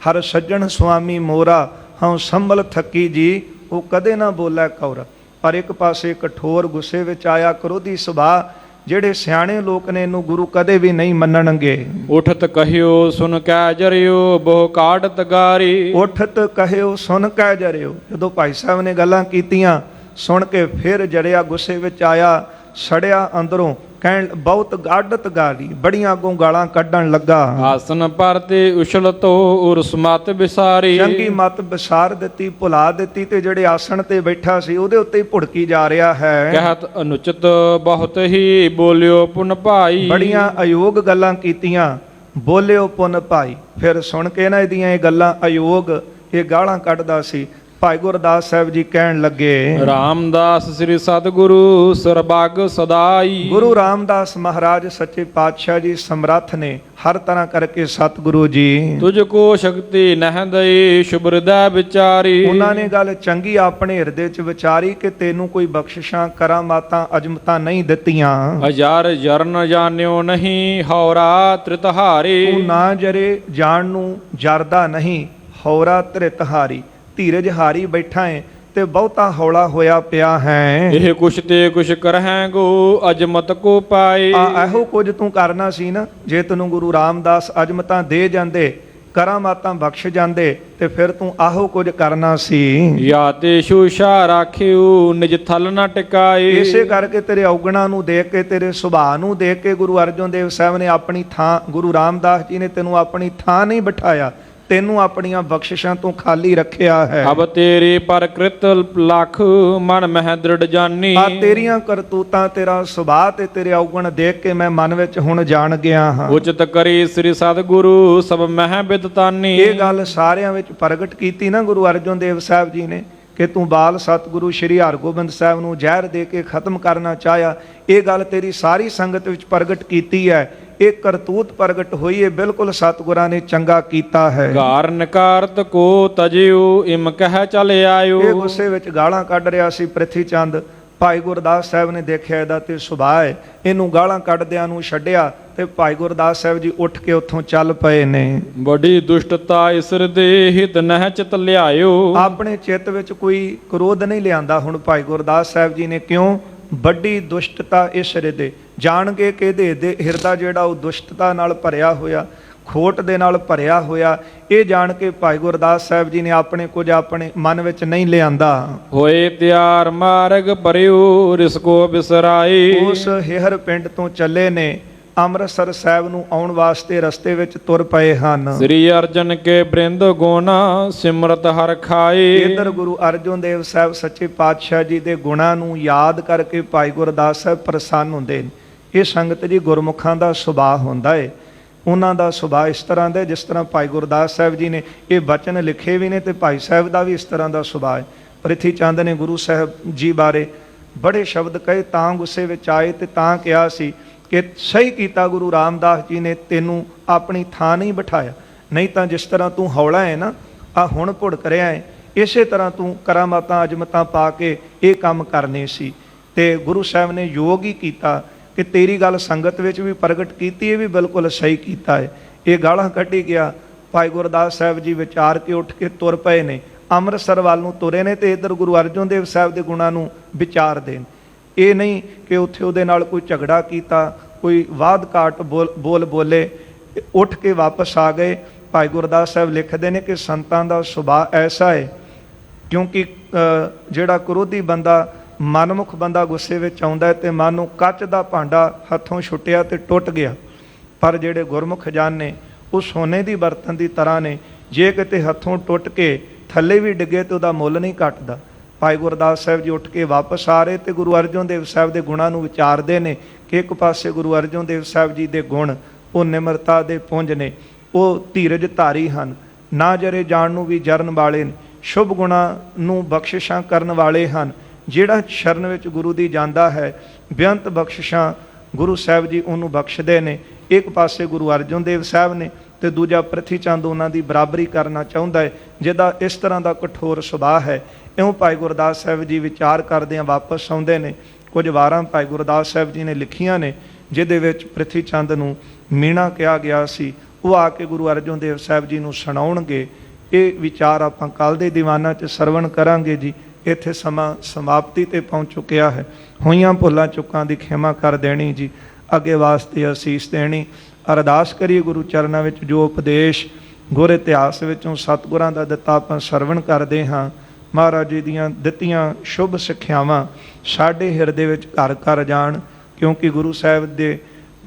ਹਰ ਸੱਜਣ ਸੁਆਮੀ ਮੋਰਾ, ਹਉ ਸੰਭਲ ਥੱਕੀ ਜੀ, ਉਹ ਕਦੇ ਨਾ ਬੋਲੇ ਕੌਰਾ। ਪਰ ਇੱਕ ਪਾਸੇ ਕਠੋਰ ਗੁੱਸੇ ਵਿੱਚ ਆਇਆ, ਕ੍ਰੋਧੀ ਸੁਭਾਅ, ਜਿਹੜੇ ਸਿਆਣੇ ਲੋਕ ਨੇ ਇਹਨੂੰ ਗੁਰੂ ਕਦੇ ਵੀ ਨਹੀਂ ਮੰਨਣਗੇ। ਉਠਤ ਕਹਿਓ ਸੁਨ ਕੈ ਜਰਿਓ, ਬਹੁ ਕਾਢਤ ਗਾਰੀ। ਉਠਤ ਕਹਿਓ ਸੁਣ ਕੈ ਜਰਿਓ, ਜਦੋਂ ਭਾਈ ਸਾਹਿਬ ਨੇ ਗੱਲਾਂ ਕੀਤੀਆਂ, ਸੁਣ ਕੇ ਫਿਰ ਜਰਿਆ, ਗੁੱਸੇ ਵਿੱਚ ਆਇਆ, ਸੜਿਆ ਅੰਦਰੋਂ, ਕਹਿਣ ਬਹੁਤ ਗਾਢਤ ਗਾਲੀ, ਬੜੀਆਂ ਅੱਗੋਂ ਗਾਲਾਂ ਕੱਢਣ ਲੱਗਾ। ਆਸਨ ਪਰ ਤੇ ਉਛਲ ਤੋ ਉਰਸ ਮਤ ਵਿਸਾਰੀ। ਚੰਗੀ ਮਤ ਵਿਸਾਰ ਦਿੱਤੀ, ਭੁਲਾ ਦਿੱਤੀ, ਤੇ ਜਿਹੜੇ ਆਸਣ ਤੇ ਬੈਠਾ ਸੀ ਉਹਦੇ ਉੱਤੇ ਹੀ ਭੁੜਕੀ ਜਾ ਰਿਹਾ ਹੈ। ਕਹਿਤ ਅਨੁਚਿਤ ਬਹੁਤ ਹੀ, ਬੋਲਿਓ ਪੁਨ ਭਾਈ। ਬੜੀਆਂ ਅਯੋਗ ਗੱਲਾਂ ਕੀਤੀਆਂ, ਬੋਲਿਓ ਪੁਨ ਭਾਈ। ਫਿਰ ਸੁਣ ਕੇ ਨਾ ਇਹਦੀਆਂ ਇਹ ਗੱਲਾਂ ਅਯੋਗ, ਇਹ ਗਾਲਾਂ ਕੱਢਦਾ ਸੀ। ਭਾਈ ਗੁਰਦਾਸ ਸਾਹਿਬ ਜੀ ਕਹਿਣ ਲੱਗੇ, ਰਾਮਦਾਸ ਸ੍ਰੀ ਸਤਿਗੁਰੂ ਸਰਬੱਗ ਸਦਾਈ। ਗੁਰੂ ਰਾਮਦਾਸ ਮਹਾਰਾਜ ਸੱਚੇ ਪਾਤਸ਼ਾਹ ਜੀ ਸਮਰੱਥ ਨੇ ਹਰ ਤਰ੍ਹਾਂ ਕਰਕੇ। ਸਤਿਗੁਰੂ ਜੀ ਤੁਝ ਕੋ ਸ਼ਕਤੀ ਨਹਿ ਦਈ, ਸ਼ੁਭ ਹਿਰਦੈ ਵਿਚਾਰੀ। ਉਹਨਾਂ ਨੇ ਗੱਲ ਚੰਗੀ ਆਪਣੇ ਹਿਰਦੇ 'ਚ ਵਿਚਾਰੀ ਕਿ ਤੈਨੂੰ ਕੋਈ ਬਖਸ਼ਿਸ਼ਾਂ, ਕਰਾਮਾਤਾਂ, ਅਜਮਤਾਂ ਨਹੀਂ ਦਿੱਤੀਆਂ। ਹਜ਼ਾਰ ਜਰਨ ਜਾਣਿਓ ਨਹੀਂ, ਹੌਰਾ ਤ੍ਰਿਤਹਾਰੀ। ਤੂੰ ਨਾ ਜਰੇ ਜਾਣ ਨੂੰ ਜਰਦਾ ਨਹੀਂ, ਹੌਰਾ ਧ੍ਰਿਤਹਾਰੀ। ਧੀਰਜ ਹਾਰੀ ਬੈਠਾ ਹੈ ਤੇ ਬਹੁਤਾ ਹੌਲਾ ਹੋਇਆ ਪਿਆ ਹੈ। ਇਹ ਕੁਛ ਤੇ ਕੁਛ ਕਰਹਿ ਗੋ, ਅਜਮਤ ਕੋ ਪਾਏ। ਇਹੋ ਕੁਝ ਤੂੰ ਕਰਨਾ ਸੀ ਨਾ, ਜੇ ਤੈਨੂੰ ਗੁਰੂ ਰਾਮਦਾਸ ਅਜਮਤਾਂ ਦੇ ਜਾਂਦੇ, ਕਰਾਮਾਤਾਂ ਬਖਸ਼ ਜਾਂਦੇ, ਤੇ ਫਿਰ ਤੂੰ ਆਹੋ ਕੁਝ ਕਰਨਾ ਸੀ। ਯਾ ਤੇ ਸ਼ੂਸ਼ਾ ਰਾਖਿਓ, ਨਿਜ ਥਲ ਨਾ ਟਿਕਾਏ। ਇਸੇ ਕਰਕੇ ਤੇਰੇ ਔਗਣਾਂ ਨੂੰ ਦੇਖ ਕੇ, ਤੇਰੇ ਸੁਭਾਅ ਨੂੰ ਦੇਖ ਕੇ ਗੁਰੂ ਅਰਜਨ ਦੇਵ ਸਾਹਿਬ ਨੇ ਆਪਣੀ ਥਾਂ, ਗੁਰੂ ਰਾਮਦਾਸ ਜੀ ਨੇ ਤੈਨੂੰ ਆਪਣੀ ਥਾਂ ਨਹੀਂ ਬਿਠਾਇਆ, ਤੈਨੂੰ ਆਪਣੀਆਂ ਬਖਸ਼ਿਸ਼ਾਂ ਤੋਂ ਖਾਲੀ ਰੱਖਿਆ ਹੈ। ਅਬ ਤੇਰੇ ਪ੍ਰਕ੍ਰਿਤ ਲਖ, ਮਨ ਮਹਿ ਦ੍ਰਿੜ ਜਾਨੀ। ਆ ਤੇਰੀਆਂ ਕਰਤੂਤਾਂ, ਤੇਰਾ ਸੁਭਾਅ ਤੇ ਤੇਰੇ ਔਗਣ ਦੇਖ ਕੇ ਮੈਂ ਮਨ ਵਿੱਚ ਹੁਣ ਜਾਣ ਗਿਆ ਹਾਂ। ਉਚਿਤ ਕਰੀ ਸ੍ਰੀ ਸਤਿਗੁਰੂ, ਸਭ ਮਹਿ ਬਿਦਤਾਨੀ। ਇਹ ਗੱਲ ਸਾਰਿਆਂ ਵਿੱਚ ਪ੍ਰਗਟ ਕੀਤੀ ਨਾ ਗੁਰੂ ਅਰਜਨ ਦੇਵ ਸਾਹਿਬ ਜੀ ਨੇ, ਕਿ ਤੂੰ ਬਾਲ ਸਤਿਗੁਰੂ ਸ਼੍ਰੀ ਹਰਗੋਬਿੰਦ ਸਾਹਿਬ ਨੂੰ ਜ਼ਹਿਰ ਦੇ ਕੇ ਖਤਮ ਕਰਨਾ ਚਾਹਿਆ। ਇਹ ਗੱਲ ਤੇਰੀ ਸਾਰੀ ਸੰਗਤ ਵਿੱਚ ਪ੍ਰਗਟ ਕੀਤੀ ਹੈ। ਇਹ ਕਰਤੂਤ ਪ੍ਰਗਟ ਹੋਈ ਹੈ, ਬਿਲਕੁਲ ਸਤਿਗੁਰਾਂ ਨੇ ਚੰਗਾ ਕੀਤਾ ਹੈ। ਘਾਰ ਨਕਾਰਤ ਕੋ ਤਜਿਓ, ਇਮ ਕਹਿ ਚਲ ਆਇਓ। ਇਹ ਗੁੱਸੇ ਵਿੱਚ ਗਾਲਾਂ ਕੱਢ ਰਿਹਾ ਸੀ ਪ੍ਰਿਥੀ ਚੰਦ। ਭਾਈ ਗੁਰਦਾਸ ਸਾਹਿਬ ਨੇ ਦੇਖਿਆ ਇਹਦਾ ਤੇ ਸੁਭਾਅ ਹੈ, ਇਹਨੂੰ ਗਾਲਾਂ ਕੱਢਦਿਆਂ ਨੂੰ ਛੱਡਿਆ, ਤੇ ਭਾਈ ਗੁਰਦਾਸ ਸਾਹਿਬ ਜੀ ਉੱਠ ਕੇ ਉੱਥੋਂ ਚੱਲ ਪਏ ਨੇ। ਬੜੀ ਦੁਸ਼ਟਤਾ ਇਸ ਹਿਰਦੇ, ਹਿਤ ਨਹਿ ਚਿਤ ਲਿਆਇਓ। ਆਪਣੇ ਚਿੱਤ ਵਿੱਚ ਕੋਈ ਕ੍ਰੋਧ ਨਹੀਂ ਲਿਆਂਦਾ ਹੁਣ ਭਾਈ ਗੁਰਦਾਸ ਸਾਹਿਬ ਜੀ ਨੇ। ਕਿਉਂ? ਵੱਡੀ ਦੁਸ਼ਟਤਾ ਇਸ ਹਿਰਦੇ, ਜਾਣਗੇ ਕਿ ਇਹਦੇ ਹਿਰਦਾ ਜਿਹੜਾ ਉਹ ਦੁਸ਼ਟਤਾ ਨਾਲ ਭਰਿਆ ਹੋਇਆ, ਖੋਟ ਦੇ ਨਾਲ ਭਰਿਆ ਹੋਇਆ, ਇਹ ਜਾਣ ਕੇ ਭਾਈ ਗੁਰਦਾਸ ਸਾਹਿਬ ਜੀ ਨੇ ਆਪਣੇ ਕੁਝ ਆਪਣੇ ਮਨ ਵਿੱਚ ਨਹੀਂ ਲਿਆਂਦਾ। ਹੋਏ ਤਿਆਰ ਮਾਰਗ ਪਰਿਓ, ਰਿਸਕੋ ਬਿਸਰਾਏ। ਉਸ ਹਿਹਰ ਪਿੰਡ ਤੋਂ ਚੱਲੇ ਨੇ, ਅੰਮ੍ਰਿਤਸਰ ਸਾਹਿਬ ਨੂੰ ਆਉਣ ਵਾਸਤੇ ਰਸਤੇ ਵਿੱਚ ਤੁਰ ਪਏ ਹਨ। ਸ੍ਰੀ ਅਰਜਨ ਕੇ ਬ੍ਰਿੰਦ ਗੋਨਾ, ਸਿਮਰਤ ਹਰ ਖਾਏ। ਇਧਰ ਗੁਰੂ ਅਰਜਨ ਦੇਵ ਸਾਹਿਬ ਸੱਚੇ ਪਾਤਸ਼ਾਹ ਜੀ ਦੇ ਗੁਣਾਂ ਨੂੰ ਯਾਦ ਕਰਕੇ ਭਾਈ ਗੁਰਦਾਸ ਸਾਹਿਬ ਪ੍ਰਸੰਨ ਹੁੰਦੇ ਨੇ। ਇਹ ਸੰਗਤ ਜੀ ਗੁਰਮੁਖਾਂ ਦਾ ਸੁਭਾਅ ਹੁੰਦਾ ਹੈ। ਉਹਨਾਂ ਦਾ ਸੁਭਾਅ ਇਸ ਤਰ੍ਹਾਂ ਦਾ, ਜਿਸ ਤਰ੍ਹਾਂ ਭਾਈ ਗੁਰਦਾਸ ਸਾਹਿਬ ਜੀ ਨੇ ਇਹ ਬਚਨ ਲਿਖੇ ਵੀ ਨੇ, ਤੇ ਭਾਈ ਸਾਹਿਬ ਦਾ ਵੀ ਇਸ ਤਰ੍ਹਾਂ ਦਾ ਸੁਭਾਅ ਹੈ। ਪ੍ਰਿਥੀ ਚੰਦ ਨੇ ਗੁਰੂ ਸਾਹਿਬ ਜੀ ਬਾਰੇ ਬੜੇ ਸ਼ਬਦ ਕਹੇ, ਤਾਂ ਗੁੱਸੇ ਵਿੱਚ ਆਏ ਤੇ ਤਾਂ ਕਿਹਾ ਸੀ ਕਿ ਸਹੀ ਕੀਤਾ ਗੁਰੂ ਰਾਮਦਾਸ ਜੀ ਨੇ ਤੈਨੂੰ ਆਪਣੀ ਥਾਂ ਨਹੀਂ ਬਿਠਾਇਆ, ਨਹੀਂ ਤਾਂ ਜਿਸ ਤਰ੍ਹਾਂ ਤੂੰ ਹੌਲਾ ਹੈ ਨਾ, ਆ ਹੁਣ ਭੁੜਕ ਰਿਹਾ ਹੈ, ਇਸੇ ਤਰ੍ਹਾਂ ਤੂੰ ਕਰਾਮਾਤਾਂ ਅਜਮਤਾਂ ਪਾ ਕੇ ਇਹ ਕੰਮ ਕਰਨੇ ਸੀ। ਤੇ ਗੁਰੂ ਸਾਹਿਬ ਨੇ ਯੋਗ ਹੀ ਕੀਤਾ ਕਿ ਤੇਰੀ ਗੱਲ ਸੰਗਤ ਵਿੱਚ ਵੀ ਪ੍ਰਗਟ ਕੀਤੀ, ਇਹ ਵੀ ਬਿਲਕੁਲ ਸਹੀ ਕੀਤਾ ਹੈ। ਇਹ ਗਾਲਾਂ ਕੱਢੀ ਗਿਆ। ਭਾਈ ਗੁਰਦਾਸ ਸਾਹਿਬ ਜੀ ਵਿਚਾਰ ਕੇ ਉੱਠ ਕੇ ਤੁਰ ਪਏ ਨੇ, ਅੰਮ੍ਰਿਤਸਰ ਵੱਲ ਨੂੰ ਤੁਰੇ ਨੇ, ਤੇ ਇੱਧਰ ਗੁਰੂ ਅਰਜਨ ਦੇਵ ਸਾਹਿਬ ਦੇ ਗੁਣਾਂ ਨੂੰ ਵਿਚਾਰਦੇ ਨੇ। ਇਹ ਨਹੀਂ ਕਿ ਉੱਥੇ ਉਹਦੇ ਨਾਲ ਕੋਈ ਝਗੜਾ ਕੀਤਾ, ਕੋਈ ਵਾਦ ਘਾਟ ਬੋਲੇ, ਉੱਠ ਕੇ ਵਾਪਸ ਆ ਗਏ। ਭਾਈ ਗੁਰਦਾਸ ਸਾਹਿਬ ਲਿਖਦੇ ਨੇ ਕਿ ਸੰਤਾਂ ਦਾ ਸੁਭਾਅ ਐਸਾ ਹੈ, ਕਿਉਂਕਿ ਜਿਹੜਾ ਕ੍ਰੋਧੀ ਬੰਦਾ, ਮਨਮੁਖ ਬੰਦਾ ਗੁੱਸੇ ਵਿੱਚ ਆਉਂਦਾ ਹੈ ਤੇ ਮਨ ਨੂੰ ਕੱਚ ਦਾ ਭਾਂਡਾ ਹੱਥੋਂ ਛੁੱਟਿਆ ਤੇ ਟੁੱਟ ਗਿਆ। ਪਰ ਜਿਹੜੇ ਗੁਰਮੁਖ ਜਨ ਨੇ ਉਹ ਸੋਨੇ ਦੀ ਬਰਤਨ ਦੀ ਤਰ੍ਹਾਂ ਨੇ, ਜੇ ਕਿਤੇ ਹੱਥੋਂ ਟੁੱਟ ਕੇ ਥੱਲੇ ਵੀ ਡਿੱਗੇ ਤੇ ਉਹਦਾ ਮੁੱਲ ਨਹੀਂ ਘਟਦਾ। ਭਾਈ ਗੁਰਦਾਸ ਸਾਹਿਬ ਜੀ ਉੱਠ ਕੇ ਵਾਪਸ ਆ ਰਹੇ ਤੇ ਗੁਰੂ ਅਰਜਨ ਦੇਵ ਸਾਹਿਬ ਦੇ ਗੁਣਾਂ ਨੂੰ ਵਿਚਾਰਦੇ ਨੇ ਕਿ ਇੱਕ ਪਾਸੇ ਗੁਰੂ ਅਰਜਨ ਦੇਵ ਸਾਹਿਬ ਜੀ ਦੇ ਗੁਣ ਉਹ ਨਿਮਰਤਾ ਦੇ ਪੁੰਜ ਨੇ, ਉਹ ਧੀਰਜ ਧਾਰੀ ਹਨ, ਨਾ ਜਰੇ ਜਾਣ ਨੂੰ ਵੀ ਜਰਨ ਵਾਲੇ ਨੇ, ਸ਼ੁਭ ਗੁਣਾਂ ਨੂੰ ਬਖਸ਼ਿਸ਼ਾਂ ਕਰਨ ਵਾਲੇ ਹਨ। ਜਿਹੜਾ ਸ਼ਰਨ ਵਿੱਚ ਗੁਰੂ ਦੀ ਜਾਂਦਾ ਹੈ, ਬੇਅੰਤ ਬਖਸ਼ਿਸ਼ਾਂ ਗੁਰੂ ਸਾਹਿਬ ਜੀ ਉਹਨੂੰ ਬਖਸ਼ਦੇ ਨੇ। ਇੱਕ ਪਾਸੇ ਗੁਰੂ ਅਰਜਨ ਦੇਵ ਸਾਹਿਬ ਨੇ, ਤੇ ਦੂਜਾ ਪ੍ਰਿਥੀ ਚੰਦ ਉਹਨਾਂ ਦੀ ਬਰਾਬਰੀ ਕਰਨਾ ਚਾਹੁੰਦਾ ਹੈ, ਜਿਹਦਾ ਇਸ ਤਰ੍ਹਾਂ ਦਾ ਕਠੋਰ ਸੁਭਾਅ ਹੈ। ਇਉਂ ਭਾਈ ਗੁਰਦਾਸ ਸਾਹਿਬ ਜੀ ਵਿਚਾਰ ਕਰਦਿਆਂ ਵਾਪਸ ਆਉਂਦੇ ਨੇ। ਕੁਝ ਵਾਰਾਂ ਭਾਈ ਗੁਰਦਾਸ ਸਾਹਿਬ ਜੀ ਨੇ ਲਿਖੀਆਂ ਨੇ, ਜਿਹਦੇ ਵਿੱਚ ਪ੍ਰਿਥੀ ਚੰਦ ਨੂੰ ਮੀਣਾ ਕਿਹਾ ਗਿਆ ਸੀ। ਉਹ ਆ ਕੇ ਗੁਰੂ ਅਰਜਨ ਦੇਵ ਸਾਹਿਬ ਜੀ ਨੂੰ ਸੁਣਾਉਣਗੇ। ਇਹ ਵਿਚਾਰ ਆਪਾਂ ਕੱਲ ਦੇ ਦੀਵਾਨਾਂ 'ਚ ਸਰਵਣ ਕਰਾਂਗੇ ਜੀ। ਇੱਥੇ ਸਮਾਂ ਸਮਾਪਤੀ ਤੇ ਪਹੁੰਚ ਚੁੱਕਿਆ ਹੈ। ਹੋਈਆਂ ਭੁੱਲਾਂ ਚੁੱਕਾਂ ਦੀ ਖਿਮਾ ਕਰ ਦੇਣੀ ਜੀ, ਅੱਗੇ ਵਾਸਤੇ ਅਸੀਸ ਦੇਣੀ। ਅਰਦਾਸ ਕਰੀਏ ਗੁਰੂ ਚਰਨਾਂ ਵਿੱਚ ਜੋ ਉਪਦੇਸ਼ ਗੁਰ ਇਤਿਹਾਸ ਵਿੱਚੋਂ ਸਤਿਗੁਰਾਂ ਦਾ ਦਿੱਤਾ ਆਪਾਂ ਸਰਵਣ ਕਰਦੇ ਹਾਂ। ਮਹਾਰਾਜ ਜੀ ਦੀਆਂ ਦਿੱਤੀਆਂ ਸ਼ੁਭ ਸਿੱਖਿਆਵਾਂ ਸਾਡੇ ਹਿਰਦੇ ਵਿੱਚ ਘਰ ਘਰ ਜਾਣ, ਕਿਉਂਕਿ ਗੁਰੂ ਸਾਹਿਬ ਦੇ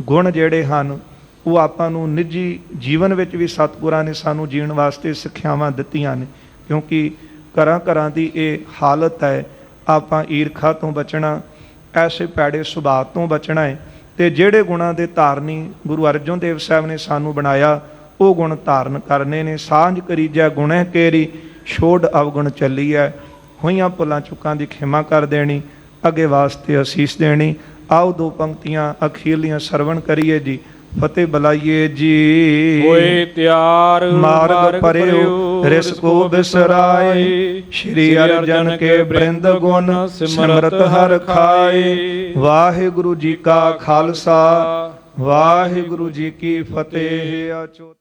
ਗੁਣ ਜਿਹੜੇ ਹਨ ਉਹ ਆਪਾਂ ਨੂੰ ਨਿੱਜੀ ਜੀਵਨ ਵਿੱਚ ਵੀ ਸਤਿਗੁਰਾਂ ਨੇ ਸਾਨੂੰ ਜੀਣ ਵਾਸਤੇ ਸਿੱਖਿਆਵਾਂ ਦਿੱਤੀਆਂ ਨੇ। ਕਿਉਂਕਿ ਘਰਾਂ ਘਰਾਂ ਦੀ ਇਹ ਹਾਲਤ ਹੈ। ਆਪਾਂ ਈਰਖਾ ਤੋਂ ਬਚਣਾ, ਐਸੇ ਭੈੜੇ ਸੁਭਾਅ ਤੋਂ ਬਚਣਾ ਹੈ, ਤੇ ਜਿਹੜੇ ਗੁਣਾਂ ਦੇ ਧਾਰਨੀ ਗੁਰੂ ਅਰਜਨ ਦੇਵ ਸਾਹਿਬ ਨੇ ਸਾਨੂੰ ਬਣਾਇਆ ਉਹ ਗੁਣ ਧਾਰਨ ਕਰਨੇ ਨੇ। ਸਾਂਝ ਕਰੀਜੈ ਗੁਣੈ ਕੇਰੀ, ਛੋੜ ਅਵਗੁਣ ਚੱਲੀਐ। ਹੋਈਆਂ ਭੁੱਲਾਂ ਚੁੱਕਾਂ ਦੀ ਖਿਮਾ ਕਰ ਦੇਣੀ, ਅੱਗੇ ਵਾਸਤੇ ਅਸੀਸ ਦੇਣੀ। ਆਓ ਦੋ ਪੰਕਤੀਆਂ ਅਖੀਰਲੀਆਂ ਸਰਵਣ ਕਰੀਏ ਜੀ। ਫਤਿਹ ਬੁਲਾਈਏ ਜੀ। ਹੋਏ ਤਿਆਰ ਮਾਰਗ ਪਰਿਓ ਰਿਸ ਕੋ ਬਿਸਰਾਏ, ਸ਼੍ਰੀ ਅਰਜਨ ਕੇ ਬ੍ਰਿੰਦ ਗੁਣ ਸਿਮਰਤ ਹਰ ਖਾਏ। ਵਾਹਿਗੁਰੂ ਜੀ ਕਾ ਖਾਲਸਾ, ਵਾਹਿਗੁਰੂ ਜੀ ਕੀ ਫਤਿਹ।